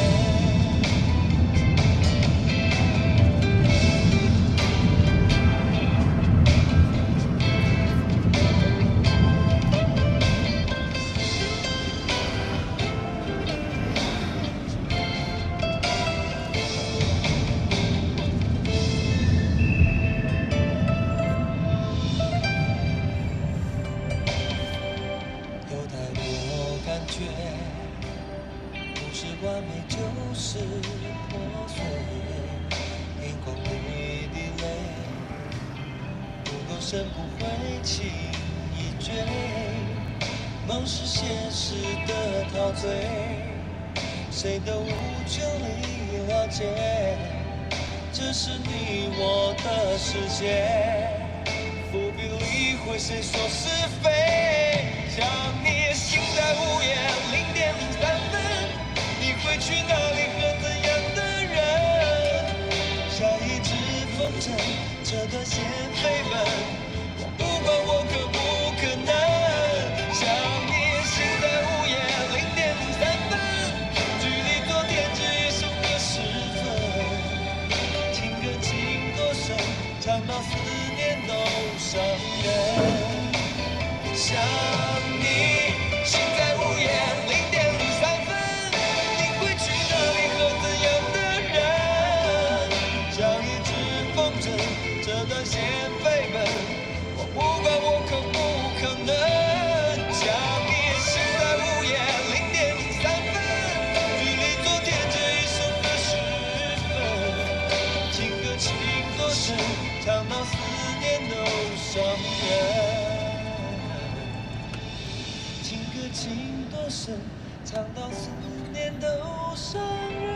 Speaker 1: 有太多感觉，不是完美就是破碎。眼眶里的泪不够深，不会轻易追。梦是现实的陶醉，谁都无权利了解。这是你我的世界，不必理会谁说是非。想你心在午夜0:03，你会去哪里和怎样的人？像一只风筝，这段线飞奔，我不管我可不可能。想你心在午夜0:03，距离昨天只一瞬的时分，情歌情多深，唱到思念都伤人。想你心在午夜0:03，你会去哪里和怎样的人？像一只风筝，这段线飞奔，我不管我可不可能。想你心在午夜0:03，距离昨天只一瞬的时分，情歌情多深，唱到思念都伤人。情歌情多深，唱到思念都伤人。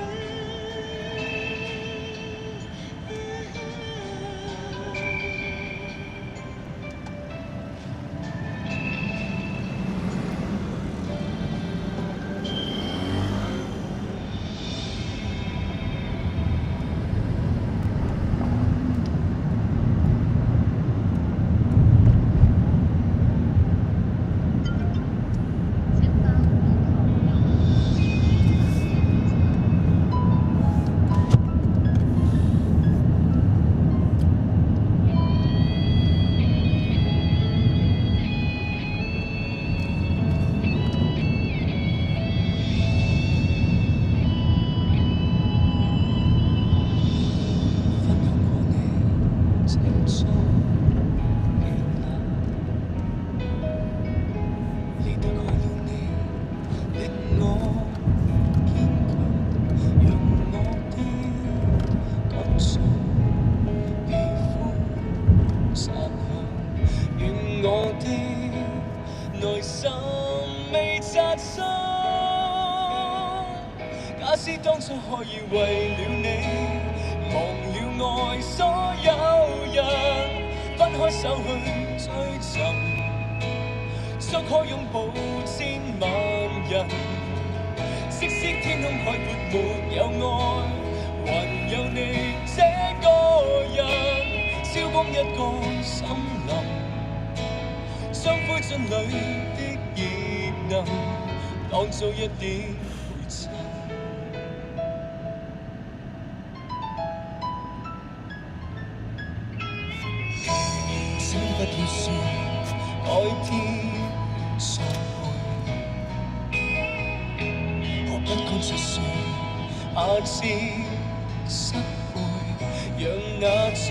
Speaker 1: 假使當初可以為了你忘了愛所有人，分開手去追尋，相可擁抱千萬人。色色天空海闊沒有愛，還有你這個人，燒光一個森林，雙灰燼裏的熱能，當做一點陪襯。請不要說改天相會，何不乾脆說下次失會，讓那張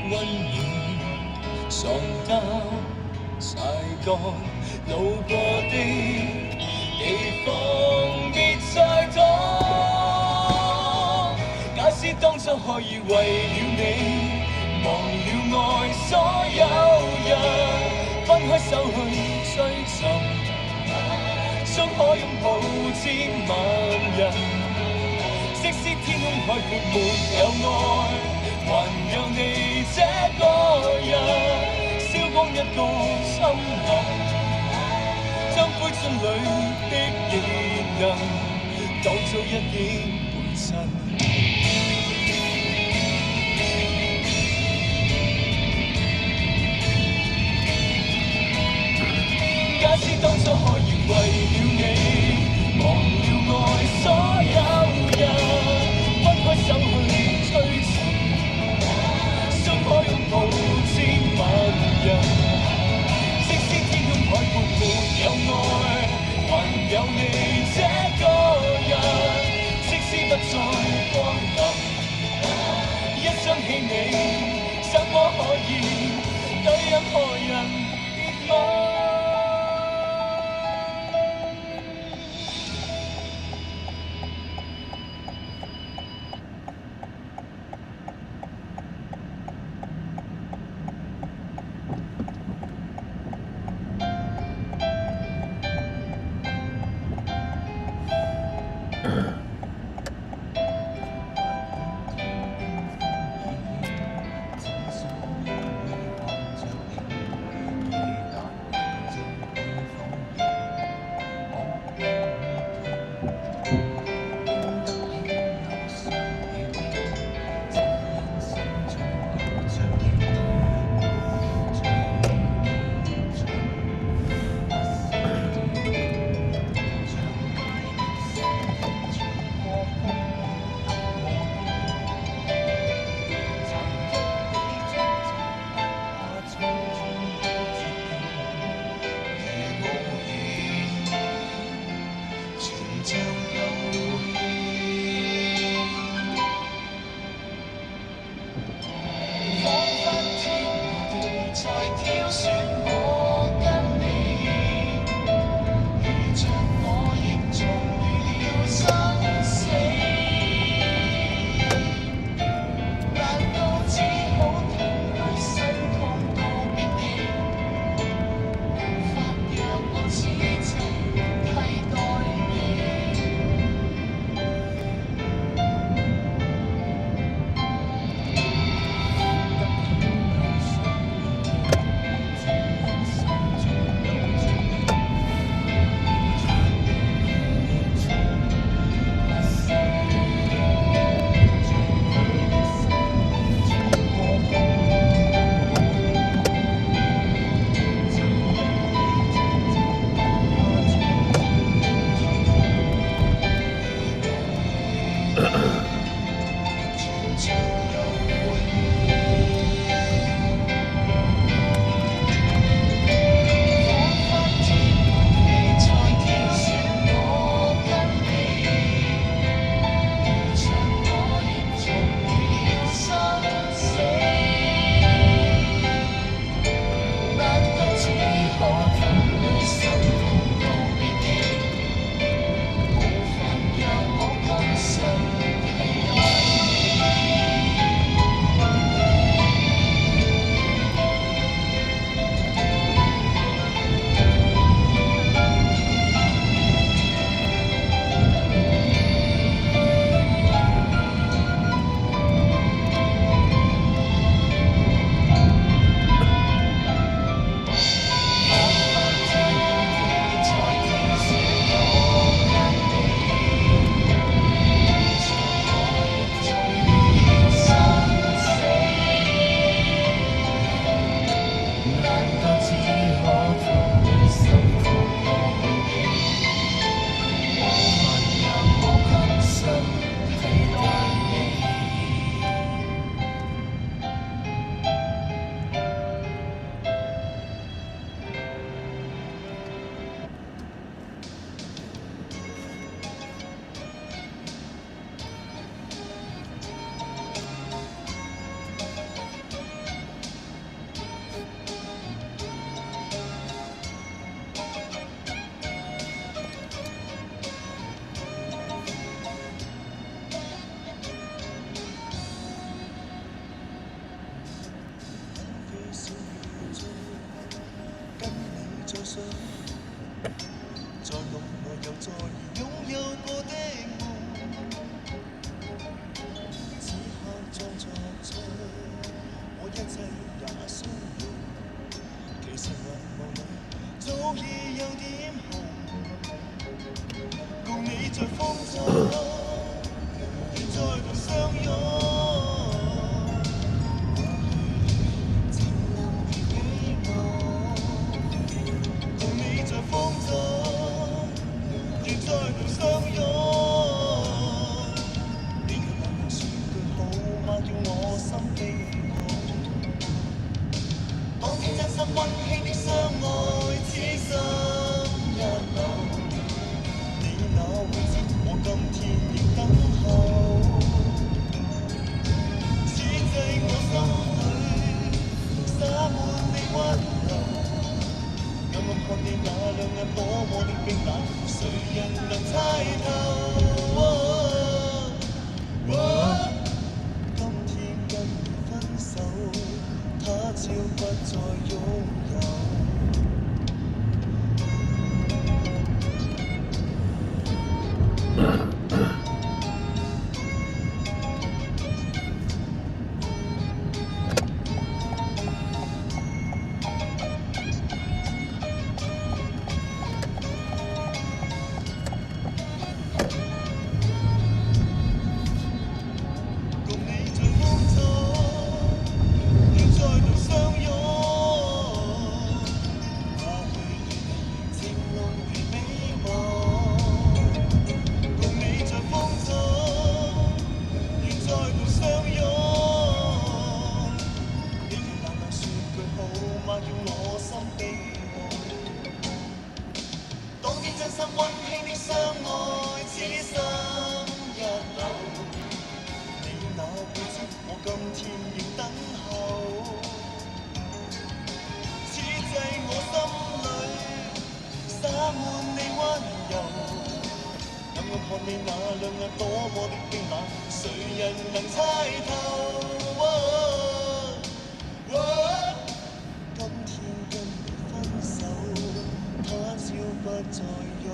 Speaker 1: 溫暖床單曬乾路過的地方別再拖。假使當初可以為了你忘了愛所有人，分開手去追尋，將可擁抱千萬人。即使天空海闊沒有愛，還有你這個人，燒光一個森林。將灰燼裏的熱能，當做一點陪襯。假使當初可以為了你，忘了愛所有人，分開手去追尋，相可擁抱千萬人。即使天空海闊沒有愛，還有你這個人。即使不再光臨，一想起你，怎麼可以對任何人別愛？那多麼的冰冷，誰人能猜透？今天跟你分手，他朝不再擁有。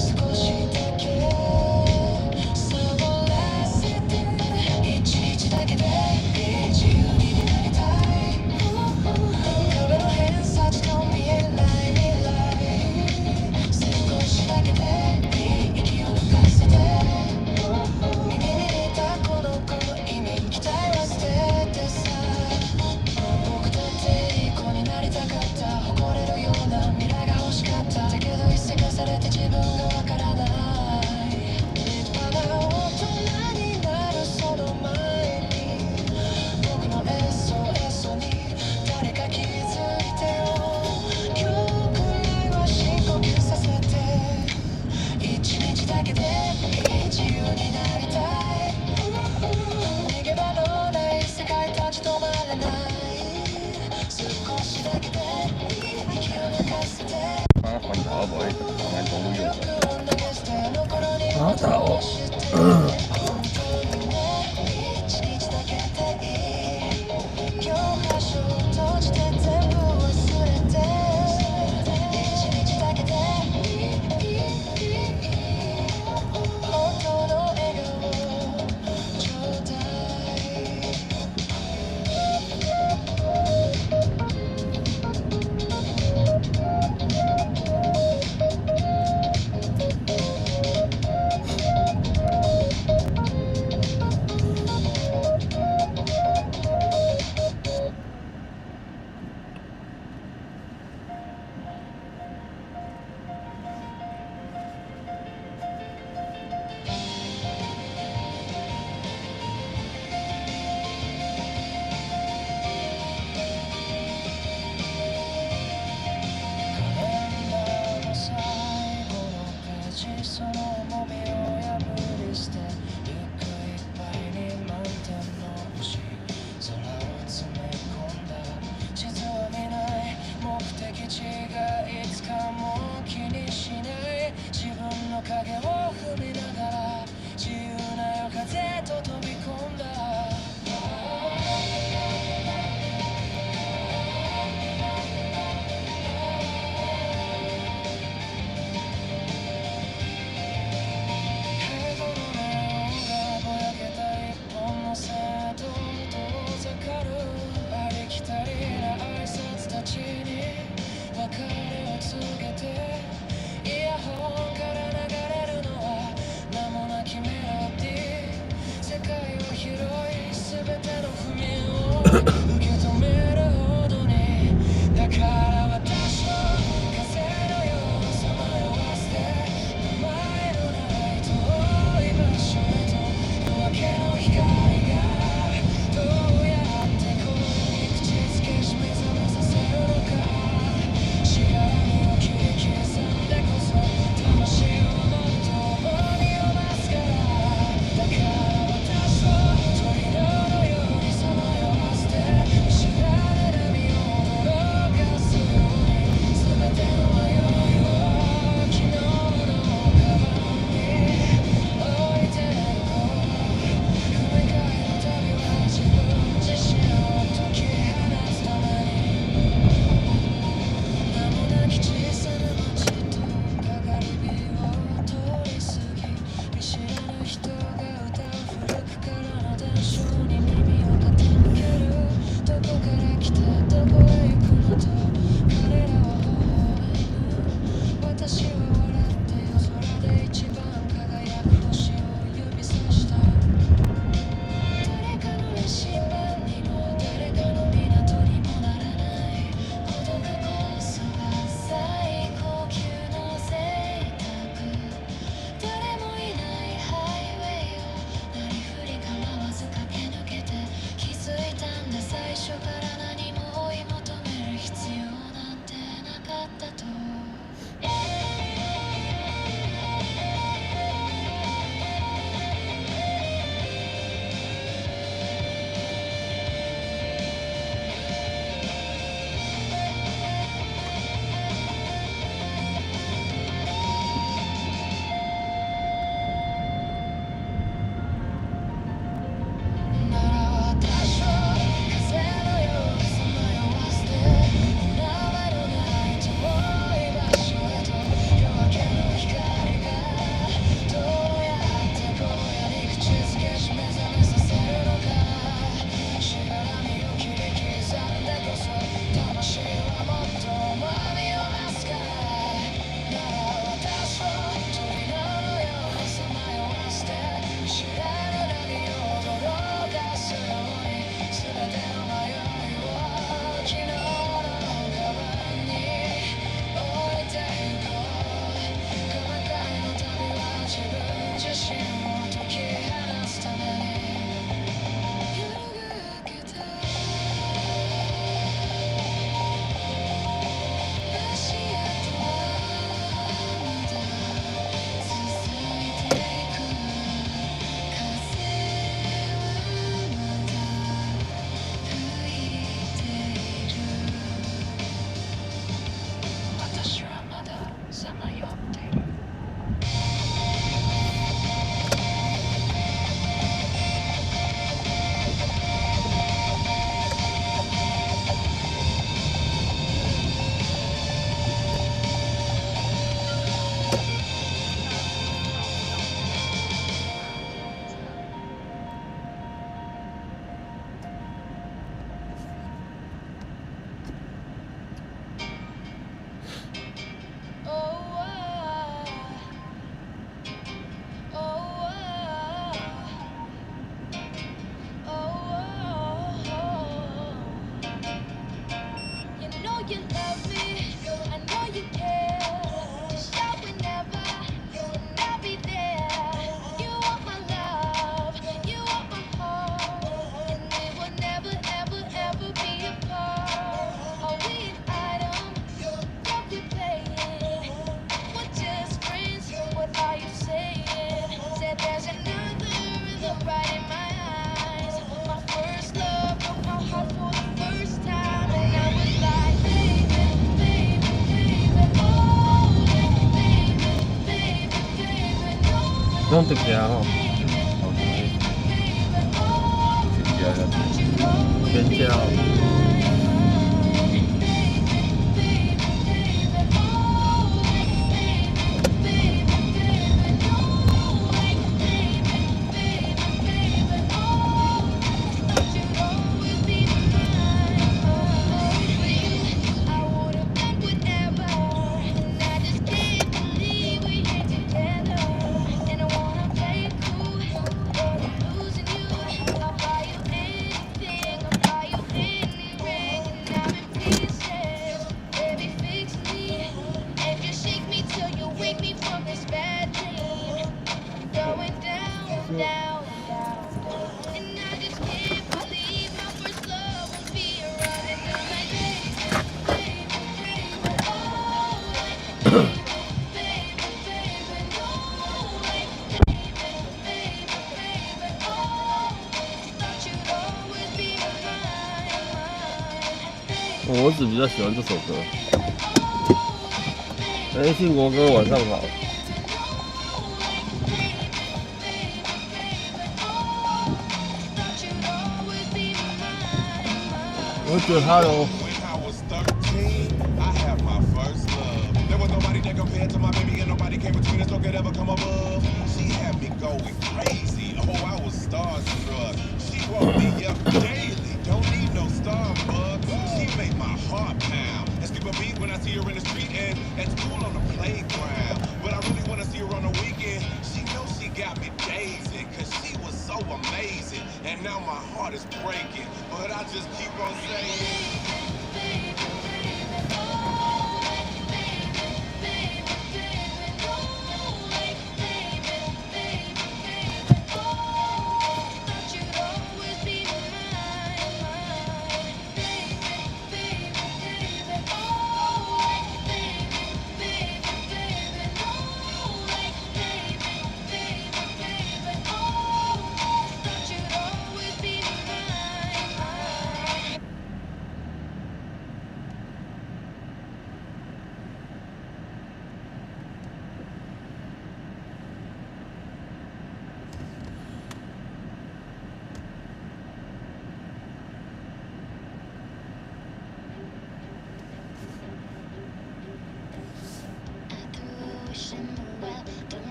Speaker 1: 少しだけサボらせて
Speaker 3: 拢直行吼，全家哦。我儿子比较喜欢这首歌。哎，信国哥晚上好。我觉得他有。
Speaker 9: And now my heart is breaking, but I just keep on saying.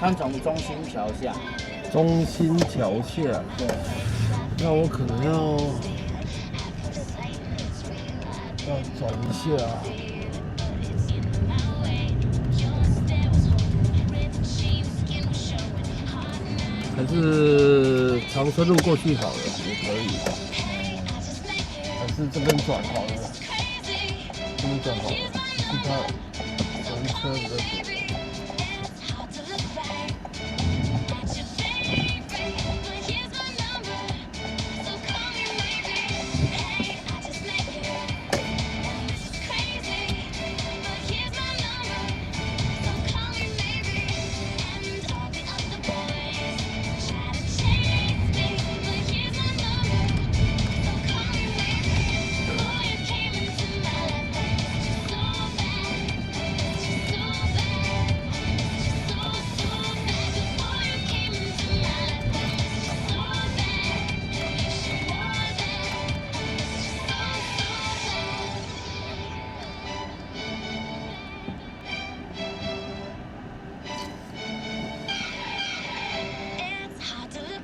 Speaker 6: 三重中心桥下。
Speaker 3: 中心桥下。
Speaker 6: 对。
Speaker 3: 那我可能要转一下。还是长春路过去好了，也可以。还是这边转好了，这边转好了，其他人车比较多。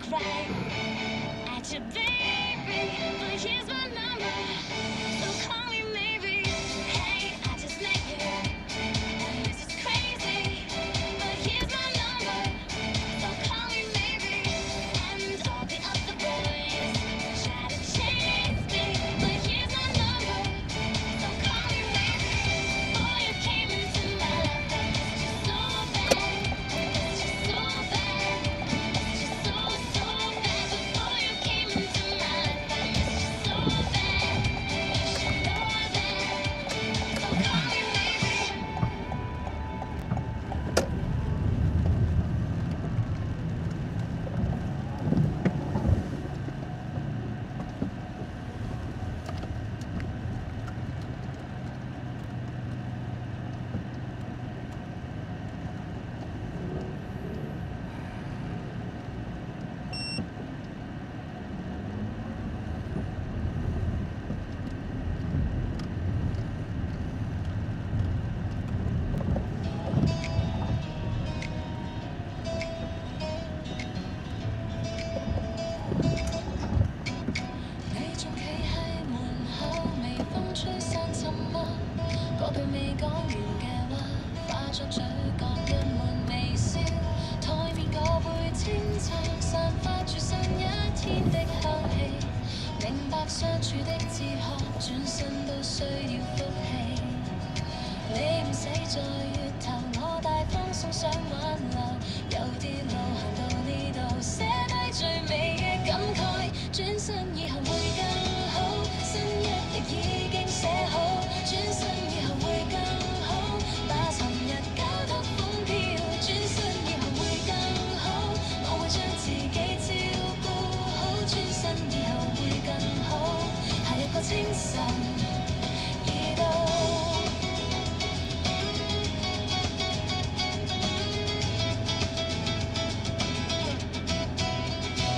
Speaker 2: cry at your baby, but here's my number, so call me maybe. Hey, I just met you, and this is crazy, but here's my number, so call me maybe. And all the other boys try to chase me, but here's my number, so call me maybe. Boy, you came into my life, that is just so bad, it's just so bad, it's just so bad. Before you came into my life, that is just so bad, you should know that, so call me maybe.你仲企喺門口，微風吹散沉默，嗰句未講完嘅話，化作嘴角一抹微笑。台面嗰杯清茶，散發住新一天的香氣。明白相處的哲學，轉身都需要福氣。你唔使在月頭，我大方送上挽留，有啲路行到呢度，寫低最美嘅感慨。轉身以後會更好，新一頁已經寫好。轉身以後會更好，把尋日交得風飄。轉身以後會更好，我會將自己照顧好。轉身以後會更好，下一個清晨已到。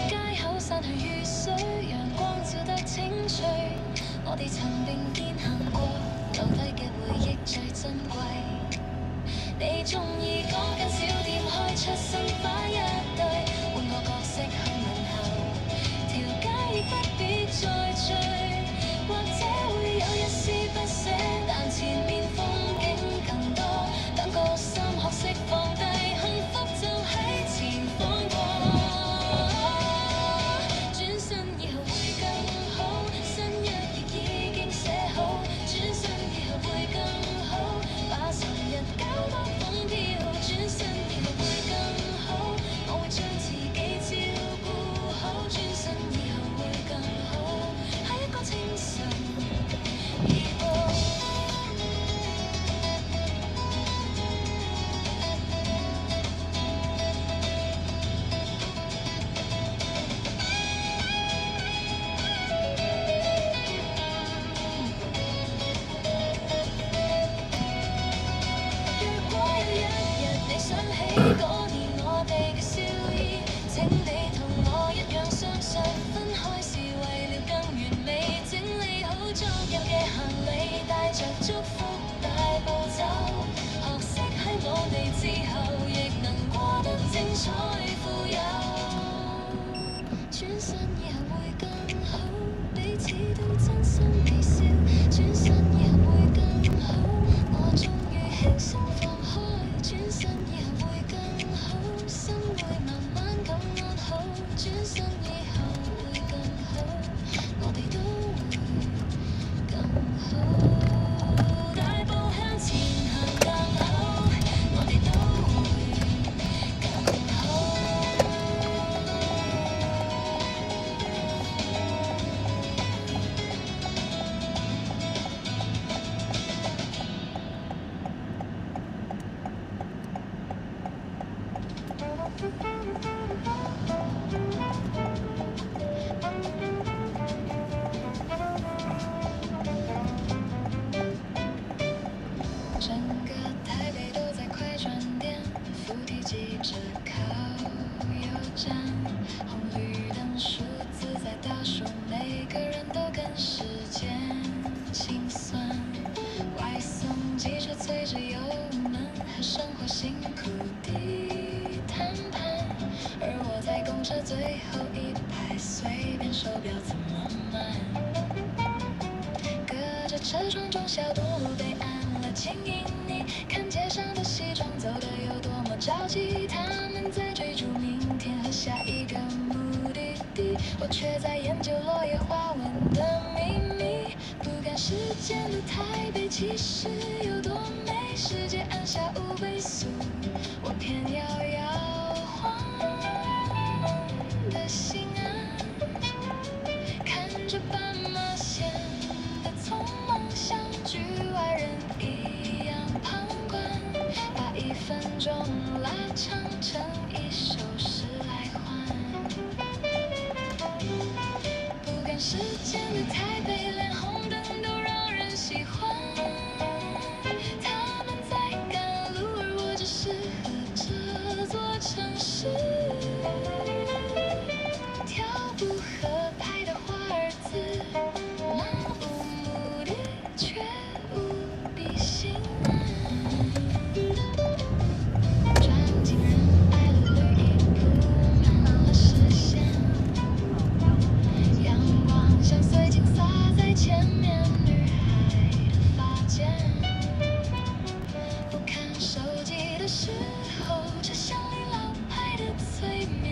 Speaker 2: 街口散去雨水，陽光照得清脆。我哋曾並肩行過，留低嘅回憶最珍貴。你鍾意嗰間小店開出新花一對，換個角色去問候，條街亦不必再醉。或者會有一絲不捨，但前面風景更多。等個心學識放低，幸福就喺前方過。轉身以後會更好，新一頁已經寫好。轉身以後會更好，把尋日交得風飄。轉身以後會更好，我會將自己照顧好。轉身以後會更好，下一個清晨已到。如果有一日你想起嗰年我哋嘅笑意，請你同我一樣相信，分開是為了更完美。整理好昨日嘅行李，帶着祝福大步走，學識喺我哋之後，亦能過得精彩富有。轉身以後會更好，彼此都真心微笑。轉身以後會更好，我終於輕鬆放開。轉身以後會更好，心會慢慢咁安好。轉身以後會更好，我哋都會更好。大步向前行更好，我哋都會更好。一排，随便手表怎么慢？隔着车窗中小动物被按了静音，你看街上的西装走得有多么着急，他们在追逐明天和下一个目的地，我却在研究落叶花纹的秘密。不赶时间的台北其实有多美，世界按下5倍速，我偏要摇晃的心啊，看着斑马线的匆忙，像局外人一样旁观，把1分钟拉长成1首诗来换。不赶时间的台北，连红灯都让人喜欢。他们在赶路，而我只适合这座城市。跳步合拍的华尔兹，漫无目的却无比心安。转进人爱了绿衣铺满了视线，阳光像碎金洒在前面女孩的发间。不看手机的时候，车厢里老派的催眠。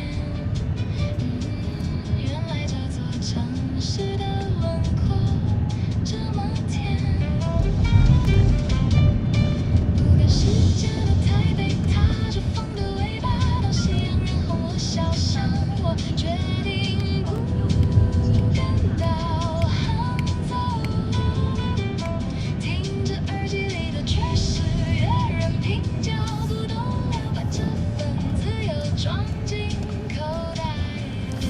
Speaker 2: 原来这座城市的轮廓这么甜。不赶时间的台北，踏着风的尾巴，当夕阳染红了小巷，我决定不跟导航走，听着耳机里的爵士乐，任凭脚步动摇，把这份自由装进口袋里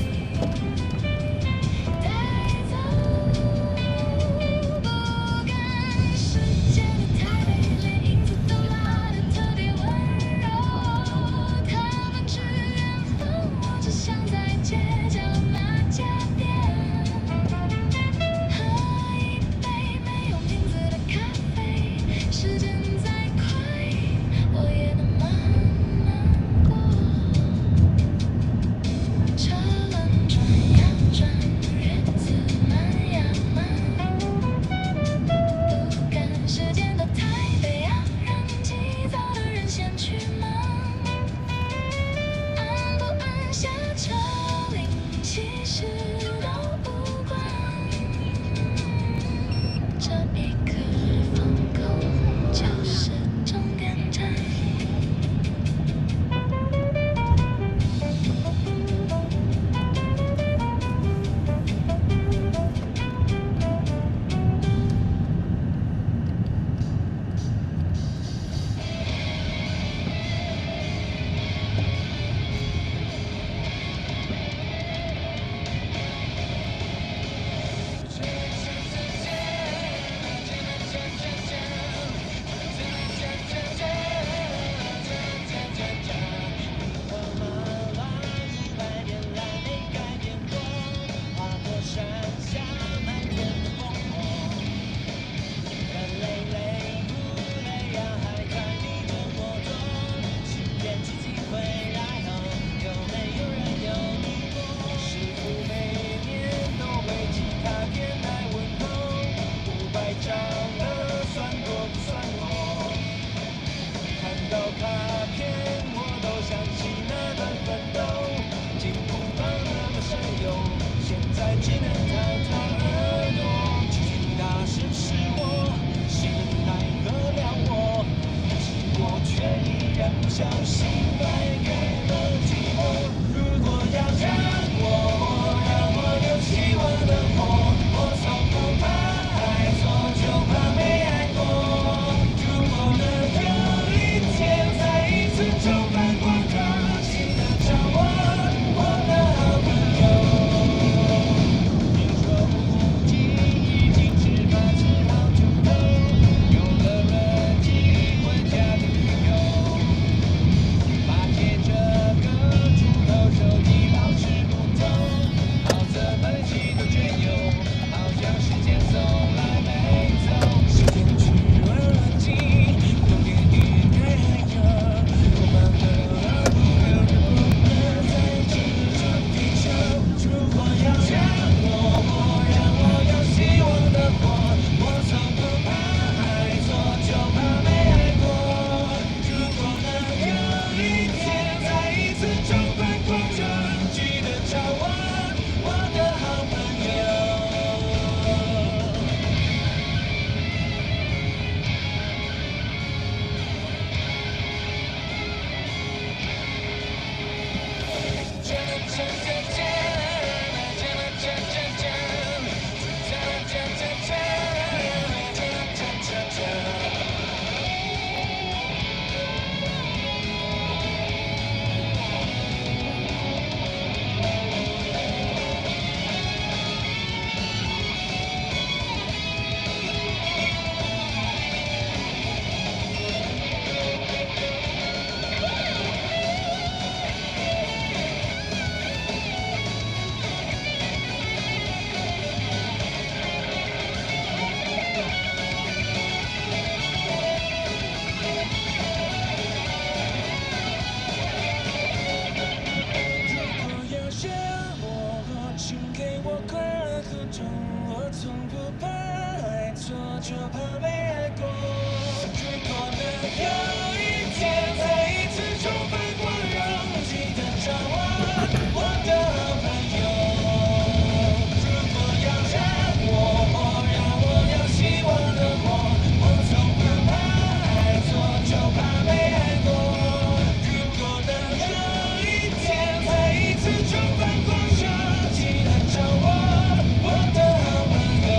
Speaker 2: 带走。不赶时间的台北，连影子都拉得特别温柔，他们去远方，我只想在街角那家店喝一杯没有名字的咖啡。时间再快，我也能慢慢过。车轮转呀转，日子慢呀慢。不赶时间的台北啊，让急躁的人先去忙。按不按下车铃，其实都无关。这一刻的放空就是终点站。
Speaker 1: 就怕被爱过。如果能有一天再一次重返光荣，记得找我的好朋友。如果要让我，让我有希望的活，我从不怕爱错，就怕被爱过。如果能有一天再一次重返光荣，记得找我的好朋友。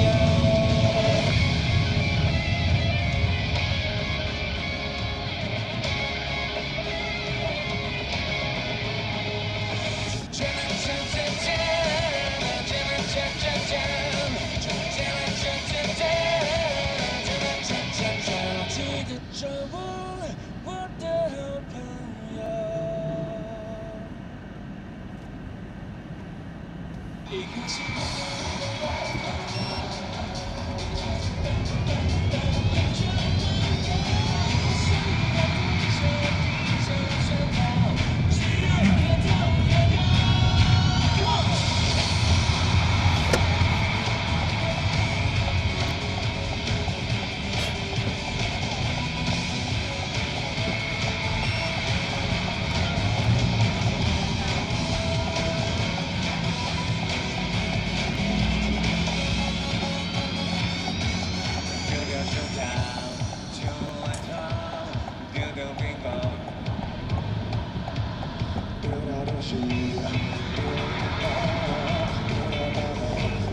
Speaker 1: 记得找我的好朋友。一颗心。丢掉手套，旧外套，丢掉冰棒，丢掉东西，丢掉大脑，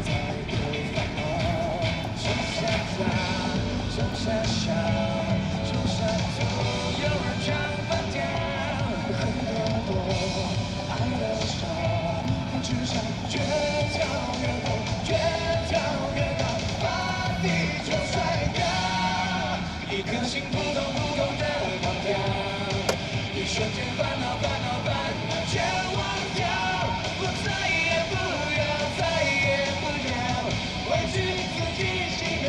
Speaker 1: 再丢烦恼。种下花，种下笑，种下土，有人唱反调。恨得多，爱得少，只想越跳越高，越跳越高，把地球甩掉。一颗心扑通扑通的狂跳，一瞬间烦恼烦恼烦恼全忘掉。我再也不要，再也不要委屈自己几秒。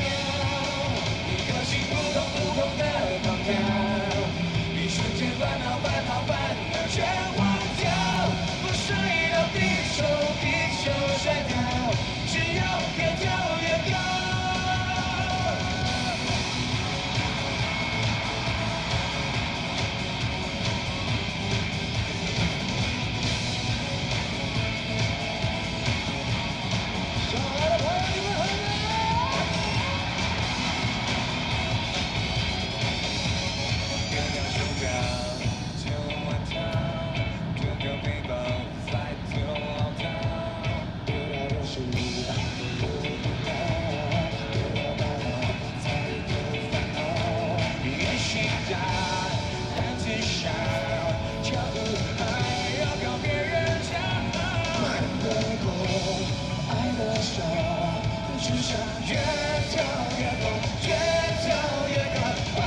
Speaker 1: 一颗心扑通扑通的狂跳，一瞬间烦恼烦恼烦恼全忘掉。我摔到地球，地球摔掉，只有越跳越高。上来的朋友，你们好吗？丢掉手表，旧外套，丢掉背包，再丢老套。丢掉东西，丢掉大脑，再丢烦恼。也许大胆自笑，巧不还要靠别人骄傲。恨得多，爱得少，只想越跳越高，越跳越高，把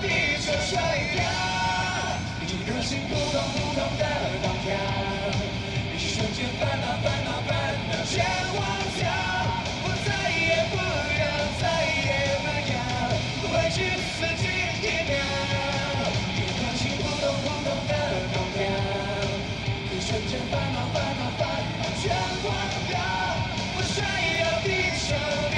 Speaker 1: 地球甩掉。一颗心扑通扑通的狂跳，一瞬间烦恼烦恼烦恼全忘掉。我再也不要，再也不要委屈自己一秒。一颗心扑通扑通的狂跳，一瞬间烦恼烦恼烦恼全忘掉。我摔到地球，地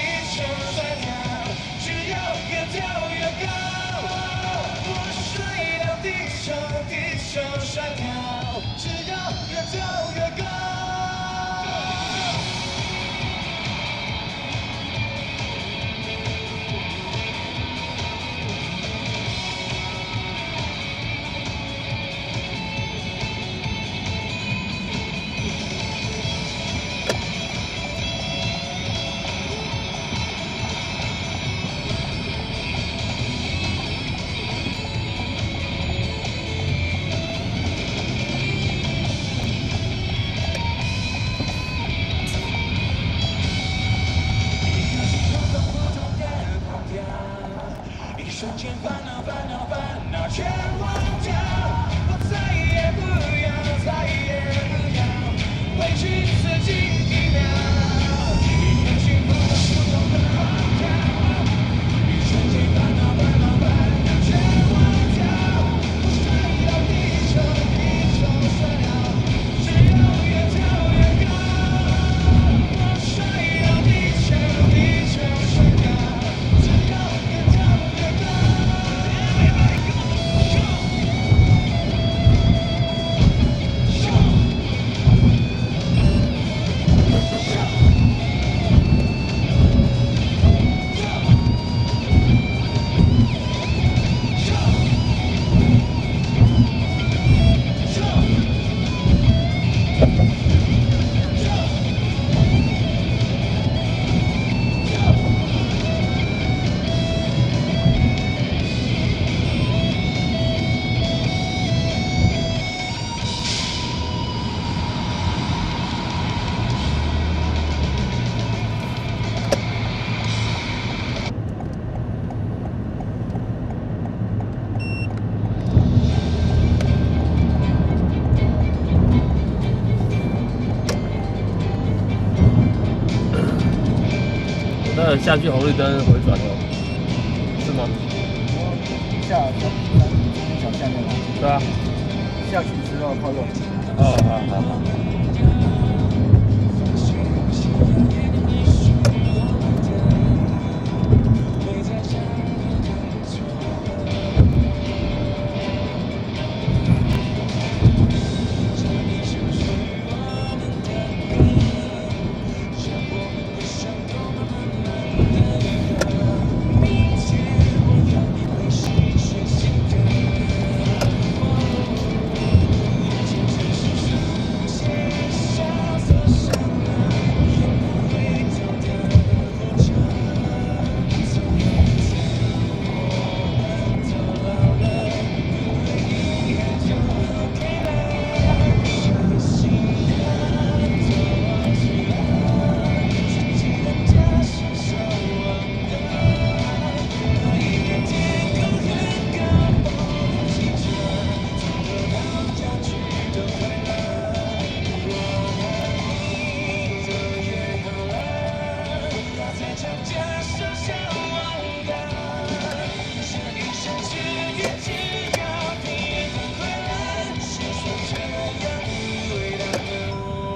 Speaker 3: 我待会下去红绿灯回转哦，是吗？
Speaker 8: 小下面吗？
Speaker 3: 对啊。
Speaker 8: 下去之后靠右。
Speaker 3: 哦，好。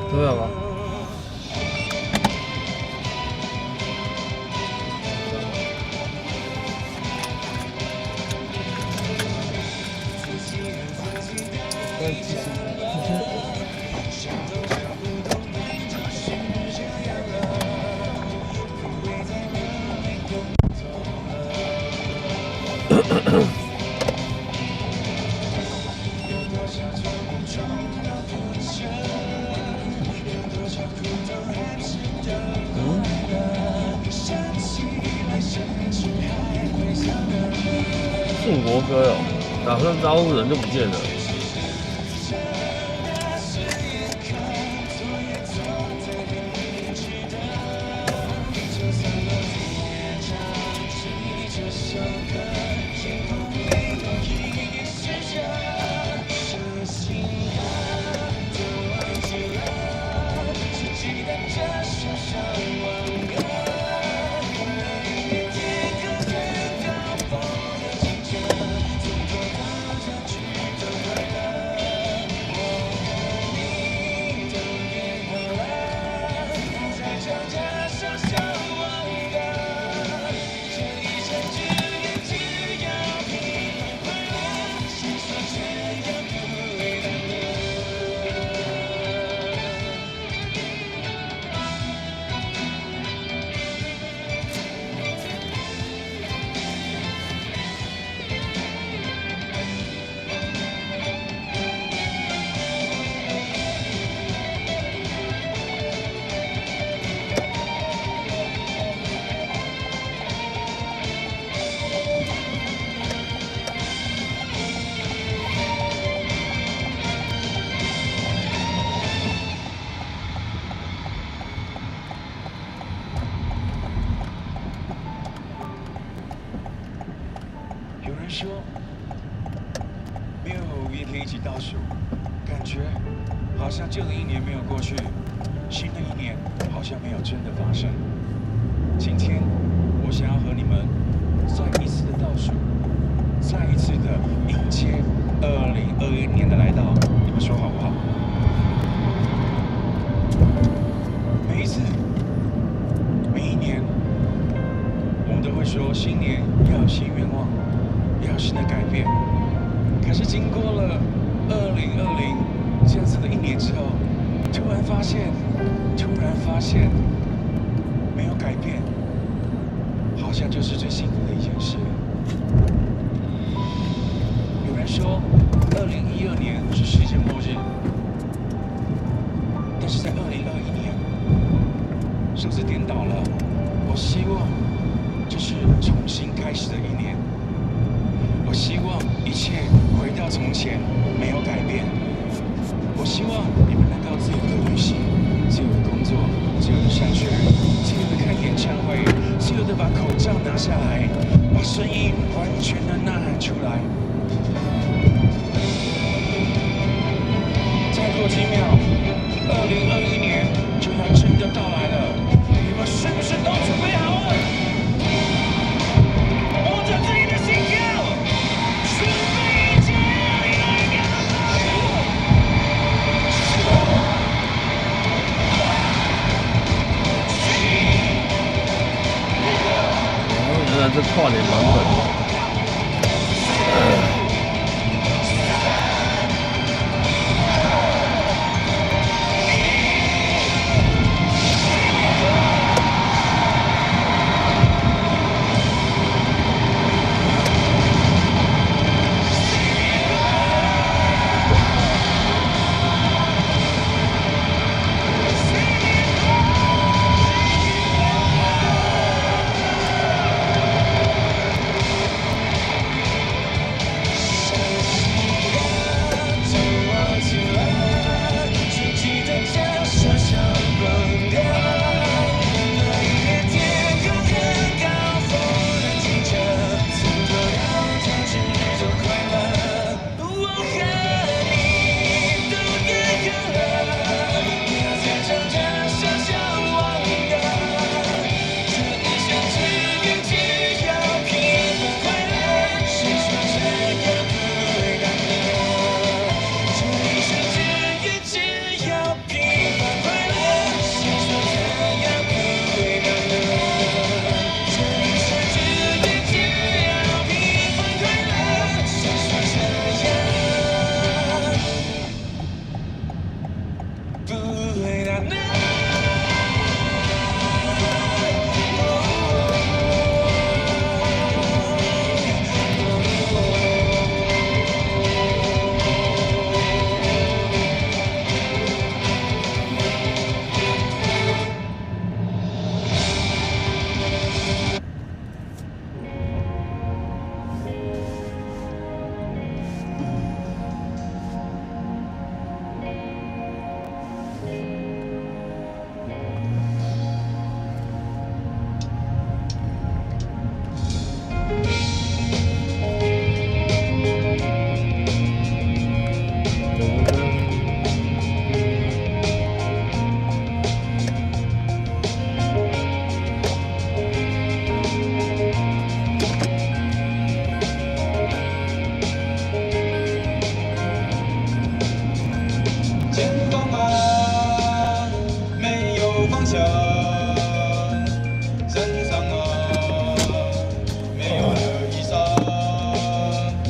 Speaker 3: 怎么样啊？庆国歌哦，打算招呼人就不见了。
Speaker 9: 说没有和5月天一起倒数，感觉好像旧的一年没有过去，新的一年好像没有真的发生。今天我想要和你们再一次的倒数，再一次的迎接2021年的来到，你们说好不好？每一次，每一年，我们都会说新年要有新愿望。要有新的改变，可是经过了2020这样子的一年之后，突然发现，没有改变，好像就是最幸福的一件事。有人说2012年是世界末日，但是在2021年，数字颠倒了。我希望这是重新开始的一年。我希望一切回到从前，没有改变。我希望你们能够自由的旅行，自由的工作，自由的上学，自由的看演唱会，自由的把口罩拿下来，把声音完全的呐喊出来。再过几秒，2021年就要真的到来了，你们是不是都准备好了？
Speaker 3: 是跨年版本。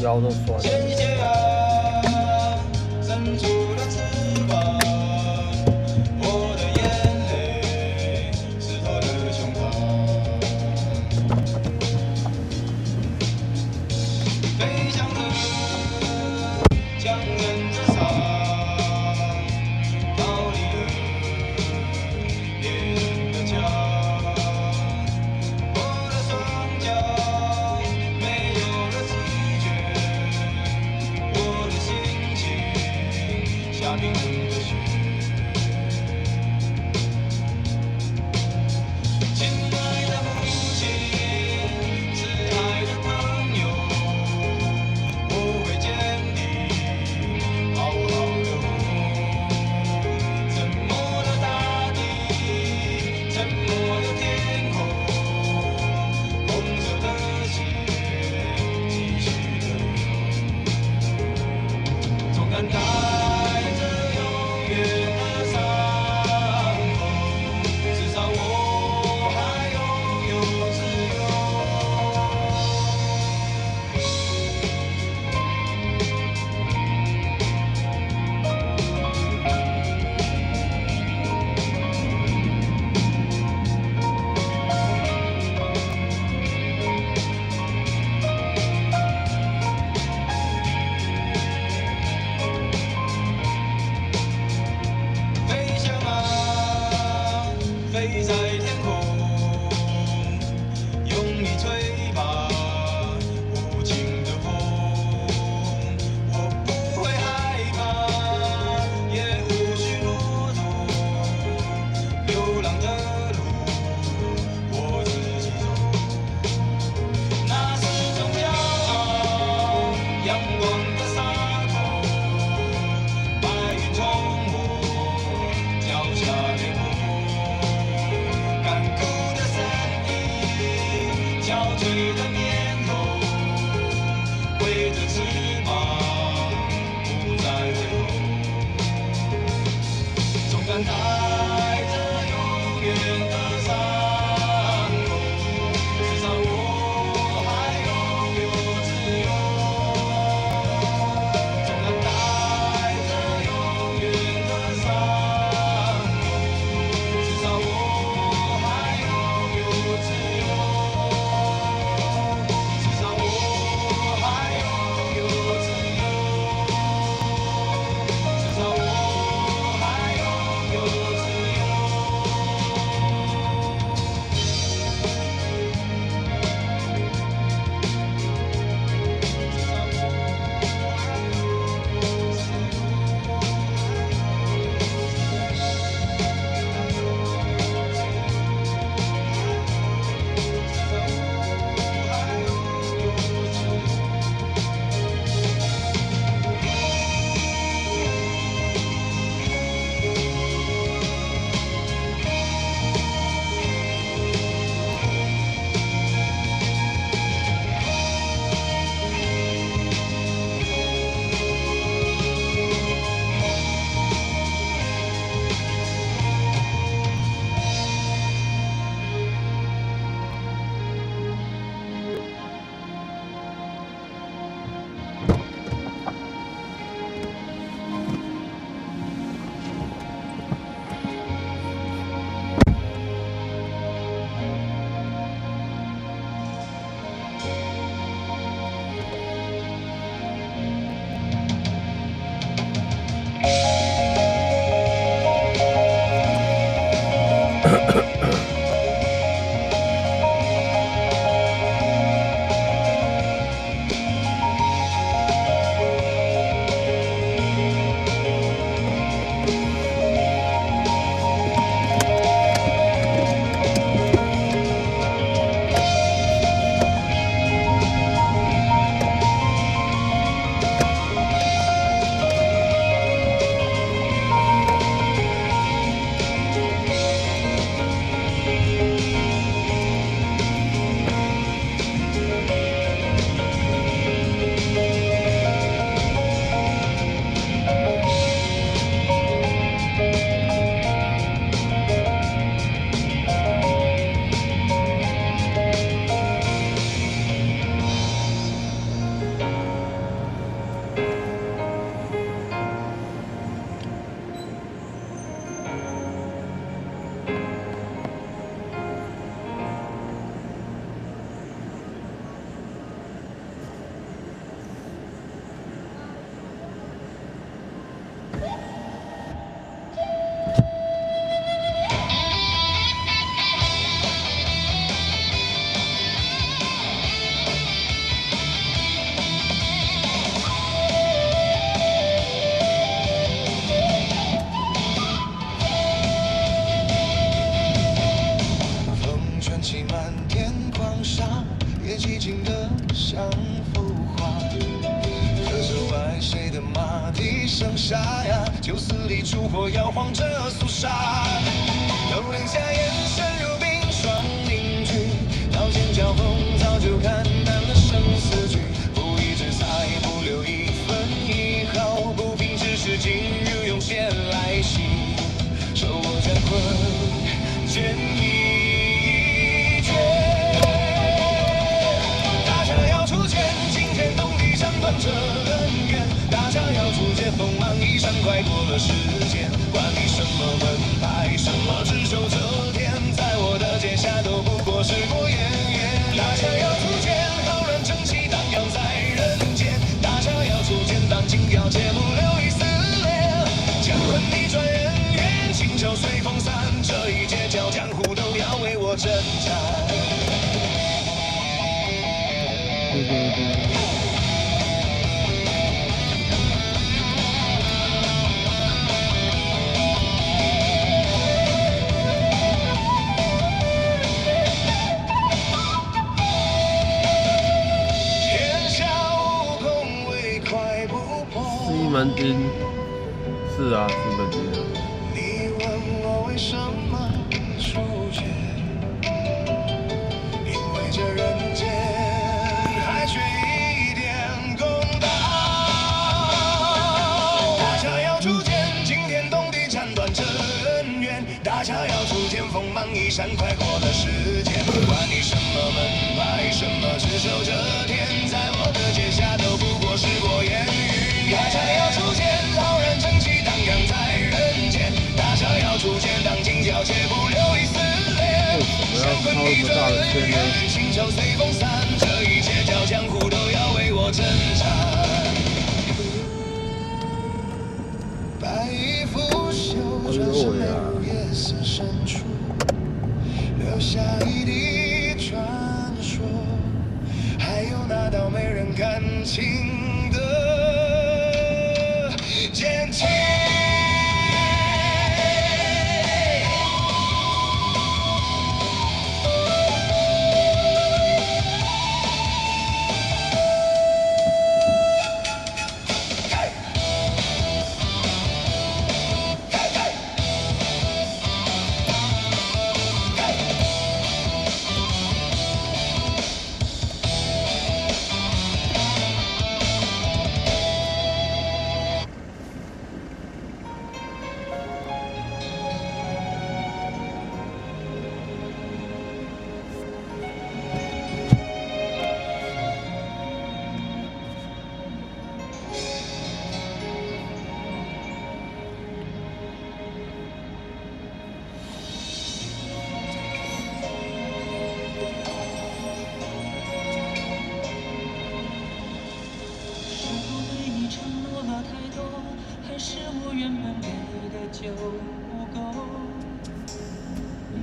Speaker 3: 腰都酸了。
Speaker 1: 我的双脚没有了知觉。就死里烛火摇晃着肃杀，都留下眼神如冰霜凝聚，刀剑交锋早就看淡了生死局，不义之财不留一分一毫，不平之事今日涌现来袭，手握乾坤剑一绝，大侠要出剑，惊天动地斩断这恩怨，大侠要出剑，锋芒一闪快过了时间，管你什么门派，什么只手遮天，在我的剑下都不过是过眼烟。大侠要出剑，浩然正气荡漾在人间，大侠要出剑，当金雕切不留一丝恋，乾坤逆转人缘，清酒随风散，这一切叫江湖都要为我征战。
Speaker 3: 西门町，是啊，西门町啊。
Speaker 1: 你问我为什么出现？因为这人间还缺一点公道。大侠要出剑，惊天动地斩断这恩怨。大侠要出剑，锋芒一闪快过了时间。管你什么门派，什么只手遮天，在我的剑下都不过是过眼云。大侠要出剑，浩然正气荡漾在人间。大侠要出剑，当金雕切不留一丝恋。乾坤逆转人缘，清酒随风散，这一切叫江湖都要为我征战。白衣拂袖，转身来入夜色深处，留下一地传说，还有那道没人看清的剑气。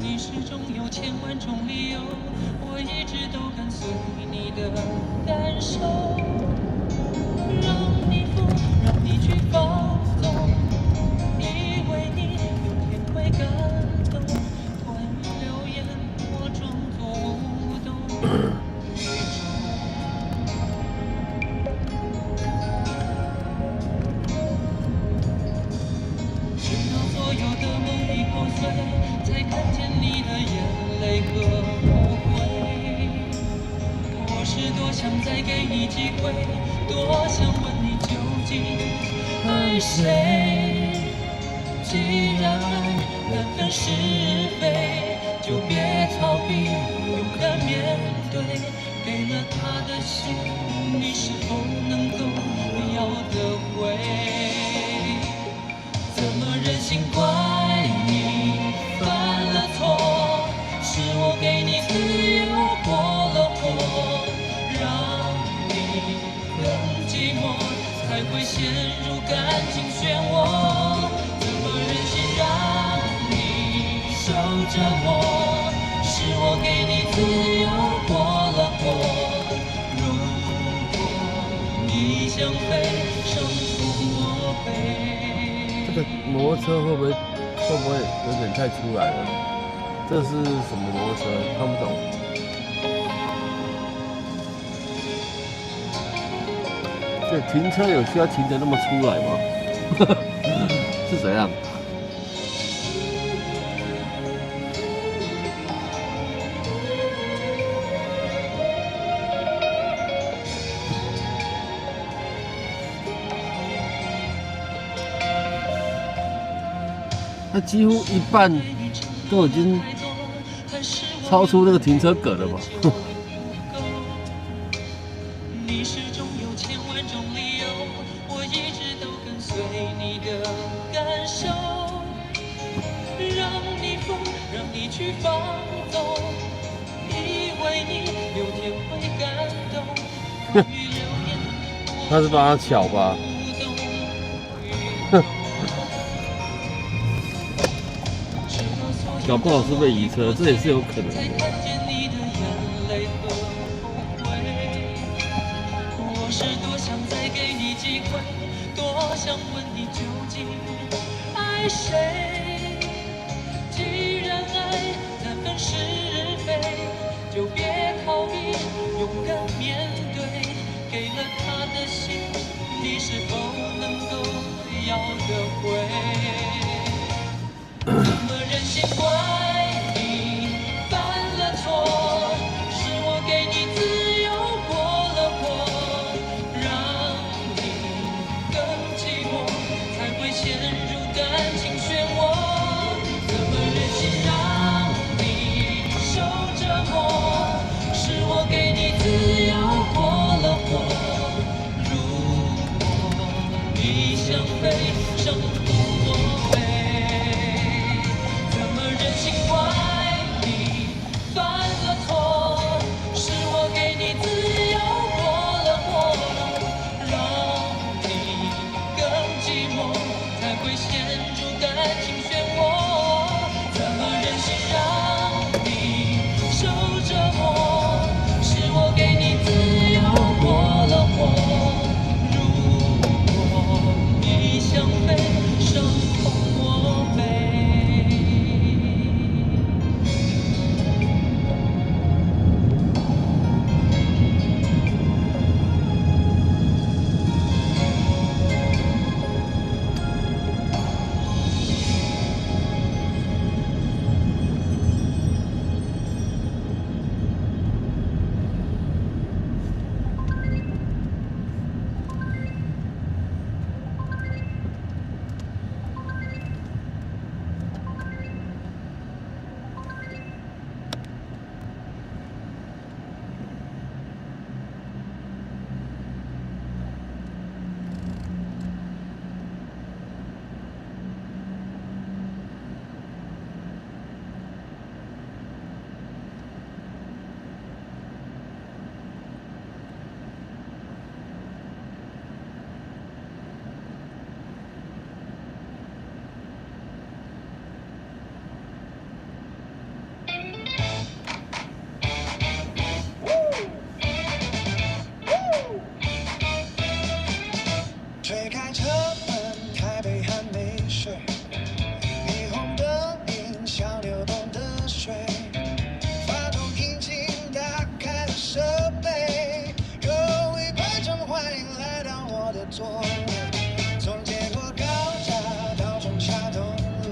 Speaker 10: 你始终有千万种理由，我一直都跟随你的感受，让你疯，让你去放纵，以为你有天会感动，关于流言我装作无动于衷，直到所有的梦已破碎，才看见你的眼泪和后悔。我是多想再给你机会，多想问你究竟爱谁。既然爱难分是非，就别逃避，勇敢面对。给了他的心，你是否能够要得回？怎么忍心怪你犯了错？是我给你自由过了火，让你更寂寞，才会陷入感情漩涡。怎么忍心让你受折磨？是我给你自由过了火。如果你想飞，胜负我背。
Speaker 3: 这个摩托车会不会有点太出来了？这是什么摩托车？看不懂。这停车有需要停得那么出来吗？是怎样？它几乎一半都已经超出那个停车格了吧？
Speaker 10: 你始终有千万种理由，我一直都跟随你的感受，让你疯，让你去放纵，以为你有天会感动。
Speaker 3: 他是帮他巧吧？搞不好是被移车，这也是有可能的。
Speaker 10: 我是多想再给你机会，多想问你究竟爱谁。既然爱难分是非，就别逃避，勇敢面对。给了他的心，你是否能够要得回？怎么忍心怪你犯了错？是我给你自由过了火，让你更寂寞，才会陷入感情漩涡。怎么忍心让你受折磨？是我给你自由过了火。如果你想飞，生不我飞。任性怪你犯了错，是我给你自由过了火，让你更寂寞，才会陷入感情漩涡。怎么忍心让你受折磨？是我给你自由过了火。如果你想飞，生同我飞。
Speaker 1: 推开车门，台北还没睡，霓虹灯影像流动的水，发动引擎打开了设备，各位观众欢迎来到我的座位，从结果高架到中下东路，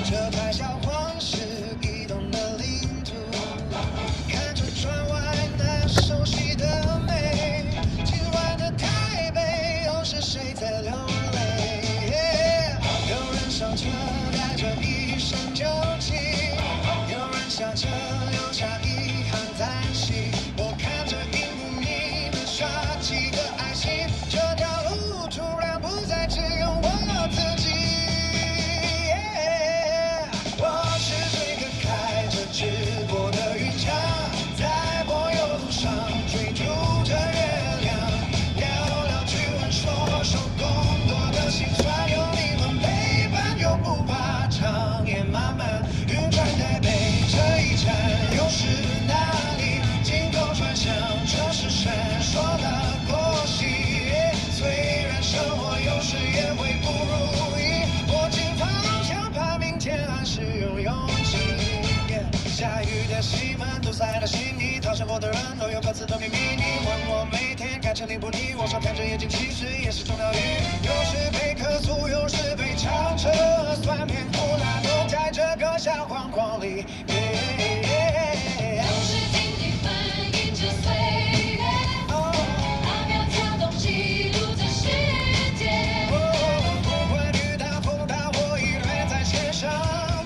Speaker 1: 这台小黄是移动的领土，看着窗外那熟悉的美，今晚的台北又是谁在流泪？有人上车带着一身酒气，有人下车留下遗憾叹息。我看着荧幕你们刷几个爱心，这条路突然不再只有我自己。我是这个开着直播的云霞，在柏油路上追逐着月亮，聊聊趣闻，说说工作的辛酸，有你们陪伴又不怕长夜漫漫，云穿台北这一场下雨的戏码都塞到心里，讨生活的人都有各自的秘密。你问我每天开车腻不腻，我说看着眼睛其实也是种疗愈。有时被客诉，有时被超车，酸甜苦辣都在这个小框框里。
Speaker 2: 都是经历反映着岁月，那秒跳动记录着时间。
Speaker 1: 不管雨大风大，我依然在线上。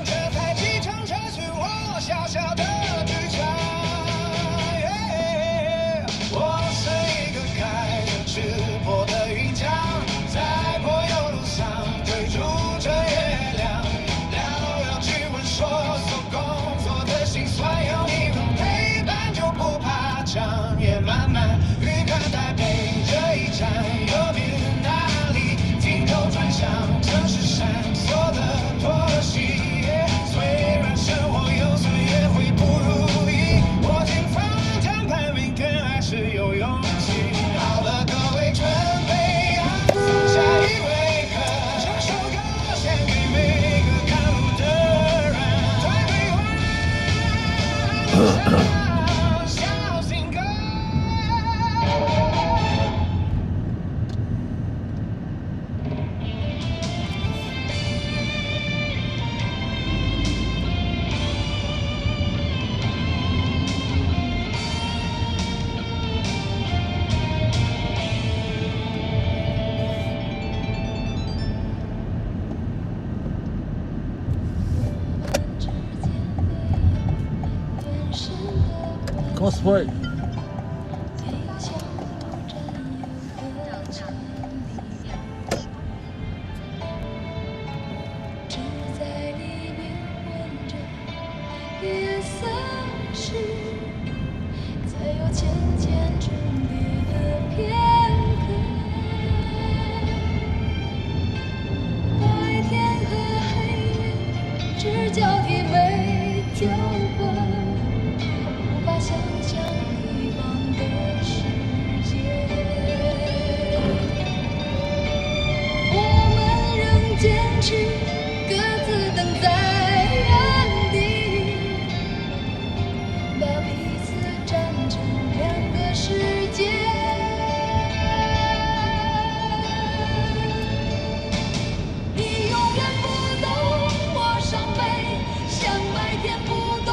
Speaker 1: 这台机场车是我小小的剧场。我是一个开着直播的云匠，在柏油路上追逐着月亮，聊聊趣闻，说说工作的辛酸。有你们陪伴，就不怕长夜漫漫。鱼看台北这一站，右边哪里？镜头转向城市闪烁的妥协。虽然生活有时也会不如意，我前方谈判明天还是有勇气。好了，各位准备好，下一位客，这首歌献给每个赶路的人。退回小心歌。
Speaker 3: cosplay。
Speaker 2: 只在黎明混着夜色时，才有渐渐重叠的片刻。白天和黑夜只交替没交换，无法想象遗忘的世界。我们仍坚持各自等在原地，把彼此站成两个世界。你永远不懂我伤悲，像白天不懂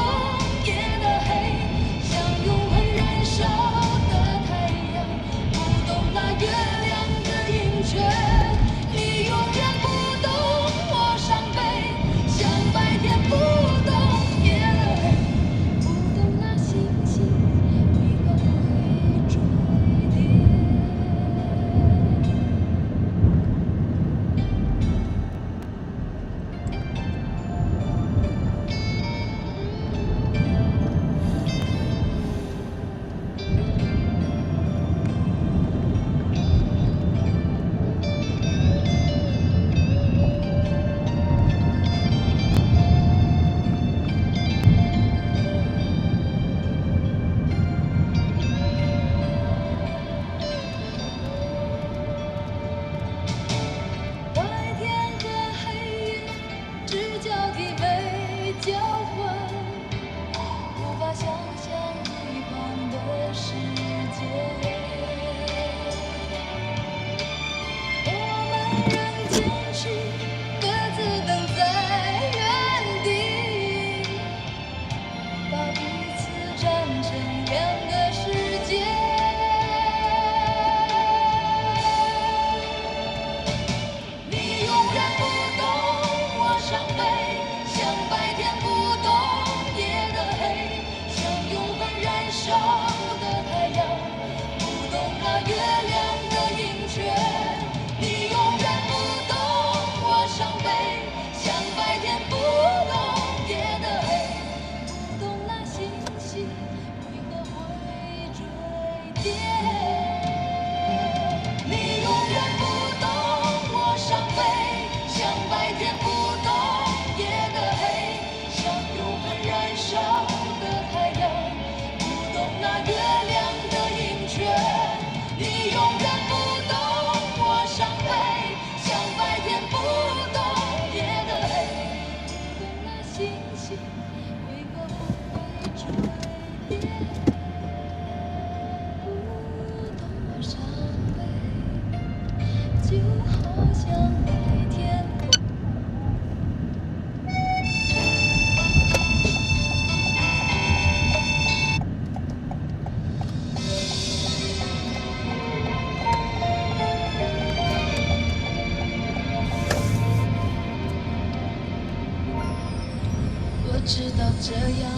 Speaker 2: 道这样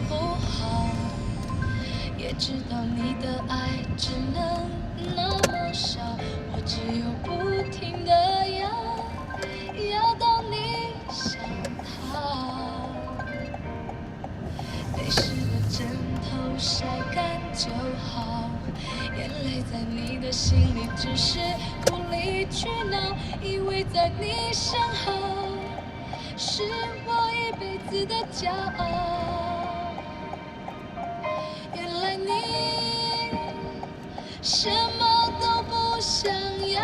Speaker 2: 不好，也知道你的爱只能那么少，我只有不停地要到你想逃。被湿的枕头晒干就好，眼泪在你的心里只是无理取闹，以为在你身后是我一辈子的骄傲。原来你什么都不想要，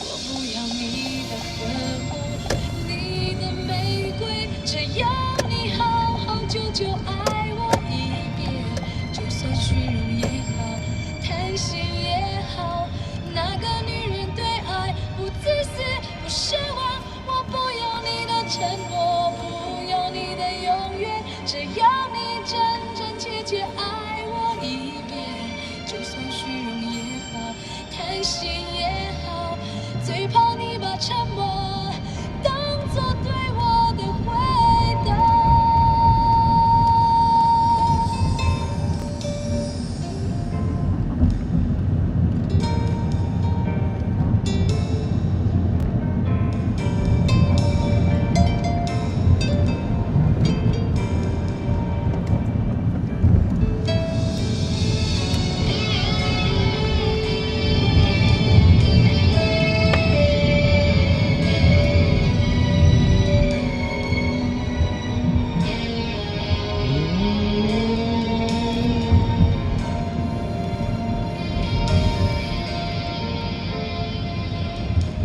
Speaker 2: 我不要你的呵护，你的玫瑰，只要你好好久久爱我一遍，就算虚荣也好，贪心也好，那个女人对爱不自私不奢望，我不要你的承诺，不要你的永远，只要你真真切切爱我一遍，就算虚荣也好，贪心也好，最怕你把沉默当作对我的回答。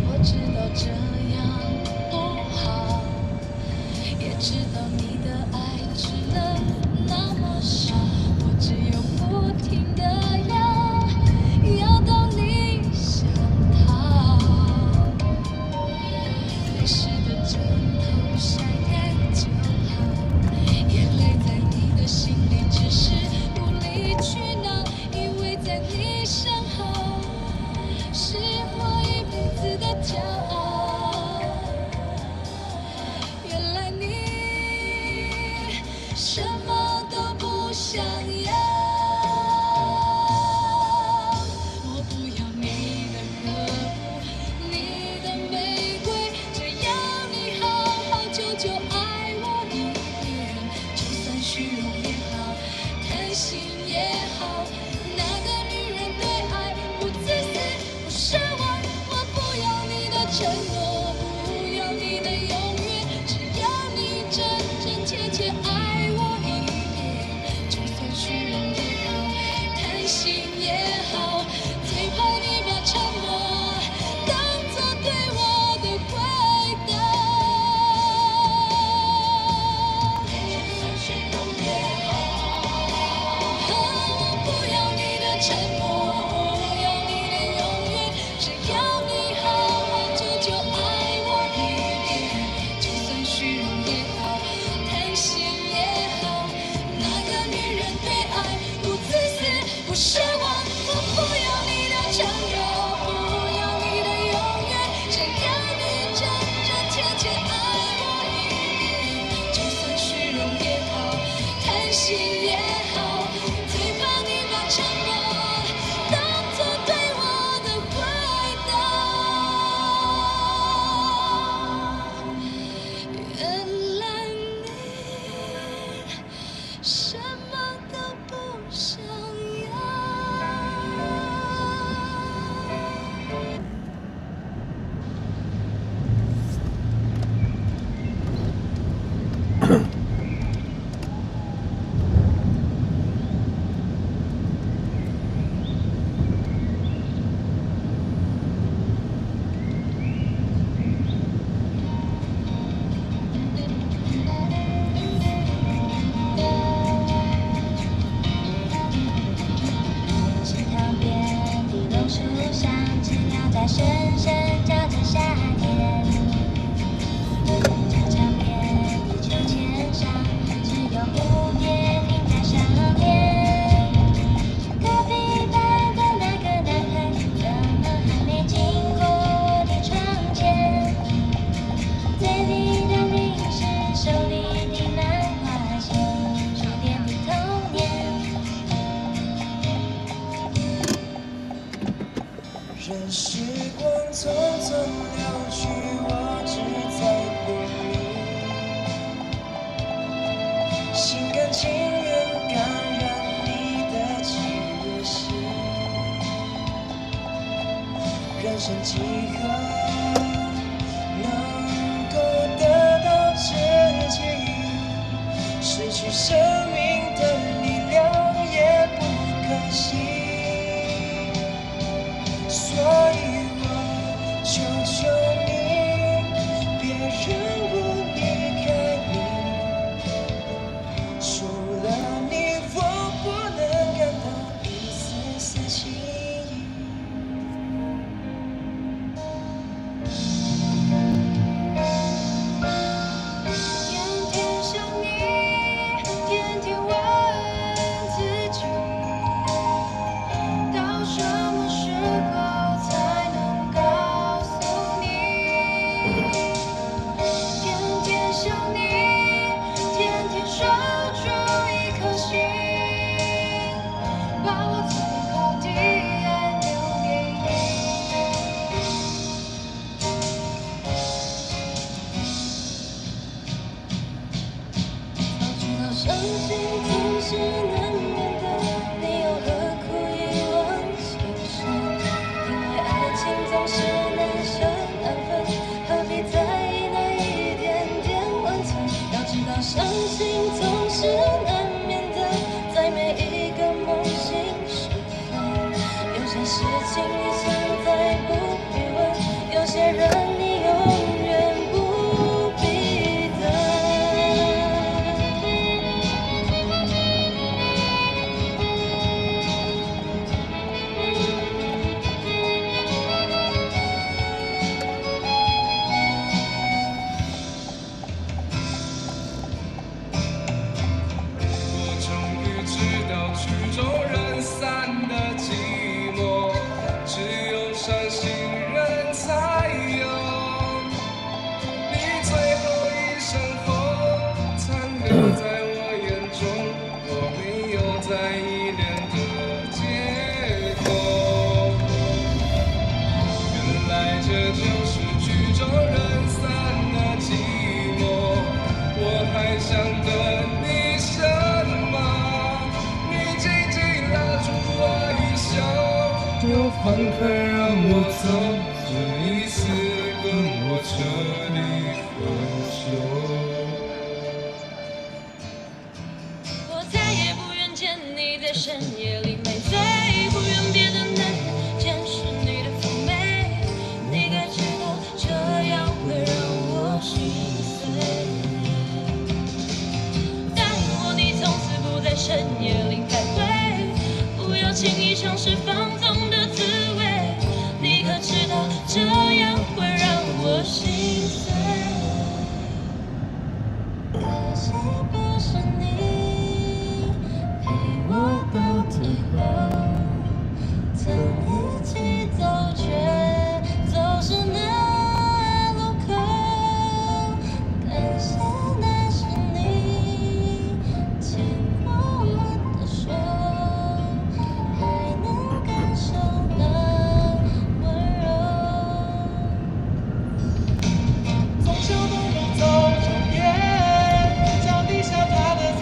Speaker 2: 我知道这样不好，也知道你的爱只能那么少，我只有不停地要到你想逃。被湿的枕头晒干就好，眼泪在你的心里只是无理取闹，以为在你身后是我一辈子的骄傲。原来你什么都不想要，我不要你的呵护，你的玫瑰，只要你好好久久爱我一遍，就算虚荣也好，贪心也好，那个女人对爱不自私不奢望，我不要你的承诺，不要你的永远，只要你真真切切爱我一遍，就算虚荣也好，贪心也好，最怕你把沉默当作对我的回答。就算虚荣也好，我不要你的承诺，不要你的永远，只要你好好久久爱我一遍，就算虚荣也好，贪心也好，那个女人对爱不自私不奢望，我不要你的承诺，不要你的永远，只要你真真切切爱我一遍，就算虚荣也好，贪心也好，最怕你把沉默当作对我的回答。原来你什么都不想要。
Speaker 1: 曾几何能够得到自己？失去生命的力量也不可惜，所以我求求你，别让我离开你。除了你，我不能感到一丝丝情意。天天想你，天天问自己，到什么时候才能告诉你？天天想你，天天守住一颗心，把我最后的爱留给你。早知道伤心总是难免的，你又何苦一往情深？因为爱情总是难舍难分，何必在意那一点点温存？要知道伤心总是难免的，在每一个梦醒时分。有些事情你现在不必问，有些人你永远不必等。
Speaker 9: 我终于知道曲终人散的寂寞，只有伤心人才有。你最后一声吼残留在我眼中，我没有再依恋的借口。原来这就是曲终人散的寂寞，我还想等你什么？你紧紧拉住我衣袖，就放开让我走，这一次跟我彻底分手。
Speaker 2: 我再也不愿见你在深夜里美，再也不愿别的男人见识你的妩媚。你该知道这样会让我心碎。但我你从此不在深夜里开会，不要轻易尝试放纵的滋味。你可知道这样会让我心碎？可惜不是你陪我到最后，曾一起走却走失那路口。感谢那是你牵过我的手，还能感受那温柔。
Speaker 1: 从小到大走着遍，脚底下踏的曾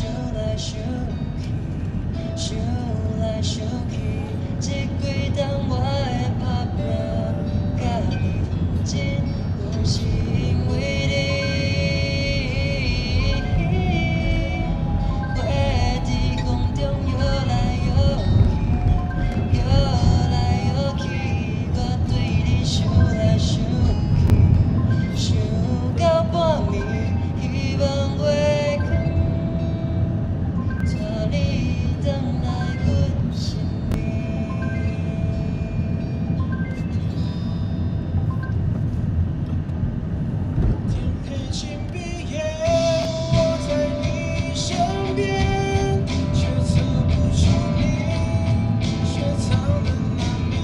Speaker 1: 想来想去，想来想去，这几冬我的打拼，甲你同进，拢是因为你。花在风中摇来摇去，摇来摇去，我对你想来想去，想到半暝，希望月光带你回来阮身边。天黑请闭眼，我在你身边，却测不出你雪藏的那面，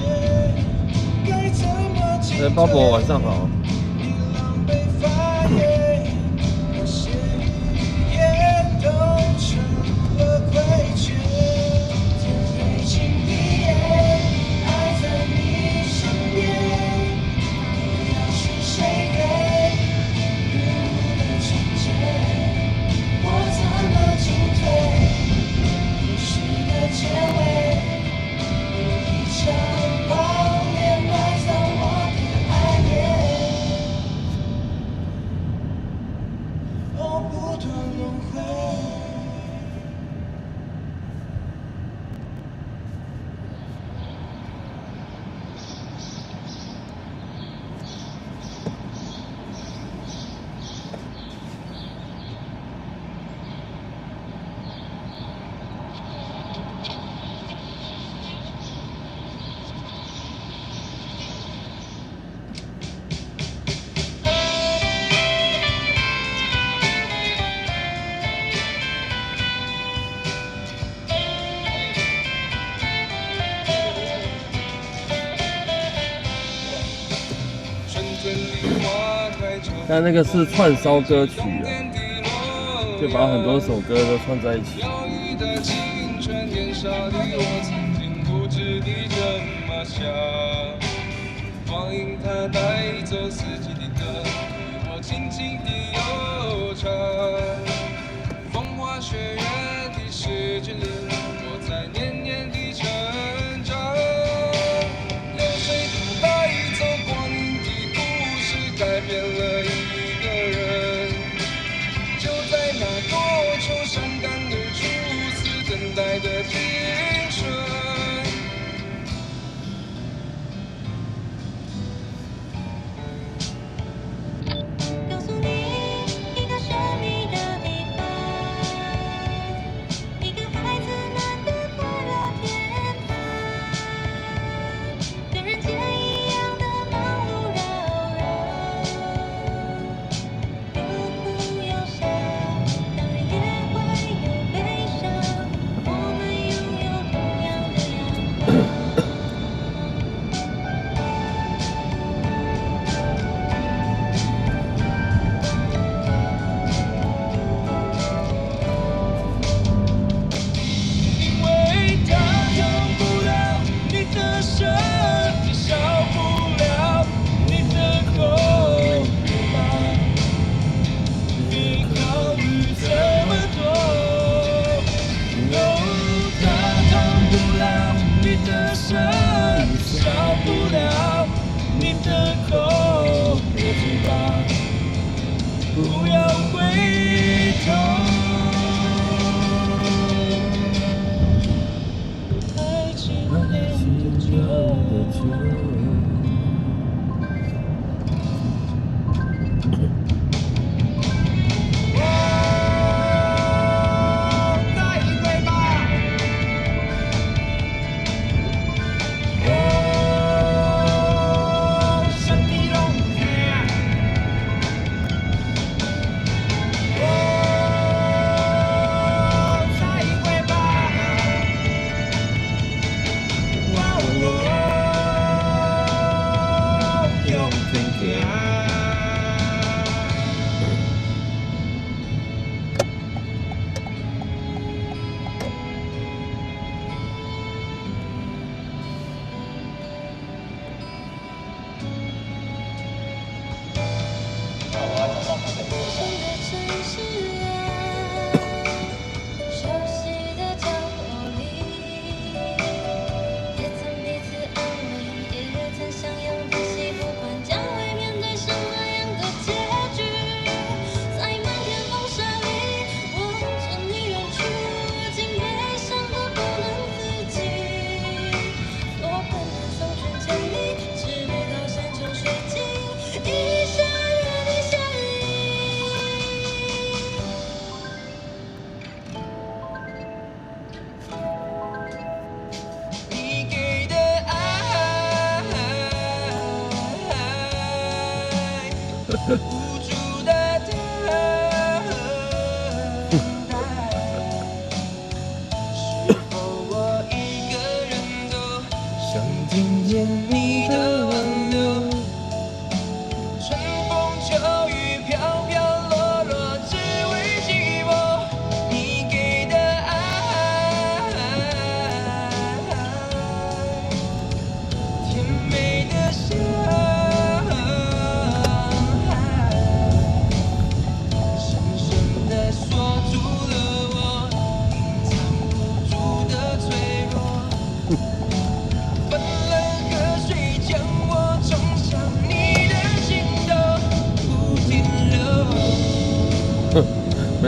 Speaker 1: 该怎么解决？
Speaker 3: 巴博晚上好。
Speaker 1: 你狼狈发言，那些语言都成了亏欠。天黑请闭眼，爱在你身边，你要是谁给雨露的纯洁，我怎么进退？故事的结尾，有一场泡面埋葬我的爱恋，哦，不断轮回。
Speaker 3: 但那个是串烧歌曲啊，就把很多首歌都串在一起。
Speaker 9: 摇曳的青春，年少的我曾经不知地这么想，光阴它带走四季的歌，与我轻轻地悠长。风花雪月的世界里，我在年年地成长。流水它带走光阴的故事，改变了一个人。就在那多愁善感的初次等待的青春。
Speaker 2: 告诉你一个神秘的地方，一个孩子们的快乐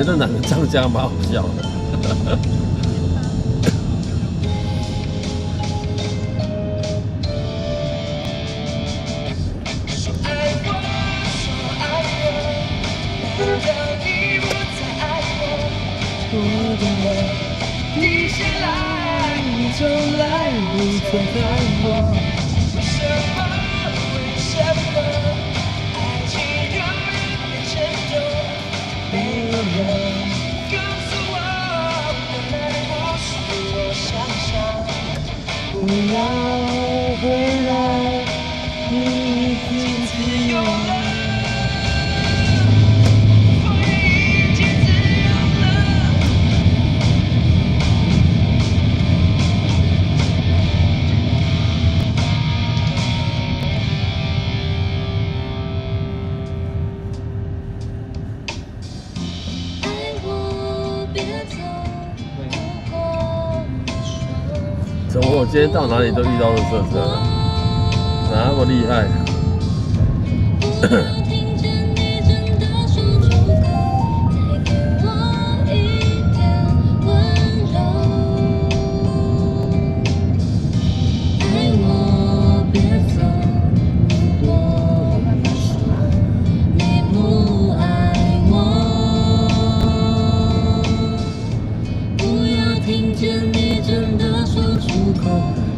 Speaker 3: 得那男的这样讲蛮好笑的。
Speaker 10: 停下来，你从来不曾看我。为什么？为什么？爱情让人变沉重？没有人告诉我，原来不是我想象。不要回来，你已经自由了。
Speaker 3: 怎么我今天到哪里都遇到垃圾车了？哪那么厉害？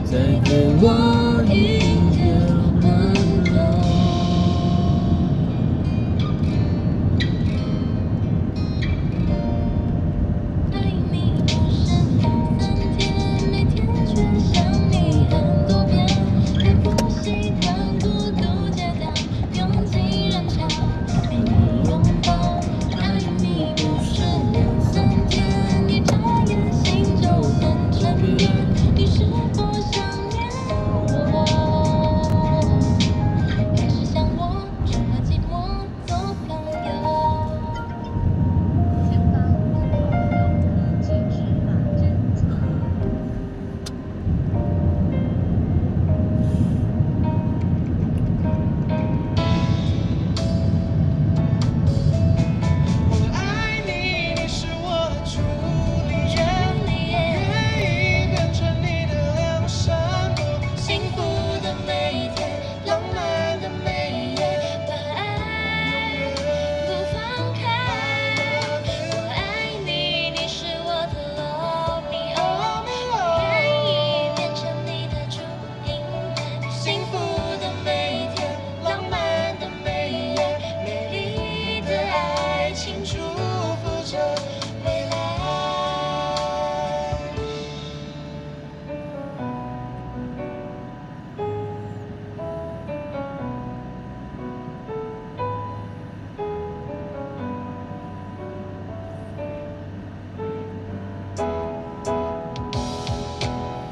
Speaker 10: 再给我一点温柔。爱你不是两三天，每天却想你很多遍。还不习惯孤独街道，拥挤人潮，给你拥抱。爱你不是两三天，一眨眼心就能沉淀。你是否想念我？还是想我只和寂寞做朋友？前方有科技执法侦测。我爱你，你是我的朱丽叶，愿意变成你的梁山伯。幸福的每一天，浪漫的每一夜，把爱不放开。我爱你，你是我的罗密欧，我愿意变成你的祝英台。幸福的每一天，浪漫的每一夜，美丽的爱情祝福着未来。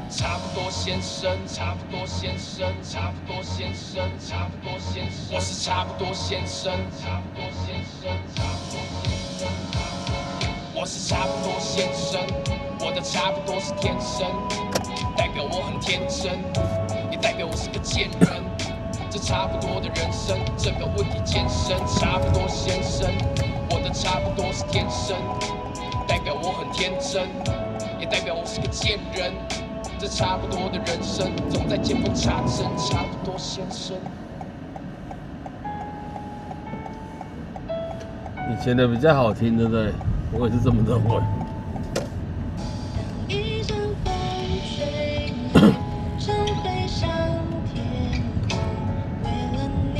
Speaker 10: 差不多先生，差不多先生，差不多先生，差不多先生，我是差不多先生，差不多先生，差不多先生，我是差不多先生，我的差不多是天生，代表我很天真，也代表我是个贱人。这差不多的人生，这个问题艰深。差不多先生，我的差不多是天生，代表我很天真，也代表我是个贱人。这差不多的人生，总在见缝插针。差不多先生。
Speaker 3: 以前的比较好听，对不对？我也是这么认为。
Speaker 10: 一阵风吹来，正飞上天空，为了你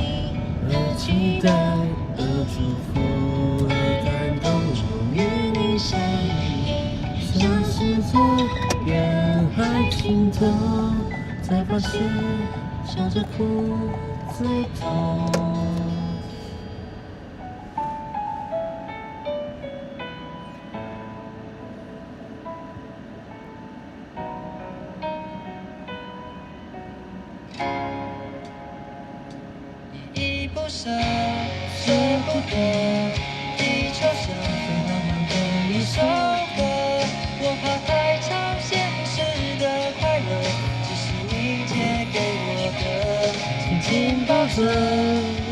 Speaker 10: 而期待，而祝福，而感动，终与你相遇，像是在人海尽头，才发现笑着哭最痛。
Speaker 1: 依依不舍，舍不得，地球上